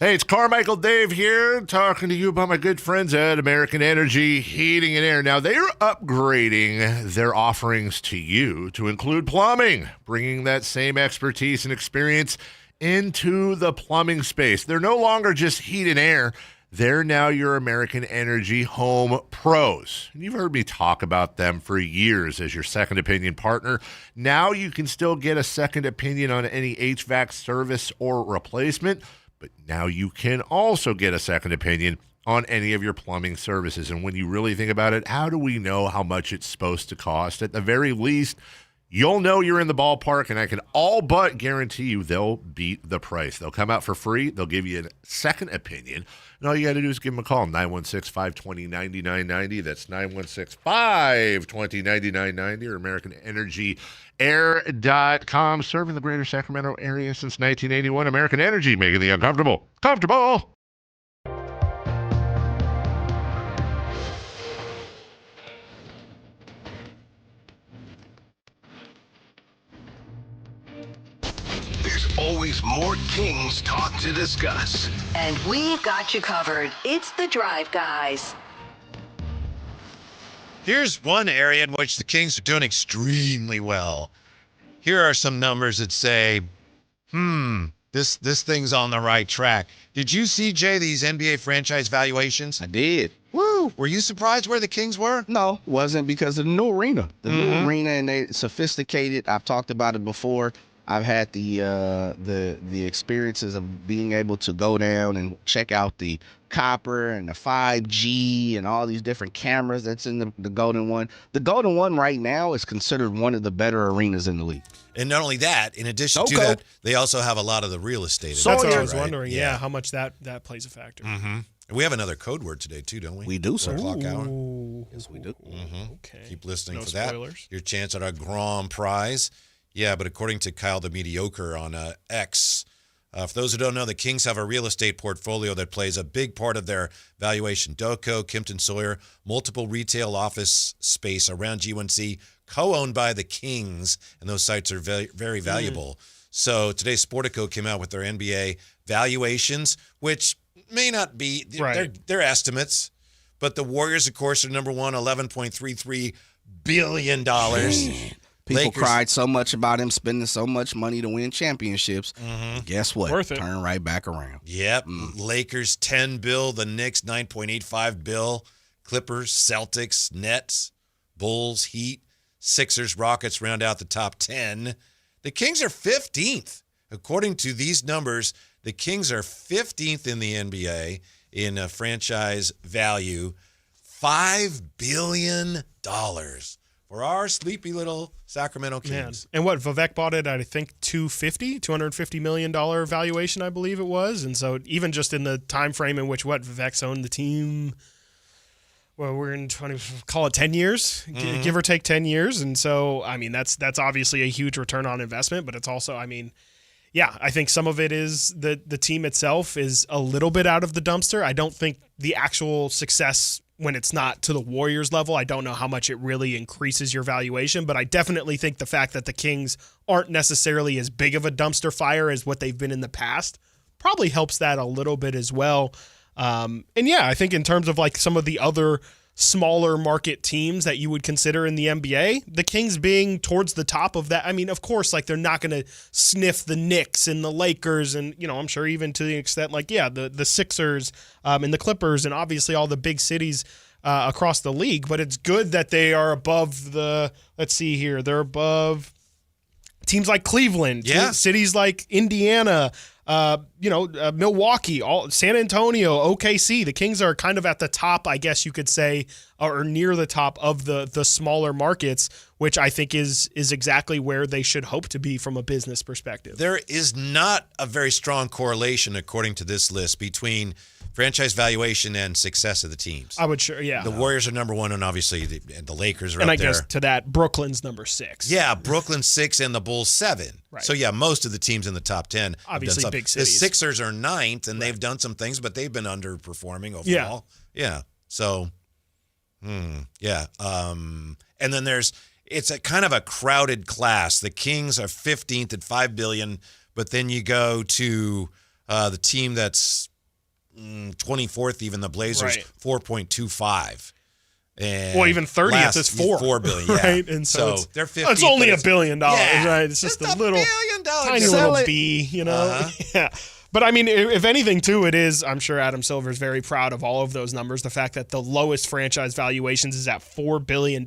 [SPEAKER 13] Hey, it's Carmichael Dave here, talking to you about my good friends at American Energy Heating and Air. Now, they are upgrading their offerings to you to include plumbing, bringing that same expertise and experience into the plumbing space. They're no longer just heat and air. They're now your American Energy Home Pros. And you've heard me talk about them for years as your second opinion partner. Now you can still get a second opinion on any HVAC service or replacement, but now you can also get a second opinion on any of your plumbing services. And when you really think about it, how do we know how much it's supposed to cost? At the very least, you'll know you're in the ballpark, and I can all but guarantee you they'll beat the price. They'll come out for free. They'll give you a second opinion. And all you got to do is give them a call, 916-520-9990. That's 916-520-9990 or AmericanEnergyAir.com. Serving the greater Sacramento area since 1981. American Energy, making the uncomfortable comfortable.
[SPEAKER 17] Always more Kings talk to discuss.
[SPEAKER 6] And we've got you covered. It's the Drive Guys.
[SPEAKER 8] Here's one area in which the Kings are doing extremely well. Here are some numbers that say, this thing's on the right track. Did you see, Jay, these NBA franchise valuations?
[SPEAKER 10] I did.
[SPEAKER 8] Woo! Were you surprised where the Kings were?
[SPEAKER 10] No, wasn't, because of the new arena. The new arena, and they sophisticated. I've talked about it before. I've had the experiences of being able to go down and check out the copper and the 5G and all these different cameras that's in the Golden One. The Golden One right now is considered one of the better arenas in the league.
[SPEAKER 8] And not only that, in addition to that, they also have a lot of the real estate.
[SPEAKER 9] That's what I was wondering, how much that plays a factor.
[SPEAKER 8] Mm-hmm. And we have another code word today, too, don't we?
[SPEAKER 10] We do, sir.
[SPEAKER 8] Clock hour.
[SPEAKER 10] Yes, we do.
[SPEAKER 8] Okay. Keep listening
[SPEAKER 9] No
[SPEAKER 8] for that.
[SPEAKER 9] spoilers.
[SPEAKER 8] Your chance at our grand prize. Yeah, but according to Kyle the Mediocre on X, for those who don't know, the Kings have a real estate portfolio that plays a big part of their valuation. Doco, Kimpton Sawyer, multiple retail office space around G1C, co-owned by the Kings, and those sites are very, very valuable. So today, Sportico came out with their NBA valuations, which may not be, they're estimates, but the Warriors, of course, are number one, $11.33 billion.
[SPEAKER 10] People cried so much about him spending so much money to win championships. Guess what?
[SPEAKER 9] Worth it.
[SPEAKER 10] Turn right back around.
[SPEAKER 8] Yep. Lakers, $10 billion. The Knicks, $9.85 billion. Clippers, Celtics, Nets, Bulls, Heat, Sixers, Rockets round out the top 10. The Kings are 15th. According to these numbers, the Kings are 15th in the NBA in franchise value. $5 billion. For our sleepy little Sacramento Kings.
[SPEAKER 9] Man. And what, Vivek bought it at, I think, $250 million valuation, I believe it was. And so even just in the time frame in which Vivek's owned the team, well, we're in 10 years, give or take 10 years. And so, I mean, that's obviously a huge return on investment, but it's also, I mean, yeah, I think some of it is the team itself is a little bit out of the dumpster. I don't think the actual success when it's not to the Warriors level, I don't know how much it really increases your valuation, but I definitely think the fact that the Kings aren't necessarily as big of a dumpster fire as what they've been in the past probably helps that a little bit as well. And yeah, I think in terms of like some of the other smaller market teams that you would consider in the NBA, the Kings being towards the top of that. I mean, of course, like they're not going to sniff the Knicks and the Lakers and, you know, I'm sure even to the extent like, yeah, the Sixers and the Clippers and obviously all the big cities across the league, but it's good that they are above let's see here, they're above teams like Cleveland, cities like Indiana, Milwaukee, San Antonio, OKC. The Kings are kind of at the top, I guess you could say, or near the top of the smaller markets, which I think is exactly where they should hope to be from a business perspective.
[SPEAKER 8] There is not a very strong correlation, according to this list, between franchise valuation and success of the teams.
[SPEAKER 9] I would the
[SPEAKER 8] Warriors are number one, and obviously the Lakers are
[SPEAKER 9] and
[SPEAKER 8] up
[SPEAKER 9] I
[SPEAKER 8] there.
[SPEAKER 9] guess to that, Brooklyn's number 6.
[SPEAKER 8] Yeah, Brooklyn's 6 and the Bulls 7.
[SPEAKER 9] Right.
[SPEAKER 8] So yeah, most of the teams in the top 10
[SPEAKER 9] obviously big cities.
[SPEAKER 8] The Sixers are 9th, and they've done some things, but they've been underperforming overall. Yeah. So, and then it's a kind of a crowded class. The Kings are 15th at $5 billion, but then you go to the team that's 24th, even the Blazers, 4.25. And
[SPEAKER 9] well, even 30th is $4
[SPEAKER 8] billion, yeah.
[SPEAKER 9] Right? And so
[SPEAKER 8] they're 15th.
[SPEAKER 9] It's only $1 billion,
[SPEAKER 8] yeah,
[SPEAKER 9] right? It's just a little
[SPEAKER 8] $1 billion
[SPEAKER 9] tiny little B, you know.
[SPEAKER 8] Uh-huh.
[SPEAKER 9] Yeah. But I mean, if anything, too, it is. I'm sure Adam Silver is very proud of all of those numbers. The fact that the lowest franchise valuations is at $4 billion.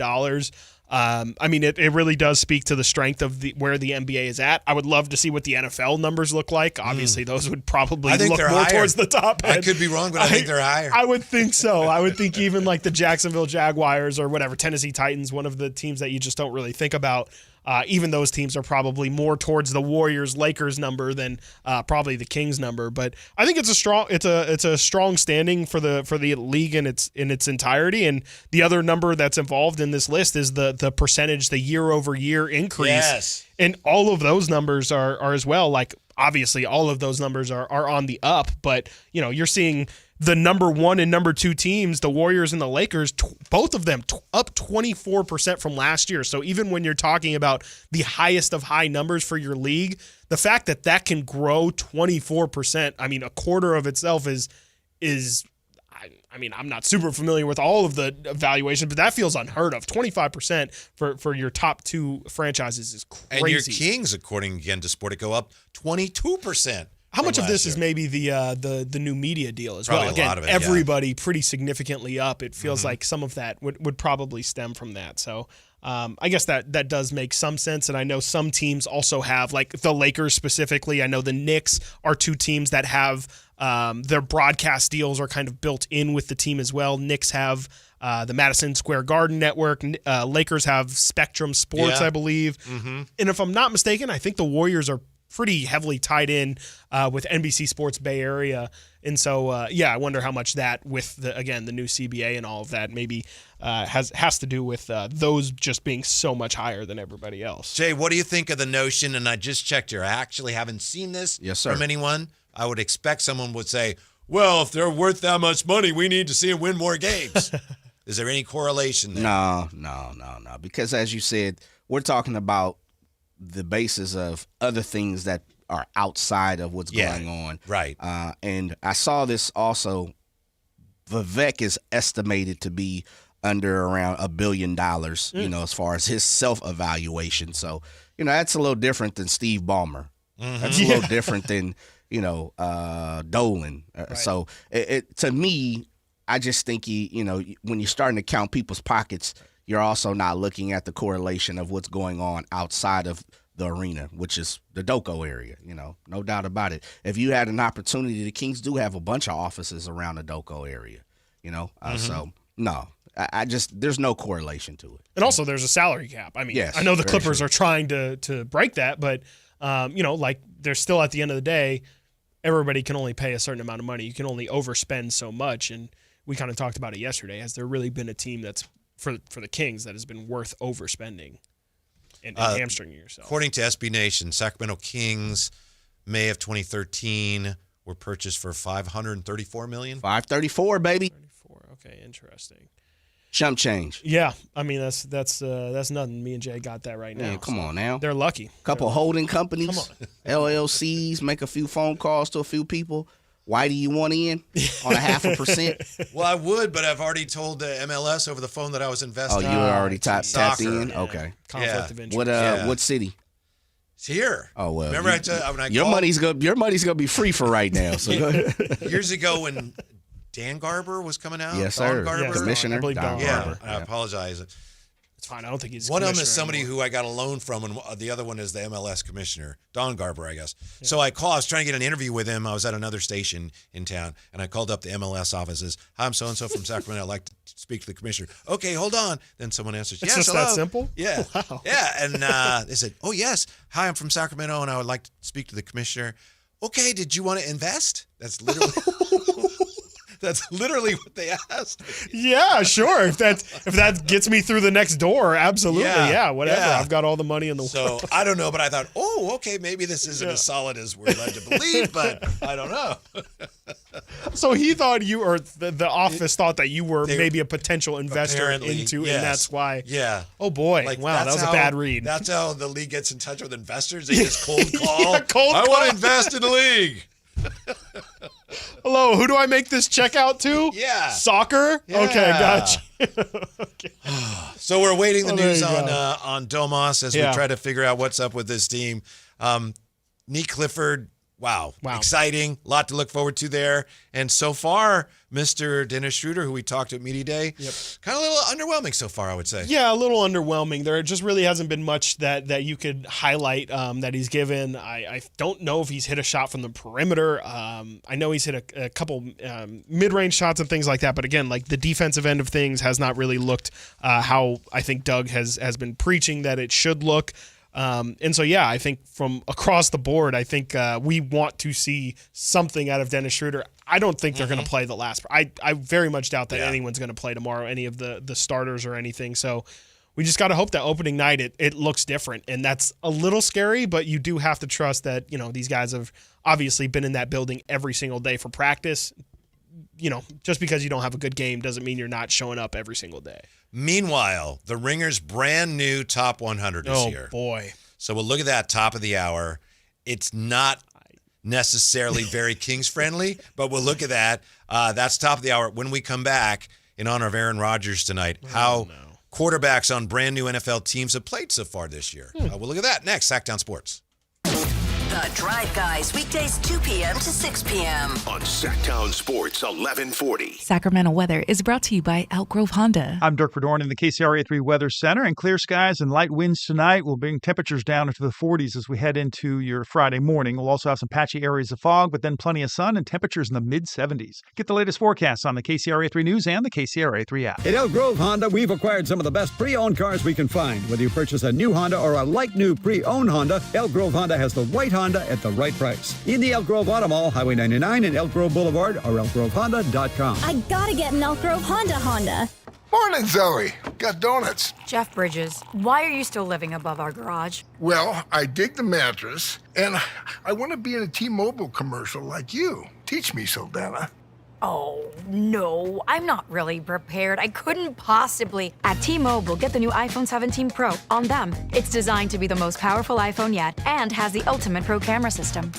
[SPEAKER 9] I mean, it really does speak to the strength of where the NBA is at. I would love to see what the NFL numbers look like. Obviously, those would probably look more
[SPEAKER 8] higher.
[SPEAKER 9] towards the top end.
[SPEAKER 8] I could be wrong, but I think they're higher.
[SPEAKER 9] I would think so. I would think even like the Jacksonville Jaguars or whatever, Tennessee Titans, one of the teams that you just don't really think about. Even those teams are probably more towards the Warriors-Lakers number than probably the Kings number. But I think it's a strong standing for the league in its entirety. And the other number that's involved in this list is the percentage, the year-over-year increase.
[SPEAKER 8] Yes.
[SPEAKER 9] And all of those numbers are as well. Like obviously, all of those numbers are on the up. But you're seeing the number 1 and number 2 teams, the Warriors and the Lakers, both of them up 24% from last year. So even when you're talking about the highest of high numbers for your league, the fact that can grow 24%, I mean, a quarter of itself is I mean, I'm not super familiar with all of the evaluations, but that feels unheard of. 25% for your top 2 franchises is crazy.
[SPEAKER 8] And your Kings, according again to Sportico, up 22%.
[SPEAKER 9] How much of this is maybe the new media deal as
[SPEAKER 8] Probably
[SPEAKER 9] well? Again,
[SPEAKER 8] a lot of it,
[SPEAKER 9] everybody pretty significantly up. It feels like some of that would probably stem from that. So I guess that does make some sense. And I know some teams also have, like the Lakers specifically. I know the Knicks are 2 teams that have their broadcast deals are kind of built in with the team as well. Knicks have the Madison Square Garden network. Lakers have Spectrum Sports, I believe. Mm-hmm. And if I'm not mistaken, I think the Warriors are pretty heavily tied in with NBC Sports Bay Area. And so, I wonder how much that with the new CBA and all of that maybe has to do with those just being so much higher than everybody else.
[SPEAKER 8] Jay, what do you think of the notion, and I just checked here, I actually haven't seen this from anyone. I would expect someone would say, well, if they're worth that much money, we need to see them win more games. Is there any correlation there?
[SPEAKER 10] No. Because as you said, we're talking about the basis of other things that are outside of what's going on.
[SPEAKER 8] Right.
[SPEAKER 10] And I saw this also. Vivek is estimated to be under around $1 billion, as far as his self-evaluation. So, that's a little different than Steve Ballmer. Mm-hmm. That's a little different than, Dolan.
[SPEAKER 8] Right.
[SPEAKER 10] So to me, I just think when you're starting to count people's pockets, you're also not looking at the correlation of what's going on outside of the arena, which is the DoCo area, no doubt about it. If you had an opportunity, the Kings do have a bunch of offices around the DoCo area, So, no, there's no correlation to it.
[SPEAKER 9] And also there's a salary cap. I mean,
[SPEAKER 10] yes,
[SPEAKER 9] I know the Clippers are trying to break that, but, like they're still at the end of the day, everybody can only pay a certain amount of money. You can only overspend so much. And we kind of talked about it yesterday. Has there really been a team that's for the Kings that has been worth overspending and hamstringing yourself?
[SPEAKER 8] According to SB Nation, Sacramento Kings, May of 2013, were purchased for $534 million.
[SPEAKER 10] $534, baby.
[SPEAKER 9] Okay, interesting.
[SPEAKER 10] Chump change.
[SPEAKER 9] Yeah, I mean that's nothing. Me and Jay got that right now.
[SPEAKER 10] Man, come on now.
[SPEAKER 9] They're lucky.
[SPEAKER 10] Couple holding companies,
[SPEAKER 9] Come on.
[SPEAKER 10] LLCs, make a few phone calls to a few people. Why do you want in on 0.5%?
[SPEAKER 8] Well, I would, but I've already told the MLS over the phone that I was investing.
[SPEAKER 10] Oh, you were already tapped in?
[SPEAKER 8] Yeah.
[SPEAKER 10] Okay.
[SPEAKER 9] Conflict of interest.
[SPEAKER 10] What city?
[SPEAKER 8] It's here.
[SPEAKER 10] Oh, well.
[SPEAKER 8] Remember when I
[SPEAKER 10] your
[SPEAKER 8] called?
[SPEAKER 10] Your money's gonna be free for right now. So go ahead.
[SPEAKER 8] Years ago when Dan Garber was coming out.
[SPEAKER 10] Yes,
[SPEAKER 8] Don
[SPEAKER 10] sir.
[SPEAKER 8] Garber.
[SPEAKER 10] Yes, Commissioner.
[SPEAKER 9] I believe Don
[SPEAKER 10] Garber.
[SPEAKER 8] I apologize.
[SPEAKER 9] It's fine. I don't think he's
[SPEAKER 8] one of them is somebody who I got a loan from, and the other one is the MLS commissioner, Don Garber, I guess. Yeah. So I was trying to get an interview with him. I was at another station in town, and I called up the MLS offices. Hi, I'm so-and-so from Sacramento. I'd like to speak to the commissioner. Okay, hold on. Then someone answers, yes,
[SPEAKER 9] just
[SPEAKER 8] hello.
[SPEAKER 9] that simple?
[SPEAKER 8] Yeah.
[SPEAKER 9] Wow.
[SPEAKER 8] Yeah, and they said, oh, yes. Hi, I'm from Sacramento, and I would like to speak to the commissioner. Okay, did you want to invest? That's literally... That's literally what they asked me.
[SPEAKER 9] Yeah, sure. If that gets me through the next door, absolutely. Yeah, whatever. Yeah. I've got all the money in the world.
[SPEAKER 8] So I don't know, but I thought, okay, maybe this isn't as solid as we're led to believe, but I don't know.
[SPEAKER 9] So he thought you, or the office thought that you were maybe a potential investor into,
[SPEAKER 8] yes.
[SPEAKER 9] and that's why.
[SPEAKER 8] Yeah.
[SPEAKER 9] Oh boy! Wow, that was a bad read.
[SPEAKER 8] That's how the league gets in touch with investors. They just cold call.
[SPEAKER 9] Yeah, cold
[SPEAKER 8] I
[SPEAKER 9] call.
[SPEAKER 8] want to invest in the league.
[SPEAKER 9] Hello, who do I make this check out to?
[SPEAKER 8] Yeah.
[SPEAKER 9] Soccer?
[SPEAKER 8] Yeah.
[SPEAKER 9] Okay, gotcha. Okay.
[SPEAKER 8] So we're waiting the news on Domas as we try to figure out what's up with this team. Nee Clifford Wow. Exciting. A lot to look forward to there. And so far, Mr. Dennis Schroeder, who we talked to at Media Day, kind of a little underwhelming so far, I would say.
[SPEAKER 9] Yeah, a little underwhelming. There just really hasn't been much that you could highlight that he's given. I don't know if he's hit a shot from the perimeter. I know he's hit a couple mid-range shots and things like that. But again, like the defensive end of things has not really looked how I think Doug has been preaching that it should look. And so, yeah, I think from across the board, I think we want to see something out of Dennis Schroeder. I don't think they're going to play the last. I very much doubt that anyone's going to play tomorrow, any of the starters or anything. So we just got to hope that opening night it looks different. And that's a little scary, but you do have to trust that, these guys have obviously been in that building every single day for practice. Just because you don't have a good game doesn't mean you're not showing up every single day.
[SPEAKER 8] Meanwhile, the Ringer's brand new top 100 this year.
[SPEAKER 9] Oh, boy.
[SPEAKER 8] So we'll look at that top of the hour. It's not necessarily very Kings-friendly, but we'll look at that. That's top of the hour. When we come back, in honor of Aaron Rodgers tonight, how quarterbacks on brand new NFL teams have played so far this year. We'll look at that next. Sactown Sports.
[SPEAKER 6] The Drive Guys, weekdays 2 p.m. to 6 p.m.
[SPEAKER 7] On Sactown Sports 1140.
[SPEAKER 4] Sacramento weather is brought to you by Elk Grove Honda.
[SPEAKER 16] I'm Dirk Verdorn in the KCRA 3 Weather Center, and clear skies and light winds tonight will bring temperatures down into the 40s as we head into your Friday morning. We'll also have some patchy areas of fog, but then plenty of sun and temperatures in the mid-70s. Get the latest forecasts on the KCRA 3 News and the KCRA 3 app.
[SPEAKER 1] At Elk Grove Honda, we've acquired some of the best pre-owned cars we can find. Whether you purchase a new Honda or a like-new pre-owned Honda, Elk Grove Honda has the right Honda at the right price. In the Elk Grove Auto Mall, Highway 99 and Elk Grove Boulevard, or elkgrovehonda.com.
[SPEAKER 19] I gotta get an Elk Grove Honda.
[SPEAKER 2] Morning, Zoe. Got donuts.
[SPEAKER 5] Jeff Bridges, why are you still living above our garage?
[SPEAKER 2] Well, I dig the mattress, and I want to be in a T-Mobile commercial like you. Teach me, Saldana.
[SPEAKER 5] Oh, no, I'm not really prepared. I couldn't possibly. At T-Mobile, get the new iPhone 17 Pro on them. It's designed to be the most powerful iPhone yet and has the ultimate pro camera system.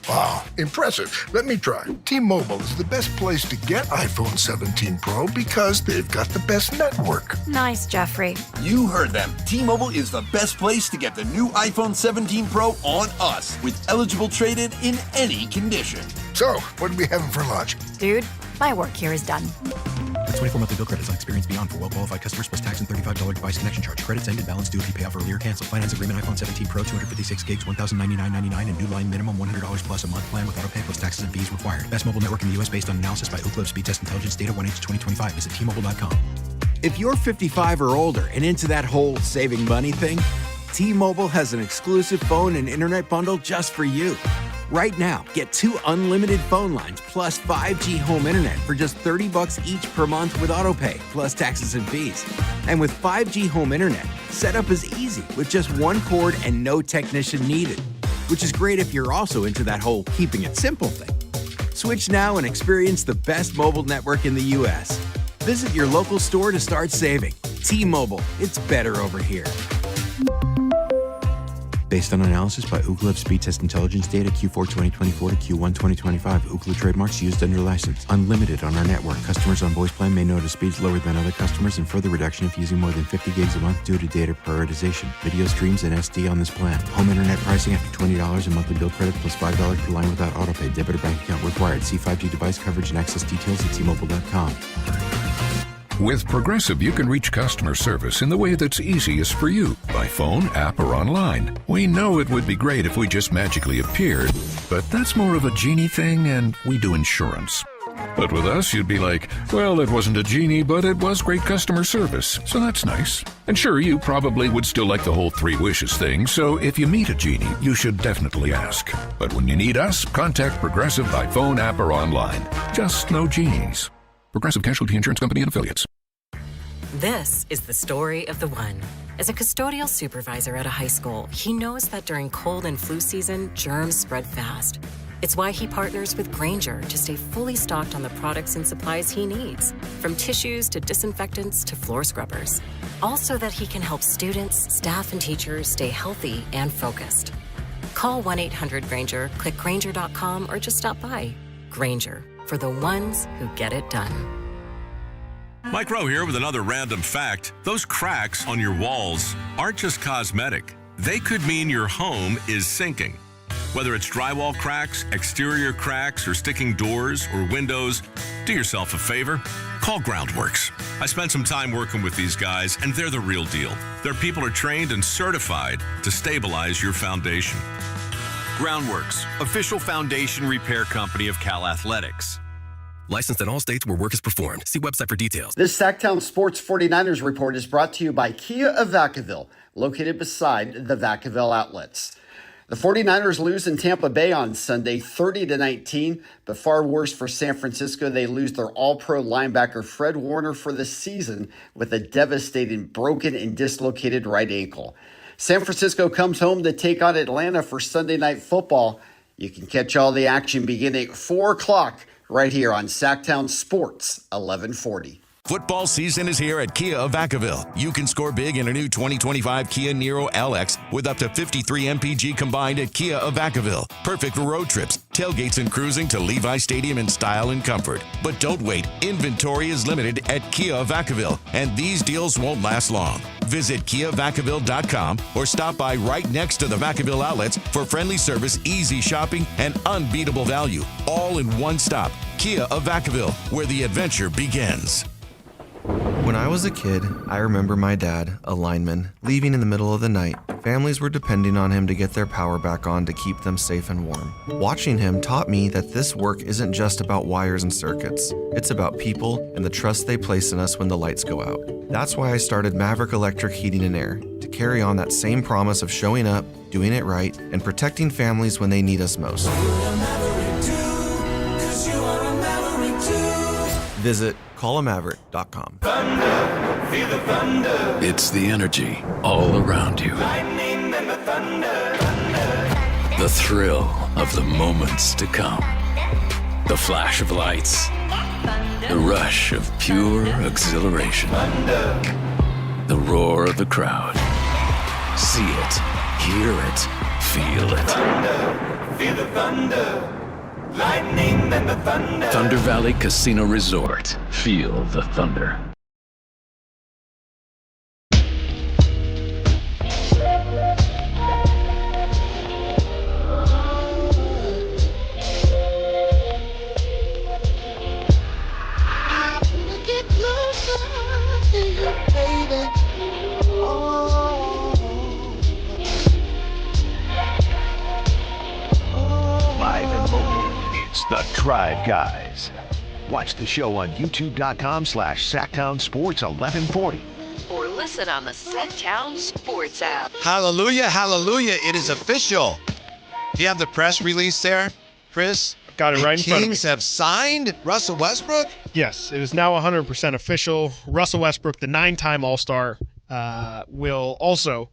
[SPEAKER 2] Wow, impressive. Let me try. T-Mobile is the best place to get iPhone 17 Pro because they've got the best network.
[SPEAKER 5] Nice, Jeffrey.
[SPEAKER 11] You heard them. T-Mobile is the best place to get the new iPhone 17 Pro on us with eligible trade-in in any condition.
[SPEAKER 2] So, what are we having for lunch?
[SPEAKER 5] Dude, my work here is done.
[SPEAKER 14] That's 24 monthly bill credits on Experience Beyond for well-qualified customers plus tax and $35 device connection charge. Credits ended. Balance due if you pay off earlier. Cancel. Finance agreement. iPhone 17 Pro, 256 gigs, $1,099.99, and new line minimum $100 plus a month plan with auto pay plus taxes and fees required. Best mobile network in the U.S. based on analysis by Ookla Speed Test Intelligence data 1H2025. Visit T-Mobile.com.
[SPEAKER 24] If you're 55 or older and into that whole saving money thing, T-Mobile has an exclusive phone and internet bundle just for you. Right now, get 2 unlimited phone lines plus 5G home internet for just $30 each per month with autopay, plus taxes and fees. And with 5G home internet, setup is easy with just 1 cord and no technician needed, which is great if you're also into that whole keeping it simple thing. Switch now and experience the best mobile network in the U.S. Visit your local store to start saving. T-Mobile, it's better over here. Based on analysis by Ookla Speed Test Intelligence data Q4 2024 to Q1 2025. Ookla trademarks used under license. Unlimited on our network. Customers on voice plan may notice speeds lower than other customers and further reduction if using more than 50 gigs a month due to data prioritization. Video streams and SD on this plan. Home internet pricing after $20 and monthly bill credit plus $5 per line without autopay. Debit or bank account required. See 5G device coverage and access details at T-Mobile.com.
[SPEAKER 25] With Progressive, you can reach customer service in the way that's easiest for you, by phone, app, or online. We know it would be great if we just magically appeared, but that's more of a genie thing, and we do insurance. But with us, you'd be like, well, it wasn't a genie, but it was great customer service, so that's nice. And sure, you probably would still like the whole 3 wishes thing, so if you meet a genie, you should definitely ask. But when you need us, contact Progressive by phone, app, or online. Just no genies. Progressive Casualty Insurance Company and Affiliates.
[SPEAKER 26] This is the story of the one. As a custodial supervisor at a high school, he knows that during cold and flu season, germs spread fast. It's why he partners with Grainger to stay fully stocked on the products and supplies he needs, from tissues to disinfectants to floor scrubbers. All so that he can help students, staff, and teachers stay healthy and focused. Call 1-800-GRAINGER, click Grainger.com, or just stop by. Grainger, for the ones who get it done.
[SPEAKER 28] Mike Rowe here with another random fact. Those cracks on your walls aren't just cosmetic. They could mean your home is sinking. Whether it's drywall cracks, exterior cracks, or sticking doors or windows, do yourself a favor. Call Groundworks. I spent some time working with these guys, and they're the real deal. Their people are trained and certified to stabilize your foundation.
[SPEAKER 3] Groundworks, official foundation repair company of Cal Athletics. Licensed in all states where work is performed. See website for details.
[SPEAKER 12] This Sactown Sports 49ers report is brought to you by Kia of Vacaville, located beside the Vacaville outlets. The 49ers lose in Tampa Bay on Sunday 30-19, but far worse for San Francisco. They lose their all-pro linebacker Fred Warner for the season with a devastating broken and dislocated right ankle. San Francisco comes home to take on Atlanta for Sunday Night Football. You can catch all the action beginning at 4 o'clock right here on Sactown Sports 1140.
[SPEAKER 17] Football season is here at Kia of Vacaville. You can score big in a new 2025 Kia Niro LX with up to 53 MPG combined at Kia of Vacaville. Perfect for road trips, tailgates, and cruising to Levi Stadium in style and comfort. But don't wait. Inventory is limited at Kia of Vacaville, and these deals won't last long. Visit KiaVacaville.com or stop by right next to the Vacaville outlets for friendly service, easy shopping, and unbeatable value. All in one stop. Kia of Vacaville, where the adventure begins.
[SPEAKER 15] When I was a kid, I remember my dad, a lineman, leaving in the middle of the night. Families were depending on him to get their power back on to keep them safe and warm. Watching him taught me that this work isn't just about wires and circuits. It's about people and the trust they place in us when the lights go out. That's why I started Maverick Electric Heating and Air, to carry on that same promise of showing up, doing it right, and protecting families when they need us most. Visit callamaverick.com.
[SPEAKER 18] Thunder, feel the thunder. It's the energy all around you. Lightning and the thunder. The thrill of the moments to come. The flash of lights. The rush of pure exhilaration. The roar of the crowd. See it, hear it, feel it. Thunder, feel the thunder. Lightning and the thunder. Thunder Valley Casino Resort. Feel the thunder.
[SPEAKER 7] Live and local, it's the Drive Guys. Watch the show on youtube.com/Sactown Sports 1140.
[SPEAKER 20] Or listen on the Sactown Sports app.
[SPEAKER 8] Hallelujah, hallelujah. It is official. Do you have the press release there, Chris?
[SPEAKER 9] Got it right in front of me.
[SPEAKER 8] Kings have signed Russell Westbrook?
[SPEAKER 9] Yes, it is now 100% official. Russell Westbrook, the 9-time All-Star, will also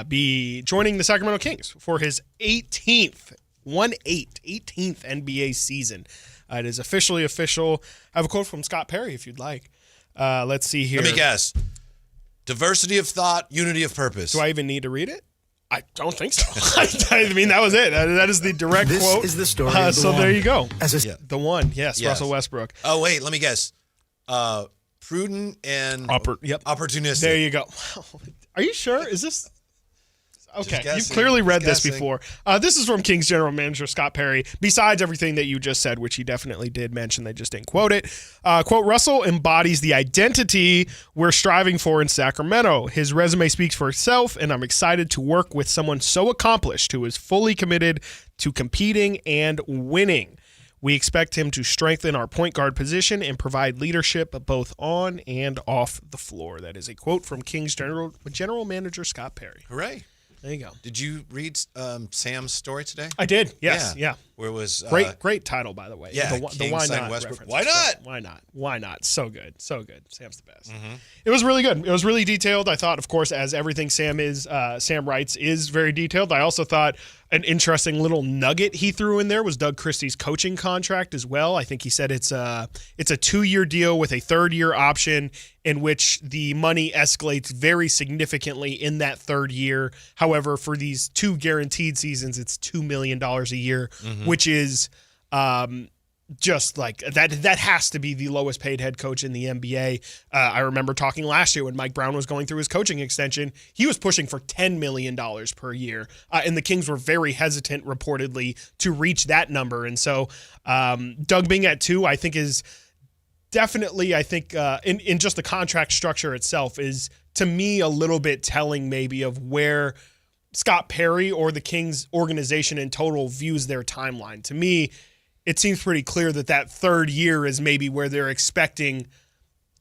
[SPEAKER 9] be joining the Sacramento Kings for his 18th NBA season. It is officially official. I have a quote from Scott Perry if you'd like. Let's see here.
[SPEAKER 8] Let me guess. Diversity of thought, unity of purpose.
[SPEAKER 9] Do I even need to read it? I don't think so. I mean, that was it. That is the direct quote.
[SPEAKER 14] This is the story. Of the
[SPEAKER 9] so
[SPEAKER 14] one.
[SPEAKER 9] there you go.
[SPEAKER 14] The
[SPEAKER 9] one, yes, Russell Westbrook.
[SPEAKER 8] Oh, wait, let me guess. Prudent and opportunistic.
[SPEAKER 9] There you go. Are you sure? Is this... Okay,
[SPEAKER 8] guessing.
[SPEAKER 9] you've clearly read this
[SPEAKER 8] Guessing.
[SPEAKER 9] before. This is from Kings general manager Scott Perry. Besides everything that you just said, which he definitely did mention, they just didn't quote it. Quote, Russell embodies the identity we're striving for in Sacramento. His resume speaks for itself, and I'm excited to work with someone so accomplished who is fully committed to competing and winning. We expect him to strengthen our point guard position and provide leadership both on and off the floor. That is a quote from Kings general manager Scott Perry.
[SPEAKER 8] Hooray.
[SPEAKER 9] There you go.
[SPEAKER 8] Did you read Sam's story today?
[SPEAKER 9] I did. Yes. Yeah.
[SPEAKER 8] Where it was
[SPEAKER 9] great title, by the way.
[SPEAKER 8] Yeah.
[SPEAKER 9] The why not
[SPEAKER 8] Westbrook.
[SPEAKER 9] reference.
[SPEAKER 8] Why not?
[SPEAKER 9] Why not? Why not? So good. So good. Sam's the best. Mm-hmm. It was really good. It was really detailed. I thought, of course, as everything Sam writes is very detailed. I also thought an interesting little nugget he threw in there was Doug Christie's coaching contract as well. I think he said it's a 2-year deal with a 3rd-year option in which the money escalates very significantly in that 3rd year. However, for these 2 guaranteed seasons, it's $2 million a year, which is just like that has to be the lowest paid head coach in the NBA. I remember talking last year when Mike Brown was going through his coaching extension, he was pushing for $10 million per year. And the Kings were very hesitant reportedly to reach that number. And so Doug being at 2, I think is definitely, in just the contract structure itself is to me a little bit telling maybe of where Scott Perry or the Kings organization in total views their timeline. To me, it seems pretty clear that third year is maybe where they're expecting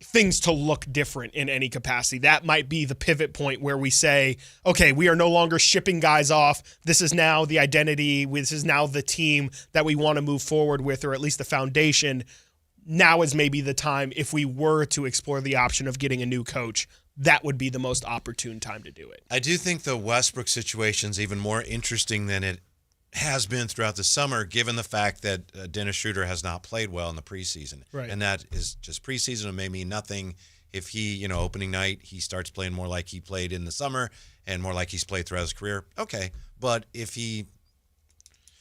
[SPEAKER 9] things to look different in any capacity. That might be the pivot point where we say, okay, we are no longer shipping guys off. This is now the identity. This is now the team that we want to move forward with, or at least the foundation. Now is maybe the time, if we were to explore the option of getting a new coach, that would be the most opportune time to do it.
[SPEAKER 8] I do think the Westbrook situation is even more interesting than it has been throughout the summer, given the fact that Dennis Schroeder has not played well in the preseason.
[SPEAKER 9] Right.
[SPEAKER 8] And that is just preseason. It may mean nothing if he, opening night, he starts playing more like he played in the summer and more like he's played throughout his career. Okay. But if he,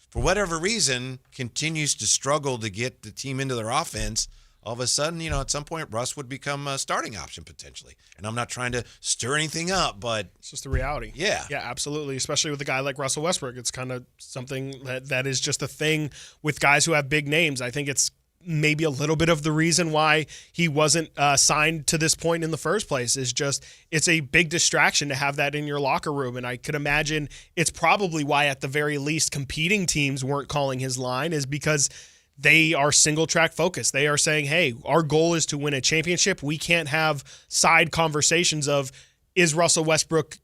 [SPEAKER 8] for whatever reason, continues to struggle to get the team into their offense, all of a sudden, at some point, Russ would become a starting option potentially. And I'm not trying to stir anything up, but
[SPEAKER 9] it's just the reality.
[SPEAKER 8] Yeah.
[SPEAKER 9] Yeah, absolutely. Especially with a guy like Russell Westbrook. It's kind of something that is just a thing with guys who have big names. I think it's maybe a little bit of the reason why he wasn't signed to this point in the first place is just it's a big distraction to have that in your locker room. And I could imagine it's probably why at the very least competing teams weren't calling his line is because they are single track focused. They are saying, hey, our goal is to win a championship. We can't have side conversations of, is Russell Westbrook,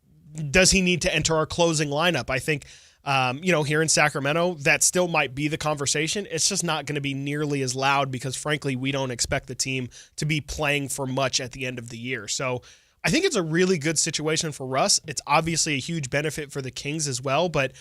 [SPEAKER 9] does he need to enter our closing lineup? I think, here in Sacramento, that still might be the conversation. It's just not going to be nearly as loud because, frankly, we don't expect the team to be playing for much at the end of the year. So I think it's a really good situation for Russ. It's obviously a huge benefit for the Kings as well, but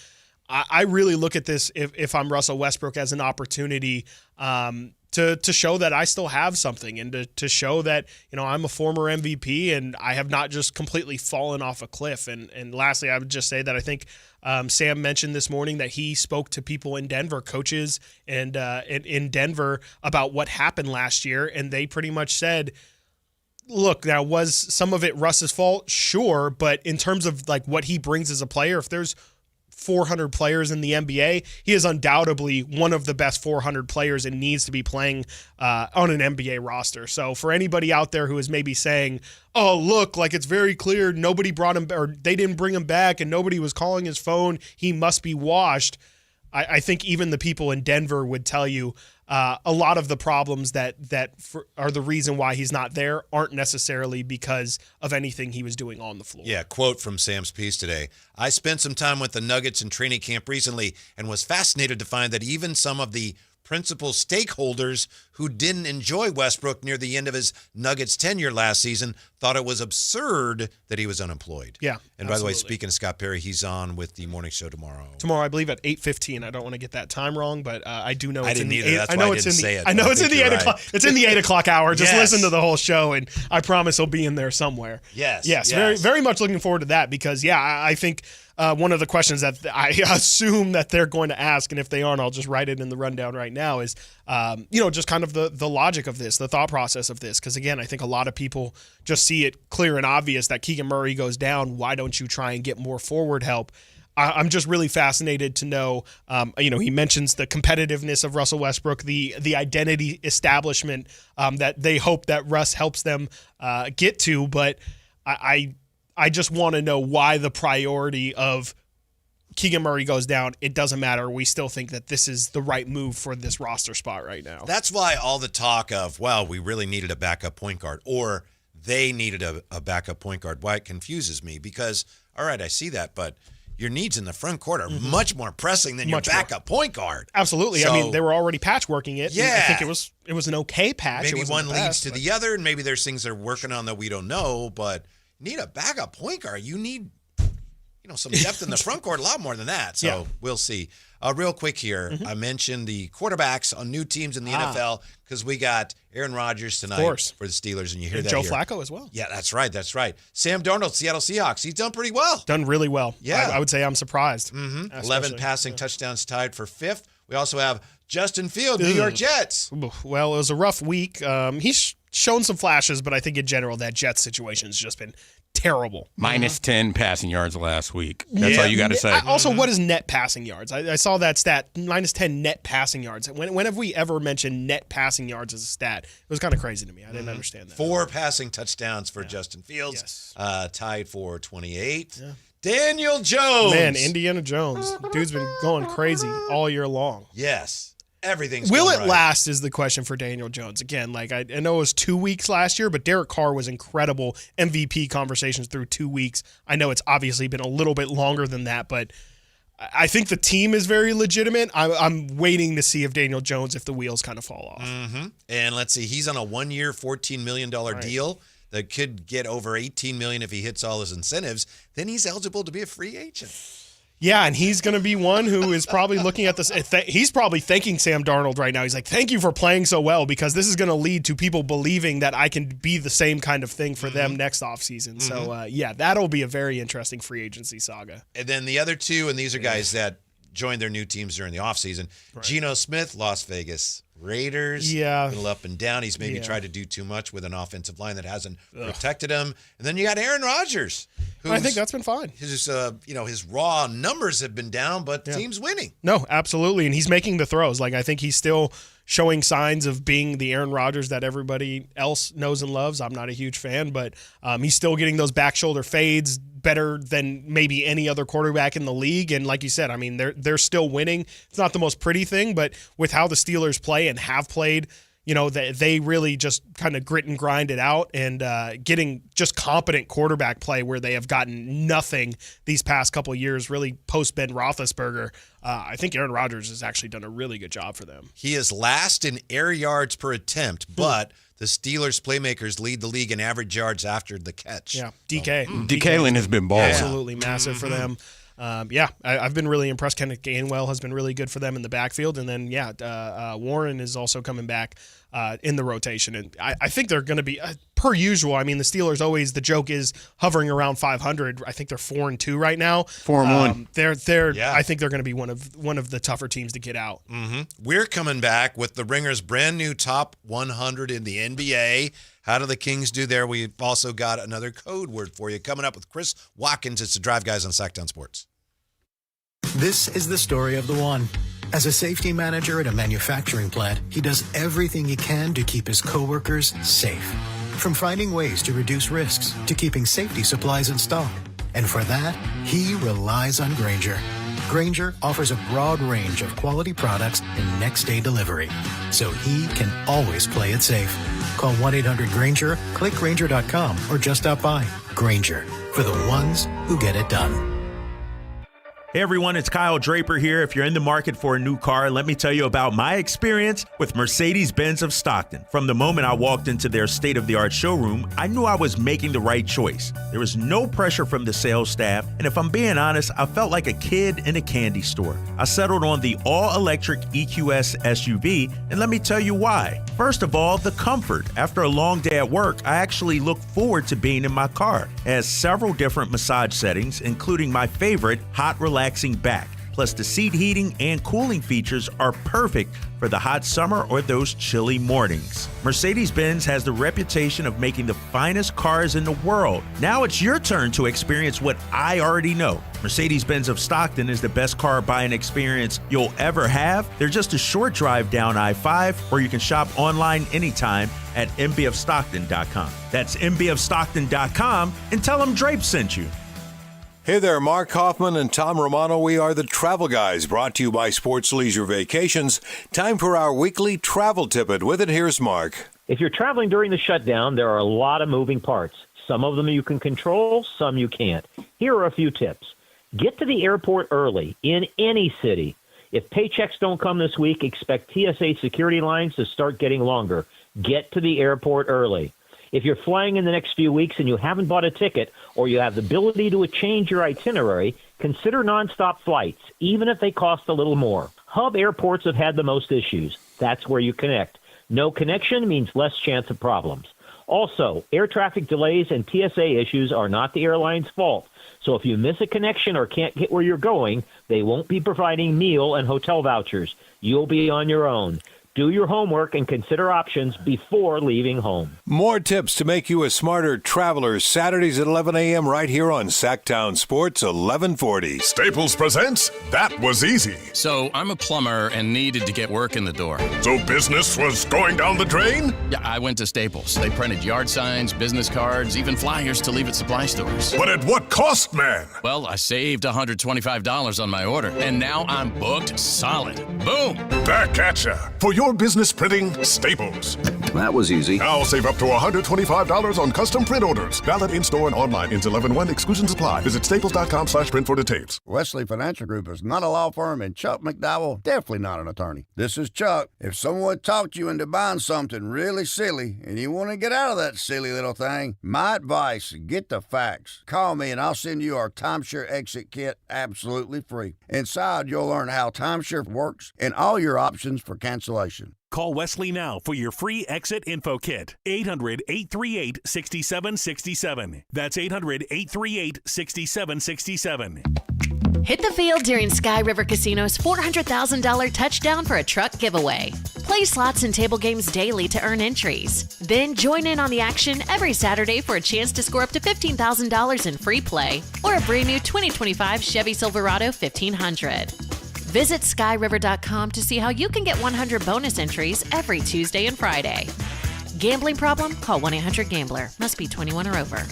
[SPEAKER 9] I really look at this, if I'm Russell Westbrook, as an opportunity to show that I still have something and to show that, I'm a former MVP and I have not just completely fallen off a cliff. And lastly, I would just say that I think Sam mentioned this morning that he spoke to people in Denver, coaches and in Denver about what happened last year. And they pretty much said, look, now was some of it Russ's fault? Sure. But in terms of like what he brings as a player, if there's 400 players in the NBA, he is undoubtedly one of the best 400 players and needs to be playing on an NBA roster. So for anybody out there who is maybe saying, oh, look, like it's very clear nobody brought him or they didn't bring him back and nobody was calling his phone, he must be washed. I think even the people in Denver would tell you a lot of the problems that are the reason why he's not there aren't necessarily because of anything he was doing on the floor.
[SPEAKER 8] Yeah, quote from Sam's piece today. I spent some time with the Nuggets in training camp recently and was fascinated to find that even some of the principal stakeholders who didn't enjoy Westbrook near the end of his Nuggets tenure last season thought it was absurd that he was unemployed.
[SPEAKER 9] Yeah,
[SPEAKER 8] and by the way, speaking of Scott Perry, he's on with the morning show tomorrow.
[SPEAKER 9] Tomorrow, I believe at 8:15. I don't want to get that time wrong, but I do know.
[SPEAKER 8] I
[SPEAKER 9] it's
[SPEAKER 8] didn't
[SPEAKER 9] in
[SPEAKER 8] either.
[SPEAKER 9] The
[SPEAKER 8] That's
[SPEAKER 9] I
[SPEAKER 8] why
[SPEAKER 9] know
[SPEAKER 8] I
[SPEAKER 9] it's
[SPEAKER 8] didn't
[SPEAKER 9] in the.
[SPEAKER 8] say it.
[SPEAKER 9] I know it's in the 8 o'clock. It's in the 8 o'clock hour. Just
[SPEAKER 8] Yes.
[SPEAKER 9] listen to the whole show, and I promise he'll be in there somewhere.
[SPEAKER 8] Yes.
[SPEAKER 9] Very, very much looking forward to that because I think. One of the questions that I assume that they're going to ask, and if they aren't, I'll just write it in the rundown right now, is, just kind of the logic of this, the thought process of this. Because, again, I think a lot of people just see it clear and obvious that Keegan Murray goes down. Why don't you try and get more forward help? I'm just really fascinated to know, he mentions the competitiveness of Russell Westbrook, the identity establishment that they hope that Russ helps them get to. But I just want to know why the priority of Keegan Murray goes down. It doesn't matter. We still think that this is the right move for this roster spot right now.
[SPEAKER 8] That's why all the talk of, well, we really needed a backup point guard or they needed a backup point guard, why it confuses me because, all right, I see that, but your needs in the front court are much more pressing than your backup point guard.
[SPEAKER 9] Absolutely. So, I mean, they were already patchworking it.
[SPEAKER 8] Yeah.
[SPEAKER 9] I think it was an okay patch.
[SPEAKER 8] Maybe one leads to the other, and maybe there's things they're working on that we don't know, but need a backup point guard. You need, some depth in the front court, a lot more than that. So we'll see. Real quick here, I mentioned the quarterbacks on new teams in the NFL because we got Aaron Rodgers tonight for the Steelers, and you hear
[SPEAKER 9] and
[SPEAKER 8] that
[SPEAKER 9] Joe
[SPEAKER 8] here.
[SPEAKER 9] Flacco as well.
[SPEAKER 8] Yeah, that's right. Sam Darnold, Seattle Seahawks. He's done pretty well.
[SPEAKER 9] Done really well.
[SPEAKER 8] Yeah.
[SPEAKER 9] I would say I'm surprised.
[SPEAKER 8] 11 passing touchdowns tied for fifth We also have Justin Fields, New York Jets.
[SPEAKER 9] Well, it was a rough week. He's shown some flashes, but I think in general that Jets situation has just been terrible.
[SPEAKER 4] Minus 10 passing yards last week. That's all you got to say.
[SPEAKER 9] Also, what is net passing yards? I saw that stat, minus 10 net passing yards. When have we ever mentioned net passing yards as a stat? It was kind of crazy to me. I didn't understand that.
[SPEAKER 8] 4 passing touchdowns for Justin Fields, tied for 28. Yeah. Daniel Jones.
[SPEAKER 9] Man, Indiana Jones. Dude's been going crazy all year long.
[SPEAKER 8] Yes. Everything's
[SPEAKER 9] Will
[SPEAKER 8] going
[SPEAKER 9] it
[SPEAKER 8] right.
[SPEAKER 9] last is the question for Daniel Jones. Again, like I know it was 2 weeks last year, but Derek Carr was incredible. MVP conversations through 2 weeks. I know it's obviously been a little bit longer than that, but I think the team is very legitimate. I'm waiting to see if Daniel Jones, if the wheels kind of fall off.
[SPEAKER 8] Mm-hmm. And let's see, he's on a 1-year, $14 million deal that could get over $18 million if he hits all his incentives. Then he's eligible to be a free agent.
[SPEAKER 9] Yeah, and he's going to be one who is probably looking at this. He's probably thanking Sam Darnold right now. He's like, thank you for playing so well, because this is going to lead to people believing that I can be the same kind of thing for them next offseason. So, that'll be a very interesting free agency saga.
[SPEAKER 8] And then the other two, and these are guys that joined their new teams during the offseason. Right. Geno Smith, Las Vegas Raiders.
[SPEAKER 9] Yeah.
[SPEAKER 8] A little up and down. He's maybe tried to do too much with an offensive line that hasn't protected him. And then you got Aaron Rodgers.
[SPEAKER 9] I think that's been fine.
[SPEAKER 8] His raw numbers have been down, but the team's winning.
[SPEAKER 9] No, absolutely. And he's making the throws. Like, I think he's still showing signs of being the Aaron Rodgers that everybody else knows and loves. I'm not a huge fan, but he's still getting those back shoulder fades better than maybe any other quarterback in the league. And like you said, I mean, they're still winning. It's not the most pretty thing, but with how the Steelers play and have played, they really just kind of grit and grind it out, and getting just competent quarterback play where they have gotten nothing these past couple of years, really post Ben Roethlisberger. I think Aaron Rodgers has actually done a really good job for them.
[SPEAKER 8] He is last in air yards per attempt, but the Steelers playmakers lead the league in average yards after the catch.
[SPEAKER 9] Yeah, DK.
[SPEAKER 4] DK has been balling.
[SPEAKER 9] Absolutely massive for them. I've been really impressed. Kenneth Gainwell has been really good for them in the backfield. And then, Warren is also coming back in the rotation. And I think they're going to be, per usual, I mean, the Steelers always, the joke is hovering around 500. I think they're 4-2 right now.
[SPEAKER 4] 4-1.
[SPEAKER 9] I think they're going to be one of the tougher teams to get out.
[SPEAKER 8] Mm-hmm. We're coming back with the Ringer's brand new top 100 in the NBA. How do the Kings do there? We've also got another code word for you coming up with Chris Watkins. It's the Drive Guys on Sactown Sports.
[SPEAKER 6] This is the story of the one. As a safety manager at a manufacturing plant, he does everything he can to keep his coworkers safe. From finding ways to reduce risks to keeping safety supplies in stock. And for that, he relies on Grainger. Grainger offers a broad range of quality products and next-day delivery, so he can always play it safe. Call 1-800-GRAINGER, click Grainger.com, or just stop by. Grainger, for the ones who get it done.
[SPEAKER 10] Hey everyone, it's Kyle Draper here. If you're in the market for a new car, let me tell you about my experience with Mercedes-Benz of Stockton. From the moment I walked into their state-of-the-art showroom, I knew I was making the right choice. There was no pressure from the sales staff, and if I'm being honest, I felt like a kid in a candy store. I settled on the all-electric EQS SUV, and let me tell you why. First of all, the comfort. After a long day at work, I actually look forward to being in my car. It has several different massage settings, including my favorite, hot relaxing back. Plus, the seat heating and cooling features are perfect for the hot summer or those chilly mornings. Mercedes-Benz has the reputation of making the finest cars in the world. Now it's your turn to experience what I already know. Mercedes-Benz of Stockton is the best car buying experience you'll ever have. They're just a short drive down I-5, or you can shop online anytime at mbofstockton.com. That's mbofstockton.com, and tell them Drape sent you.
[SPEAKER 13] Hey there, Mark Hoffman and Tom Romano. We are the Travel Guys, brought to you by Sports Leisure Vacations. Time for our weekly travel tippet. With it, here's Mark.
[SPEAKER 21] If you're traveling during the shutdown, there are a lot of moving parts. Some of them you can control, some you can't. Here are a few tips. Get to the airport early in any city. If paychecks don't come this week, expect TSA security lines to start getting longer. Get to the airport early. If you're flying in the next few weeks and you haven't bought a ticket, or you have the ability to change your itinerary, consider nonstop flights, even if they cost a little more. Hub airports have had the most issues. That's where you connect. No connection means less chance of problems. Also, air traffic delays and TSA issues are not the airline's fault. So if you miss a connection or can't get where you're going, they won't be providing meal and hotel vouchers. You'll be on your own. Do your homework and consider options before leaving home.
[SPEAKER 13] More tips to make you a smarter traveler Saturdays at 11 a.m. right here on Sactown Sports 1140.
[SPEAKER 1] Staples presents That Was Easy.
[SPEAKER 2] So I'm a plumber and needed to get work in the door.
[SPEAKER 1] So business was going down the drain?
[SPEAKER 2] Yeah, I went to Staples. They printed yard signs, business cards, even flyers to leave at supply stores.
[SPEAKER 1] But at what cost, man?
[SPEAKER 2] Well, I saved $125 on my order, and now I'm booked solid. Boom!
[SPEAKER 1] Back at ya. For your business printing, Staples.
[SPEAKER 11] That was easy.
[SPEAKER 1] Now save up to $125 on custom print orders. Valid in-store and online. Ends 11/1. Exclusions apply. Visit staples.com/print for details.
[SPEAKER 16] Wesley Financial Group is not a law firm, and Chuck McDowell definitely not an attorney. This is Chuck. If someone talked you into buying something really silly and you want to get out of that silly little thing, my advice, get the facts. Call me and I'll send you our timeshare exit kit absolutely free. Inside, you'll learn how timeshare works and all your options for cancellation.
[SPEAKER 19] Call Wesley now for your free exit info kit. 800-838-6767. That's 800-838-6767.
[SPEAKER 22] Hit the field during Sky River Casino's $400,000 touchdown for a truck giveaway. Play slots and table games daily to earn entries. Then join in on the action every Saturday for a chance to score up to $15,000 in free play or a brand new 2025 Chevy Silverado 1500. Visit skyriver.com to see how you can get 100 bonus entries every Tuesday and Friday. Gambling problem? Call 1-800-GAMBLER. Must be 21 or over.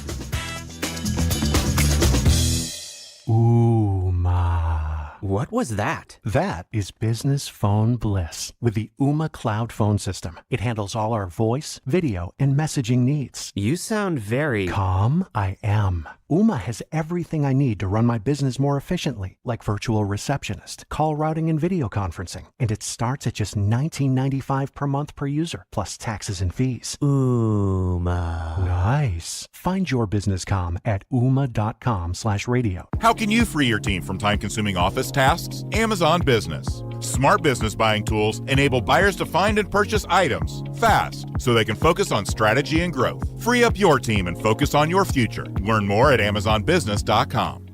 [SPEAKER 23] What was that? That is business phone bliss with the Ooma Cloud Phone System. It handles all our voice, video, and messaging needs.
[SPEAKER 27] You sound very...
[SPEAKER 23] Calm? I am. Ooma has everything I need to run my business more efficiently, like virtual receptionist, call routing, and video conferencing. And it starts at just $19.95 per month per user, plus taxes and fees.
[SPEAKER 27] Ooma.
[SPEAKER 23] Nice. Find your business calm at ooma.com/radio.
[SPEAKER 29] How can you free your team from time-consuming office tasks? Amazon Business. Smart business buying tools enable buyers to find and purchase items fast so they can focus on strategy and growth. Free up your team and focus on your future. Learn more at AmazonBusiness.com.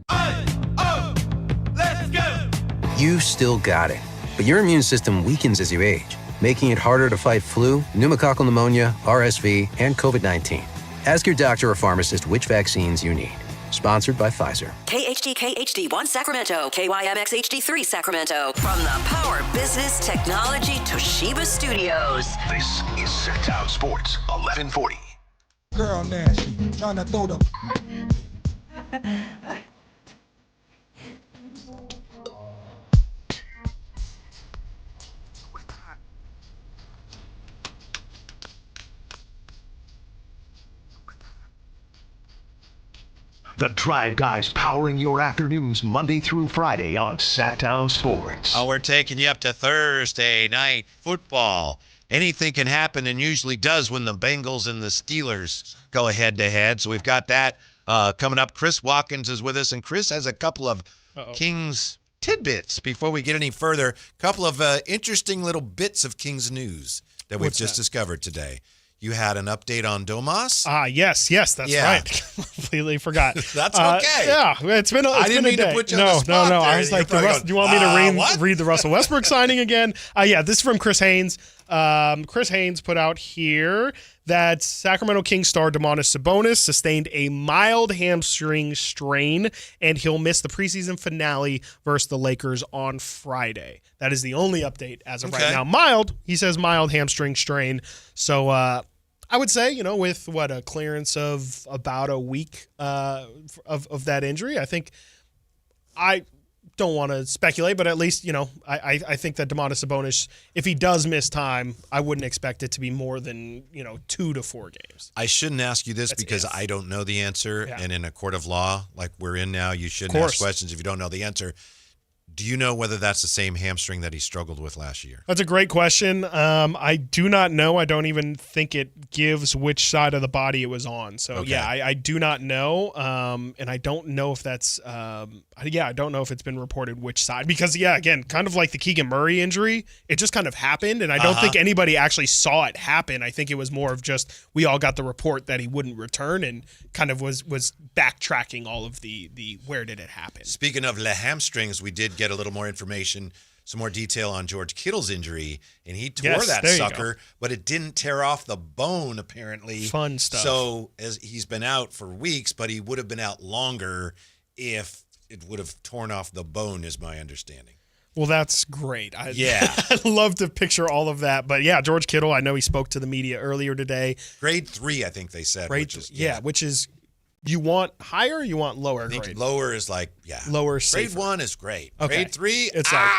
[SPEAKER 30] Let's go! You still got it, but your immune system weakens as you age, making it harder to fight flu, pneumococcal pneumonia, RSV, and COVID-19. Ask your doctor or pharmacist which vaccines you need. Sponsored by Pfizer.
[SPEAKER 31] KHD1 Sacramento, KYMX HD3 Sacramento. From the Power Business Technology Toshiba Studios.
[SPEAKER 7] This is Sactown Sports 1140.
[SPEAKER 32] Girl nasty, trying to throw the...
[SPEAKER 7] The Drive Guys powering your afternoons Monday through Friday on Sactown Sports.
[SPEAKER 8] Oh, we're taking you up to Thursday night football. Anything can happen, and usually does when the Bengals and the Steelers go head-to-head. So we've got that coming up. Chris Watkins is with us, and Chris has a couple of Kings tidbits before we get any further. A couple of interesting little bits of Kings news that we've just discovered today. You had an update on Domas?
[SPEAKER 9] Yes, that's right. Completely forgot.
[SPEAKER 8] That's okay.
[SPEAKER 9] Yeah, it's been a day.
[SPEAKER 8] I didn't mean to put you on the spot.
[SPEAKER 9] No. I was like, do you want me to read the Russell Westbrook signing again? This is from Chris Haynes. Chris Haynes put out here that Sacramento Kings star Domantas Sabonis sustained a mild hamstring strain, and he'll miss the preseason finale versus the Lakers on Friday. That is the only update as of right now. Mild, he says mild hamstring strain. So I would say, with a clearance of about a week of that injury, I think I don't want to speculate, but at least, I think that Domantas Sabonis, if he does miss time, I wouldn't expect it to be more than, 2 to 4 games.
[SPEAKER 8] I shouldn't ask you this because I don't know the answer. Yeah. And in a court of law like we're in now, you shouldn't ask questions if you don't know the answer. Do you know whether that's the same hamstring that he struggled with last year?
[SPEAKER 9] That's a great question. I do not know. I don't even think it gives which side of the body it was on. So,
[SPEAKER 8] Okay.
[SPEAKER 9] yeah, I do not know. And I don't know if that's I don't know if it's been reported which side. Because, yeah, again, kind of like the Keegan Murray injury, it just kind of happened. And I don't think anybody actually saw it happen. I think it was more of just we all got the report that he wouldn't return and kind of was backtracking all of the where did it happen.
[SPEAKER 8] Speaking of the hamstrings, we did get a little more information, some more detail on George Kittle's injury, and he tore that sucker, but it didn't tear off the bone, apparently.
[SPEAKER 9] Fun stuff.
[SPEAKER 8] So as he's been out for weeks, but he would have been out longer if it would have torn off the bone, is my understanding.
[SPEAKER 9] Well, that's great.
[SPEAKER 8] Yeah.
[SPEAKER 9] I'd love to picture all of that. But, yeah, George Kittle, I know he spoke to the media earlier today.
[SPEAKER 8] Grade 3, I think they said. Which is
[SPEAKER 9] you want higher or you want lower
[SPEAKER 8] I think
[SPEAKER 9] grade?
[SPEAKER 8] lower is like,
[SPEAKER 9] Lower,
[SPEAKER 8] Grade
[SPEAKER 9] safer.
[SPEAKER 8] 1 is great.
[SPEAKER 9] Okay.
[SPEAKER 8] Grade 3,
[SPEAKER 9] it's like,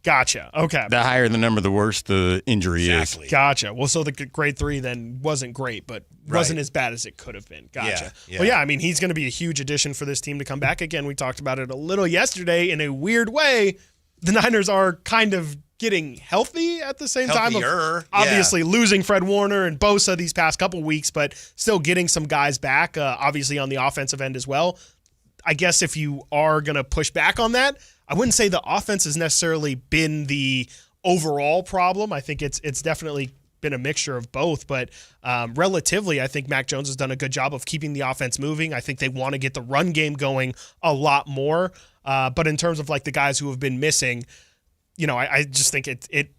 [SPEAKER 9] gotcha. Okay.
[SPEAKER 4] The higher the number, the worse the injury is.
[SPEAKER 9] Gotcha. Well, so the grade 3 then wasn't great, but wasn't as bad as it could have been. Gotcha.
[SPEAKER 8] Yeah.
[SPEAKER 9] Well, yeah, I mean, he's going to be a huge addition for this team to come back. Again, we talked about it a little yesterday. In a weird way, the Niners are kind of getting healthy at the same time of obviously losing Fred Warner and Bosa these past couple weeks, but still getting some guys back, obviously on the offensive end as well. I guess if you are going to push back on that, I wouldn't say the offense has necessarily been the overall problem. I think it's definitely been a mixture of both, but relatively, I think Mac Jones has done a good job of keeping the offense moving. I think they want to get the run game going a lot more, but in terms of like the guys who have been missing, I just think it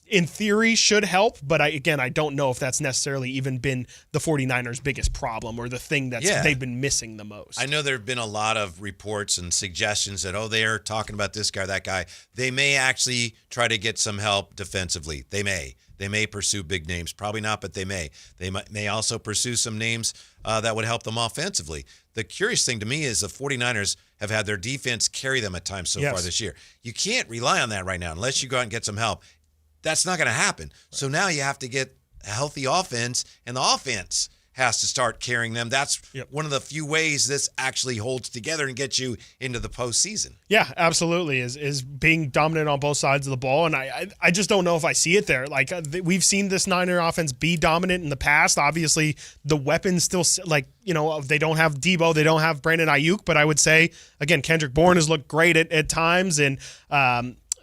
[SPEAKER 9] in theory should help, but I don't know if that's necessarily even been the 49ers' biggest problem or the thing that they've been missing the most.
[SPEAKER 8] I know there have been a lot of reports and suggestions that, they're talking about this guy, that guy. They may actually try to get some help defensively. They may pursue big names. Probably not, but they may. They may also pursue some names that would help them offensively. The curious thing to me is the 49ers have had their defense carry them at times so far this year. You can't rely on that right now unless you go out and get some help. That's not going to happen. Right. So now you have to get a healthy offense, and the offense has to start carrying them. That's one of the few ways this actually holds together and gets you into the postseason.
[SPEAKER 9] Yeah, absolutely, is being dominant on both sides of the ball, and I just don't know if I see it there. Like, we've seen this Niner offense be dominant in the past. Obviously, the weapons still, they don't have Debo, they don't have Brandon Ayuk, but I would say, again, Kendrick Bourne has looked great at times, and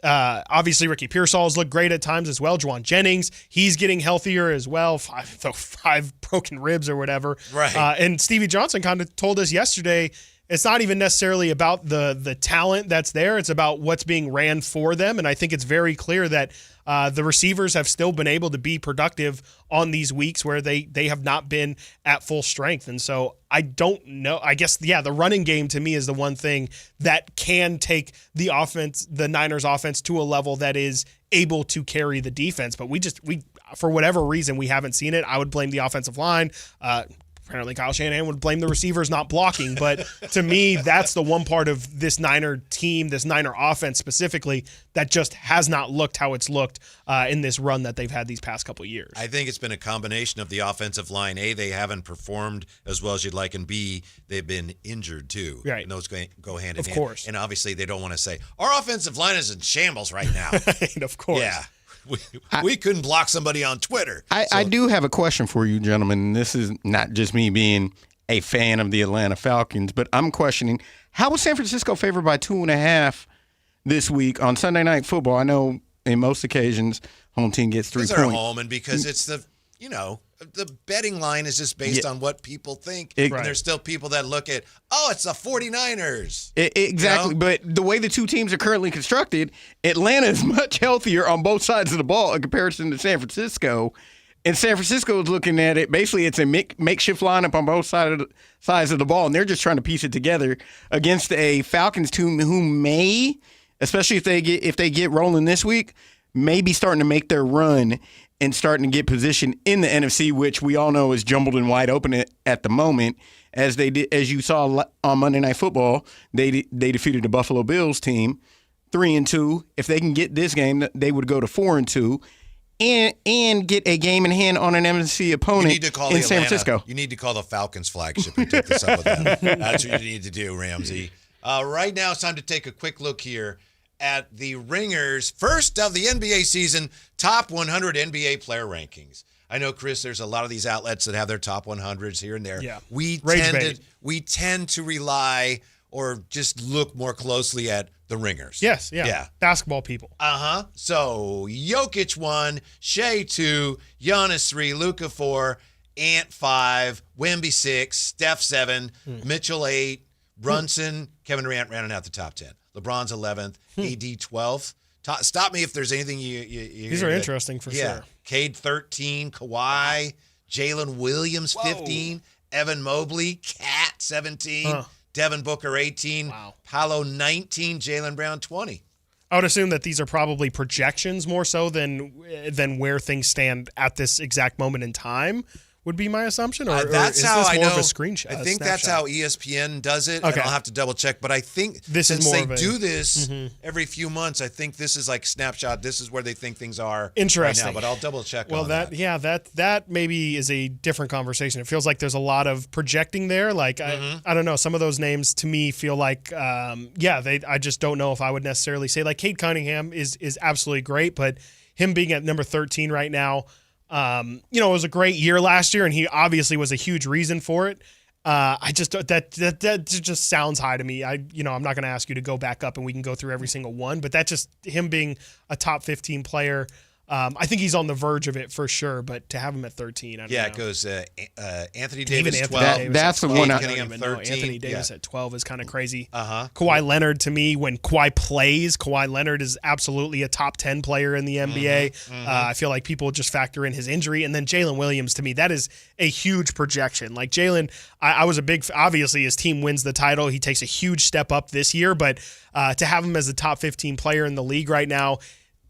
[SPEAKER 9] obviously, Ricky Pearsall's looked great at times as well. Juwan Jennings, he's getting healthier as well. Five broken ribs or whatever.
[SPEAKER 8] Right.
[SPEAKER 9] And Stevie Johnson kind of told us yesterday, it's not even necessarily about the talent that's there. It's about what's being ran for them. And I think it's very clear that the receivers have still been able to be productive on these weeks where they have not been at full strength. And so I don't know. I guess, the running game to me is the one thing that can take the Niners offense to a level that is able to carry the defense. But we for whatever reason, we haven't seen it. I would blame the offensive line. Apparently Kyle Shanahan would blame the receivers not blocking, but to me, that's the one part of this Niner team, this Niner offense specifically, that just has not looked how it's looked in this run that they've had these past couple of years.
[SPEAKER 8] I think it's been a combination of the offensive line. A, they haven't performed as well as you'd like, and B, they've been injured too.
[SPEAKER 9] Right.
[SPEAKER 8] And those go hand in hand.
[SPEAKER 9] Of course.
[SPEAKER 8] And obviously they don't want to say, our offensive line is in shambles right now.
[SPEAKER 9] And of course.
[SPEAKER 8] Yeah. We couldn't block somebody on Twitter.
[SPEAKER 4] I do have a question for you, gentlemen. This is not just me being a fan of the Atlanta Falcons, but I'm questioning, how was San Francisco favored by 2.5 this week on Sunday Night Football? I know in most occasions, home team gets 3 points.
[SPEAKER 8] Because they're home and because it's the betting line is just based on what people think. And there's still people that look at, it's the 49ers.
[SPEAKER 4] Exactly. But the way the two teams are currently constructed, Atlanta is much healthier on both sides of the ball in comparison to San Francisco. And San Francisco is looking at it, basically it's a makeshift lineup on both sides of the ball, and they're just trying to piece it together against a Falcons team who may, especially if they get rolling this week, may be starting to make their run and starting to get position in the NFC, which we all know is jumbled and wide open at the moment. As you saw on Monday Night Football, they defeated the Buffalo Bills team 3-2. If they can get this game, they would go to 4-2, and get a game in hand on an NFC opponent in San Francisco.
[SPEAKER 8] You need to call the Falcons flagship and take this up with them. That's what you need to do, Ramsey. Right now, it's time to take a quick look here at the Ringer's first of the NBA season top 100 NBA player rankings. I know, Chris, there's a lot of these outlets that have their top 100s here and there.
[SPEAKER 9] Yeah.
[SPEAKER 8] We tend to rely or just look more closely at the Ringers.
[SPEAKER 9] Yes, yeah. Basketball people.
[SPEAKER 8] So Jokic 1, Shea 2, Giannis 3, Luka 4, Ant 5, Wemby 6, Steph 7, Mitchell 8, Brunson, Kevin Durant rounding out the top 10. LeBron's 11th, AD 12th. Stop me if there's anything you
[SPEAKER 9] These are interesting for sure.
[SPEAKER 8] Cade 13, Kawhi, Jalen Williams 15, Evan Mobley, Cat 17, Devin Booker 18, Paolo 19, Jaylen Brown 20.
[SPEAKER 9] I would assume that these are probably projections more so than where things stand at this exact moment in time. Would be my assumption, or
[SPEAKER 8] that's
[SPEAKER 9] is
[SPEAKER 8] how
[SPEAKER 9] this
[SPEAKER 8] I
[SPEAKER 9] more
[SPEAKER 8] know.
[SPEAKER 9] of a screenshot?
[SPEAKER 8] I think that's how ESPN does it.
[SPEAKER 9] Okay.
[SPEAKER 8] And I'll have to double check, but I think
[SPEAKER 9] this
[SPEAKER 8] since
[SPEAKER 9] is more
[SPEAKER 8] they
[SPEAKER 9] of
[SPEAKER 8] do this every few months, I think this is like snapshot. This is where they think things are
[SPEAKER 9] interesting.
[SPEAKER 8] right now. But I'll double check.
[SPEAKER 9] Well,
[SPEAKER 8] on
[SPEAKER 9] that maybe is a different conversation. It feels like there's a lot of projecting there. Like I don't know, some of those names to me feel like I just don't know if I would necessarily say like Cade Cunningham is absolutely great, but him being at number 13 right now. It was a great year last year, and he obviously was a huge reason for it. I just that just sounds high to me. I'm not going to ask you to go back up and we can go through every single one, but that just him being a top 15 player. I think he's on the verge of it for sure, but to have him at 13, I don't know.
[SPEAKER 8] it goes Anthony Davis 12.
[SPEAKER 4] That's the one.
[SPEAKER 9] Anthony Davis at 12 is kind of crazy. Kawhi Leonard, to me, when Kawhi plays, Kawhi Leonard is absolutely a top 10 player in the NBA. I feel like people just factor in his injury. And then Jalen Williams, to me, that is a huge projection. Like Jalen, I was obviously his team wins the title. He takes a huge step up this year, but to have him as a top 15 player in the league right now,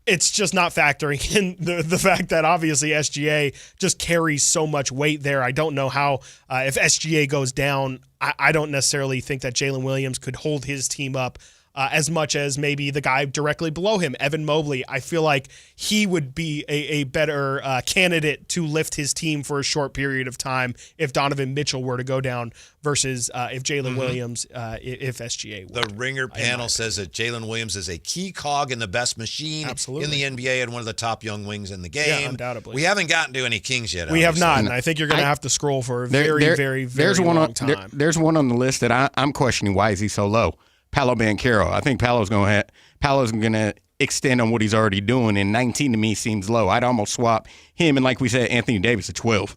[SPEAKER 9] it's just not factoring in the fact that obviously SGA just carries so much weight there. I don't know how, if SGA goes down, I don't necessarily think that Jalen Williams could hold his team up as much as maybe the guy directly below him, Evan Mobley. I feel like he would be a better candidate to lift his team for a short period of time if Donovan Mitchell were to go down versus if Jalen Williams, if SGA were.
[SPEAKER 8] The Ringer panel says that Jalen Williams is a key cog in the best machine in the NBA and one of the top young wings in the game.
[SPEAKER 9] Yeah, undoubtedly.
[SPEAKER 8] We haven't gotten to any Kings yet.
[SPEAKER 9] We have not, and I think you're going to have to scroll for a very long time.
[SPEAKER 4] There's one on the list that I'm questioning. Why is he so low? Paolo Banchero. I think Paolo's going to extend on what he's already doing, and 19 to me seems low. I'd almost swap him and, like we said, Anthony Davis at 12.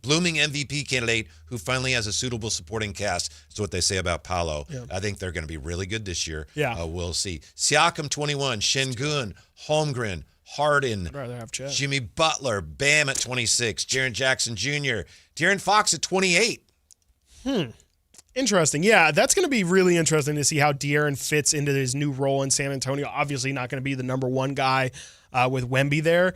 [SPEAKER 8] Blooming MVP candidate who finally has a suitable supporting cast is what they say about Paolo. Yeah. I think they're going to be really good this year.
[SPEAKER 9] Yeah.
[SPEAKER 8] We'll see. Siakam 21, Şengün, Holmgren, Harden,
[SPEAKER 9] I'd rather have Chet.
[SPEAKER 8] Jimmy Butler, Bam at 26, Jaren Jackson Jr., De'Aaron Fox at 28.
[SPEAKER 9] Interesting. Yeah, that's going to be really interesting to see how De'Aaron fits into his new role in San Antonio. Obviously not going to be the number one guy with Wemby there.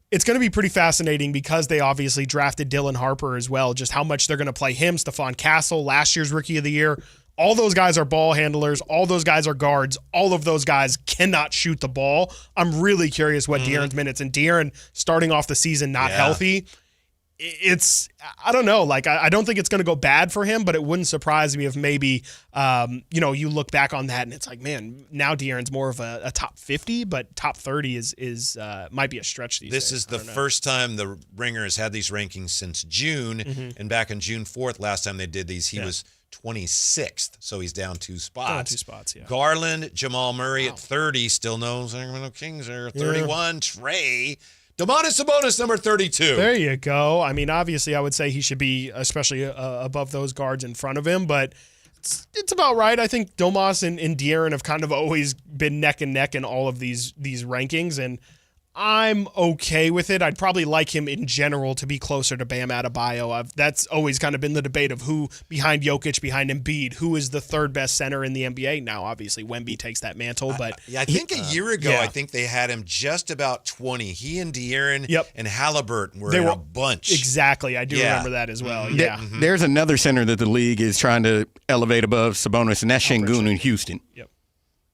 [SPEAKER 9] It's going to be pretty fascinating because they obviously drafted Dylan Harper as well, just how much they're going to play him. Stephon Castle, last year's Rookie of the Year. All those guys are ball handlers. All those guys are guards. All of those guys cannot shoot the ball. I'm really curious what De'Aaron's minutes, and De'Aaron starting off the season not healthy. I don't know. Like, I don't think it's going to go bad for him, but it wouldn't surprise me if maybe, you look back on that and it's like, man, now De'Aaron's more of a top 50, but top 30 is might be a stretch these days.
[SPEAKER 8] This is the first time the Ringer has had these rankings since June, and back on June 4th, last time they did these, he was 26th, so he's down 2 spots. Garland, Jamal Murray at 30, still no Sacramento Kings are 31. Trey. Domantas Sabonis, number 32.
[SPEAKER 9] There you go. I mean, obviously, I would say he should be especially above those guards in front of him, but it's about right. I think Domas and De'Aaron have kind of always been neck and neck in all of these rankings, and I'm okay with it. I'd probably like him in general to be closer to Bam Adebayo. That's always kind of been the debate of who behind Jokic, behind Embiid, who is the third best center in the NBA. Now, obviously, Wemby takes that mantle, but
[SPEAKER 8] I think a year ago, I think they had him just about 20. He and De'Aaron and Halliburton were in a bunch.
[SPEAKER 9] Exactly. I do remember that as well.
[SPEAKER 4] There's another center that the league is trying to elevate above Sabonis, and that's Şengün in Houston.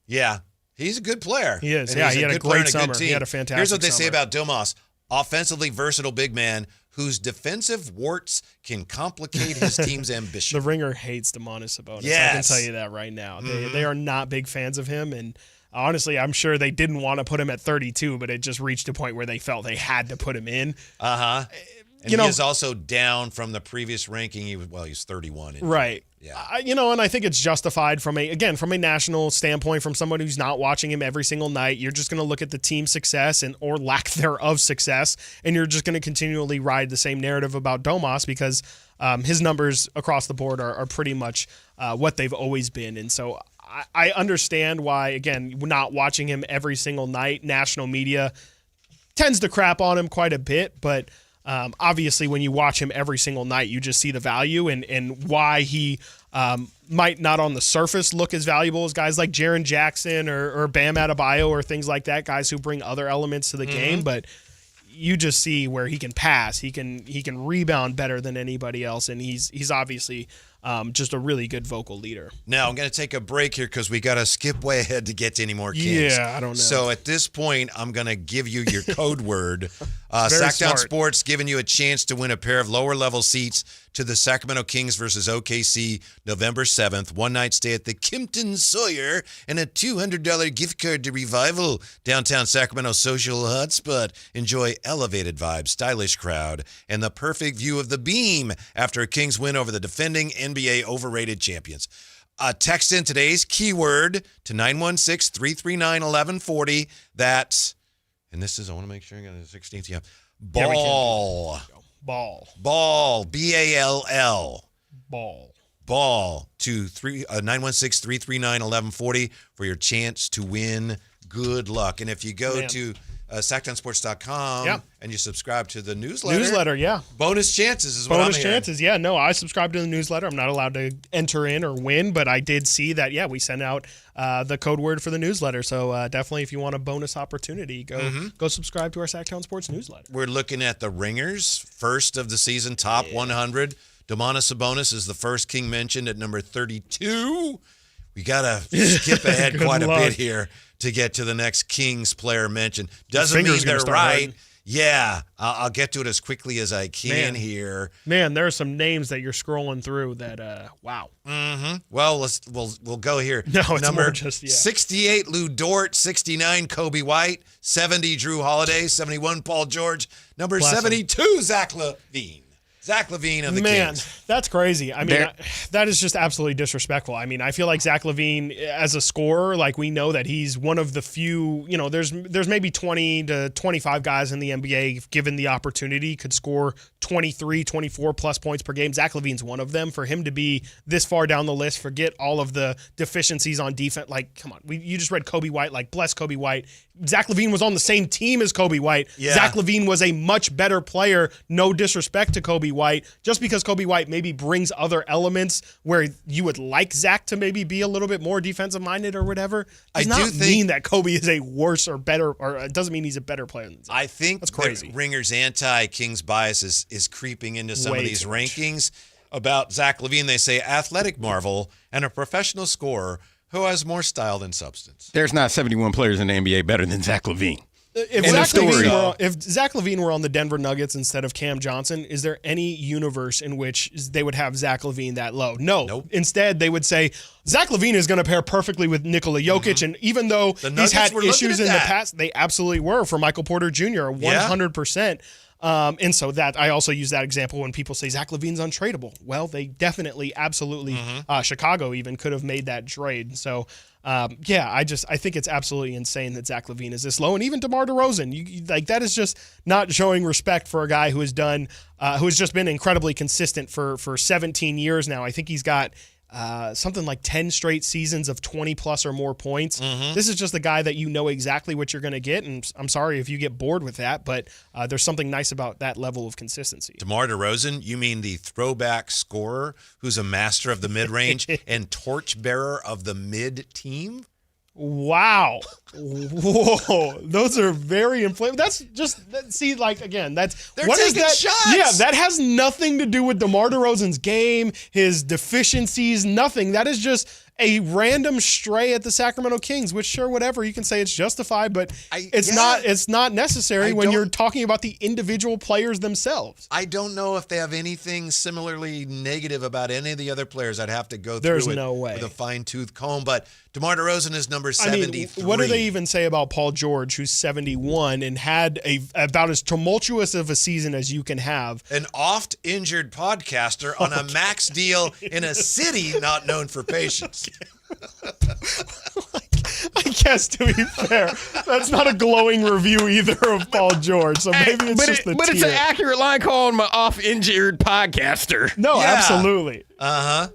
[SPEAKER 8] Yeah. He's a good player.
[SPEAKER 9] He is.
[SPEAKER 8] And
[SPEAKER 9] he had a great summer. He had a fantastic
[SPEAKER 8] Here's what they say
[SPEAKER 9] summer.
[SPEAKER 8] about Domas. Offensively versatile big man whose defensive warts can complicate his team's ambition.
[SPEAKER 9] The Ringer hates Domantas Sabonis.
[SPEAKER 8] Yes.
[SPEAKER 9] I can tell you that right now. They are not big fans of him, and honestly, I'm sure they didn't want to put him at 32, but it just reached a point where they felt they had to put him in.
[SPEAKER 8] And he is also down from the previous ranking. He's 31.
[SPEAKER 9] Right.
[SPEAKER 8] Yeah.
[SPEAKER 9] And I think it's justified from a national standpoint, from someone who's not watching him every single night. You're just going to look at the team success or lack thereof success, and you're just going to continually ride the same narrative about Domas because his numbers across the board are pretty much what they've always been. And so I understand why, again, not watching him every single night, national media tends to crap on him quite a bit, but obviously, when you watch him every single night, you just see the value and why he might not on the surface look as valuable as guys like Jaren Jackson or Bam Adebayo or things like that, guys who bring other elements to the game. But you just see where he can pass, he can rebound better than anybody else, and he's obviously just a really good vocal leader.
[SPEAKER 8] Now, I'm going to take a break here because we got to skip way ahead to get to any more Kings.
[SPEAKER 9] Yeah, I don't know.
[SPEAKER 8] So at this point, I'm going to give you your code word. Sactown Sports giving you a chance to win a pair of lower-level seats to the Sacramento Kings versus OKC November 7th. One-night stay at the Kimpton Sawyer and a $200 gift card to Revival, downtown Sacramento social hotspot. Enjoy elevated vibes, stylish crowd, and the perfect view of the Beam after a Kings win over the defending NBA overrated champions. Text in today's keyword to 916-339-1140. That's, and this is, I want to make sure I got the 16th. Yeah. Ball. Ball. B-A-L-L. Ball to 916-339-1140 for your chance to win. Good luck. And if you go to Sactownsports.com and you subscribe to the newsletter. Bonus chances is what I'm hearing.
[SPEAKER 9] Bonus chances, yeah. No, I subscribe to the newsletter. I'm not allowed to enter in or win, but I did see that, we sent out the code word for the newsletter. So definitely if you want a bonus opportunity, go subscribe to our Sactown Sports newsletter.
[SPEAKER 8] We're looking at the ringers, first of the season, top 100. Domantas Sabonis is the first King mentioned at number 32. We got to skip ahead quite a bit here to get to the next Kings player mentioned. Doesn't mean they're right. Yeah, I'll get to it as quickly as I can here.
[SPEAKER 9] Man, there are some names that you're scrolling through that, wow.
[SPEAKER 8] Well, we'll go here.
[SPEAKER 9] No, it's
[SPEAKER 8] number
[SPEAKER 9] more just,
[SPEAKER 8] 68, Lou Dort. 69, Kobe White. 70, Drew Holiday. 71, Paul George. Number 72, Zach LaVine. Zach LaVine of the Kings.
[SPEAKER 9] That's crazy. I mean, that is just absolutely disrespectful. I mean, I feel like Zach LaVine, as a scorer, like we know that he's one of the few, there's maybe 20 to 25 guys in the NBA, given the opportunity, could score 23, 24 plus points per game. Zach LaVine's one of them. For him to be this far down the list, forget all of the deficiencies on defense. Like, come on. You just read Kobe White, like, bless Kobe White. Zach LaVine was on the same team as Kobe White.
[SPEAKER 8] Yeah.
[SPEAKER 9] Zach LaVine was a much better player. No disrespect to Kobe White. Just because Kobe White maybe brings other elements where you would like Zach to maybe be a little bit more defensive minded or whatever, does not mean that Kobe is a worse or better, or it doesn't mean he's a better player than Zach.
[SPEAKER 8] I think
[SPEAKER 9] that's crazy.
[SPEAKER 8] Ringer's anti-Kings bias is creeping into some of these rankings. About Zach LaVine, they say athletic marvel and a professional scorer who has more style than substance.
[SPEAKER 4] There's not 71 players in the NBA better than Zach LaVine.
[SPEAKER 9] If Zach LaVine were on the Denver Nuggets instead of Cam Johnson, is there any universe in which they would have Zach LaVine that low? No.
[SPEAKER 8] Nope.
[SPEAKER 9] Instead, they would say Zach LaVine is going to pair perfectly with Nikola Jokic, and even though he's had issues in the past, they absolutely were for Michael Porter Jr. 100%. And so that I also use that example when people say Zach LaVine's untradeable. Well, they definitely, absolutely, Chicago even could have made that trade. So, I think it's absolutely insane that Zach LaVine is this low, and even DeMar DeRozan, that is just not showing respect for a guy who has just been incredibly consistent for 17 years now. I think he's got something like 10 straight seasons of 20 plus or more points. This is just a guy that you know exactly what you're going to get, and I'm sorry if you get bored with that, but there's something nice about that level of consistency.
[SPEAKER 8] DeMar DeRozan, you mean the throwback scorer who's a master of the mid-range and torchbearer of the mid-team?
[SPEAKER 9] Wow. Whoa. Those are very inflammatory. That's just, again,
[SPEAKER 8] They're
[SPEAKER 9] what is
[SPEAKER 8] taking
[SPEAKER 9] that?
[SPEAKER 8] shots.
[SPEAKER 9] Yeah, that has nothing to do with DeMar DeRozan's game, his deficiencies, nothing. That is just a random stray at the Sacramento Kings, which sure, whatever, you can say it's justified, but it's not necessary when you're talking about the individual players themselves.
[SPEAKER 8] I don't know if they have anything similarly negative about any of the other players. I'd have to go
[SPEAKER 9] There's
[SPEAKER 8] through it
[SPEAKER 9] no way.
[SPEAKER 8] with a fine-tooth comb, but DeMar DeRozan is number 73.
[SPEAKER 9] What do they even say about Paul George, who's 71 and had about as tumultuous of a season as you can have?
[SPEAKER 8] An oft-injured podcaster on a max deal in a city not known for patience.
[SPEAKER 9] I guess, to be fair, that's not a glowing review either of Paul George. So maybe it's just the
[SPEAKER 4] But it's an accurate line calling him an off-injured podcaster.
[SPEAKER 9] No, absolutely.
[SPEAKER 8] Uh-huh.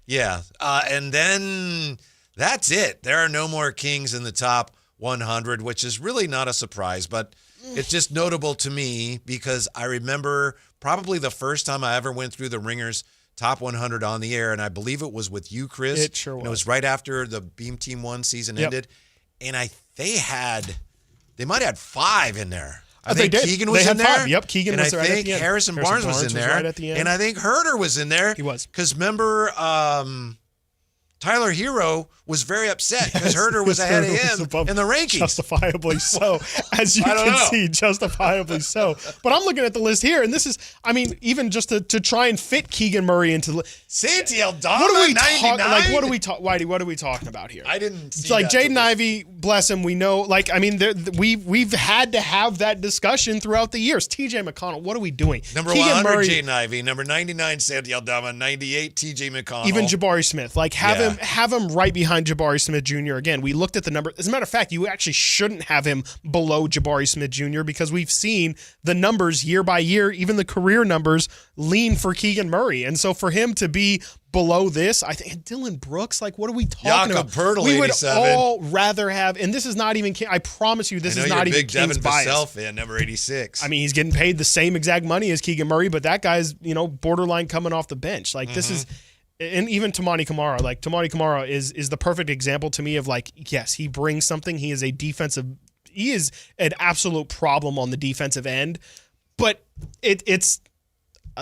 [SPEAKER 8] Yeah. And then that's it. There are no more Kings in the top 100, which is really not a surprise, but it's just notable to me because I remember probably the first time I ever went through the Ringers top 100 on the air, and I believe it was with you, Chris.
[SPEAKER 9] It sure was.
[SPEAKER 8] And it was right after the Beam Team 1 season ended. And they might have had 5 in there. I think
[SPEAKER 9] they did.
[SPEAKER 8] Keegan was
[SPEAKER 9] they
[SPEAKER 8] in
[SPEAKER 9] had
[SPEAKER 8] there.
[SPEAKER 9] 5. Yep, Keegan
[SPEAKER 8] and
[SPEAKER 9] was right at the end.
[SPEAKER 8] And I think Harrison Barnes was in there.
[SPEAKER 9] Right at the end.
[SPEAKER 8] And I think Herter was in there.
[SPEAKER 9] He was.
[SPEAKER 8] Because remember, Tyler Hero was very upset because Herter was ahead of him in the rankings.
[SPEAKER 9] Justifiably so, as you can see, justifiably so. But I'm looking at the list here, and this is, even just to try and fit Keegan Murray into the
[SPEAKER 8] Santi Aldama,
[SPEAKER 9] what are we
[SPEAKER 8] 99?
[SPEAKER 9] what are we Whitey, what are we talking about here?
[SPEAKER 8] I didn't see
[SPEAKER 9] It's like
[SPEAKER 8] that.
[SPEAKER 9] Jaden Ivey, bless him, we know, we've had to have that discussion throughout the years. TJ McConnell, what are we doing?
[SPEAKER 8] Number
[SPEAKER 9] Keegan
[SPEAKER 8] 100,
[SPEAKER 9] Murray,
[SPEAKER 8] Jaden Ivey. Number 99, Santi Aldama. 98, TJ McConnell.
[SPEAKER 9] even Jabari Smith. Have him right behind Jabari Smith Jr. Again, we looked at the number. As a matter of fact, you actually shouldn't have him below Jabari Smith Jr. because we've seen the numbers year by year, even the career numbers, lean for Keegan Murray. And so for him to be below this, I think Dylan Brooks, what are we talking about?
[SPEAKER 8] Purtle,
[SPEAKER 9] we would
[SPEAKER 8] 87.
[SPEAKER 9] all rather have, and this is not even, I promise you, this is not even
[SPEAKER 8] big
[SPEAKER 9] King's
[SPEAKER 8] Devin
[SPEAKER 9] bias.
[SPEAKER 8] Vassell fan, number 86.
[SPEAKER 9] He's getting paid the same exact money as Keegan Murray, but that guy's, borderline coming off the bench. This is, and even Tamani Kamara, Tamani Kamara is the perfect example to me of yes, he brings something. He is an absolute problem on the defensive end, but it's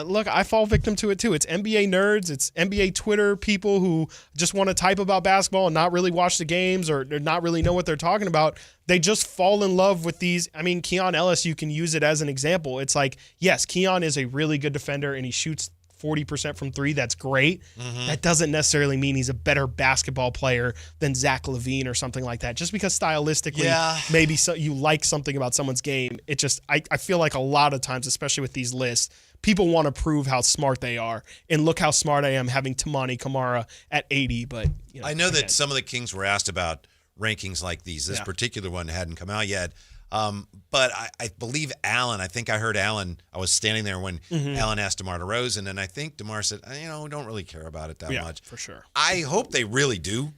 [SPEAKER 9] look, I fall victim to it too. It's NBA nerds, it's NBA Twitter people who just want to type about basketball and not really watch the games or not really know what they're talking about. They just fall in love with these. Keon Ellis, you can use it as an example. It's yes, Keon is a really good defender and he shoots 40% from 3. That's great. That doesn't necessarily mean he's a better basketball player than Zach LaVine or something like that. Just because stylistically, maybe you like something about someone's game. It just, I feel like a lot of times, especially with these lists, people want to prove how smart they are. And look how smart I am having Tamani Kamara at 80. But
[SPEAKER 8] I know that some of the Kings were asked about rankings like these. This particular one hadn't come out yet. But I believe Alan, I think I heard Alan, I was standing there when Alan asked DeMar DeRozan, and I think DeMar said, we don't really care about it that much.
[SPEAKER 9] For sure.
[SPEAKER 8] I hope they really do.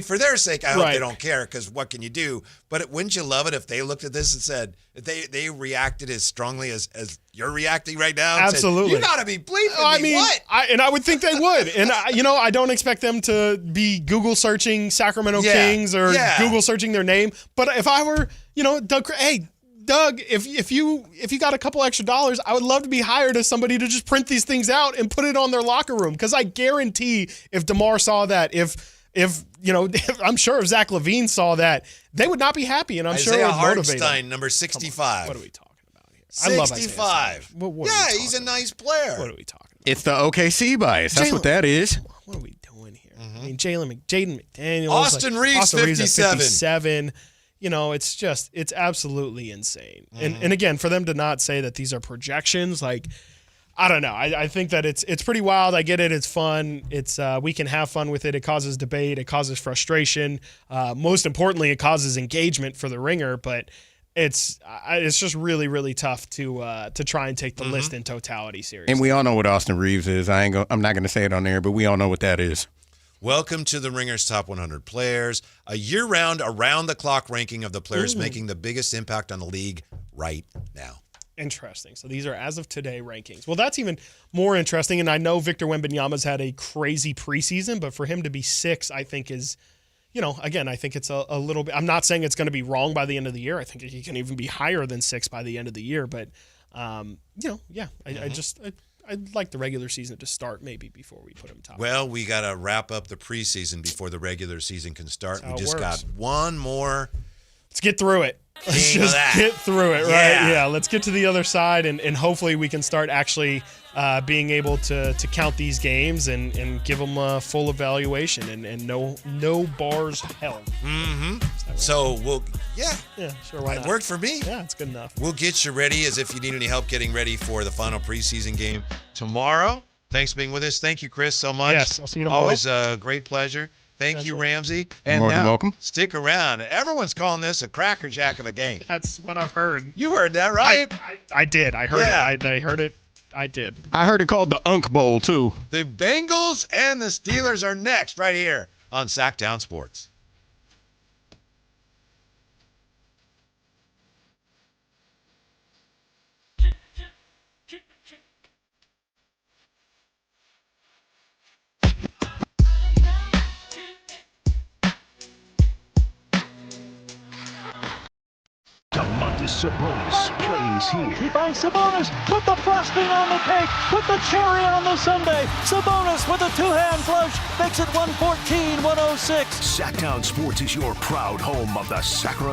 [SPEAKER 8] For their sake, I hope they don't care, because what can you do? But wouldn't you love it if they looked at this and said, they reacted as strongly as you're reacting right now?
[SPEAKER 9] Absolutely.
[SPEAKER 8] Said, you got to be bleeping me. What?
[SPEAKER 9] I would think they would. And, I don't expect them to be Google searching Sacramento Kings or Google searching their name. But if I were, Doug, hey, Doug, if you got a couple extra dollars, I would love to be hired as somebody to just print these things out and put it on their locker room. Because I guarantee if DeMar saw that, if I'm sure if Zach LaVine saw that, they would not be happy, and I'm sure it would motivate them.
[SPEAKER 8] Hartenstein, number 65.
[SPEAKER 9] What are we talking about here?
[SPEAKER 8] 65. He's a nice player.
[SPEAKER 9] What are we talking about?
[SPEAKER 4] It's the OKC bias. That's what that is.
[SPEAKER 9] What are we doing here? Jaden McDaniels.
[SPEAKER 8] Austin Reeves,
[SPEAKER 9] 57. It's absolutely insane. And again, for them to not say that these are projections, I don't know. I think that it's pretty wild. I get it. It's fun. It's we can have fun with it. It causes debate. It causes frustration. Most importantly, it causes engagement for the Ringer. But it's just really, really tough to try and take the list in totality seriously.
[SPEAKER 4] And we all know what Austin Reeves is. I'm not going to say it on there, but we all know what that is.
[SPEAKER 8] Welcome to the Ringer's Top 100 Players, a year-round, around-the-clock ranking of the players making the biggest impact on the league right now.
[SPEAKER 9] Interesting. So these are as of today rankings. Well, that's even more interesting. And I know Victor Wembanyama's had a crazy preseason, but for him to be 6, I think is, again, I think it's a little bit. I'm not saying it's going to be wrong by the end of the year. I think he can even be higher than 6 by the end of the year. But, I'd like the regular season to start maybe before we put him top.
[SPEAKER 8] Well, we got to wrap up the preseason before the regular season can start.
[SPEAKER 9] That's how
[SPEAKER 8] We
[SPEAKER 9] it
[SPEAKER 8] just
[SPEAKER 9] works.
[SPEAKER 8] got one more
[SPEAKER 9] Let's get through it. Let's
[SPEAKER 8] King of
[SPEAKER 9] just
[SPEAKER 8] that.
[SPEAKER 9] get through it, right?
[SPEAKER 8] Yeah.
[SPEAKER 9] Yeah, let's get to the other side, and hopefully we can start actually being able to count these games and give them a full evaluation and no bars held.
[SPEAKER 8] Mm-hmm. So
[SPEAKER 9] yeah, sure. Why
[SPEAKER 8] it
[SPEAKER 9] not?
[SPEAKER 8] worked for me.
[SPEAKER 9] Yeah, it's good enough.
[SPEAKER 8] We'll get you ready as if you need any help getting ready for the final preseason game tomorrow. Thanks for being with us. Thank you, Chris, so much.
[SPEAKER 9] Yes, I'll see you tomorrow.
[SPEAKER 8] Always a great pleasure. Thank you, Ramsey. And
[SPEAKER 4] More than
[SPEAKER 8] now,
[SPEAKER 4] welcome.
[SPEAKER 8] stick around. Everyone's calling this a crackerjack of a game.
[SPEAKER 9] That's what I've heard.
[SPEAKER 8] You heard that, right?
[SPEAKER 9] I did. I heard
[SPEAKER 8] Yeah.
[SPEAKER 9] it. I heard it. I did.
[SPEAKER 4] I heard it called the Unk Bowl, too.
[SPEAKER 8] The Bengals and the Steelers are next right here on Sactown Sports.
[SPEAKER 3] Sabonis plays here. He finds Sabonis. Put the frosting on the cake. Put the cherry on the sundae. Sabonis with a two-hand flush makes it 114-106.
[SPEAKER 19] Sactown Sports is your proud home of the Sacramento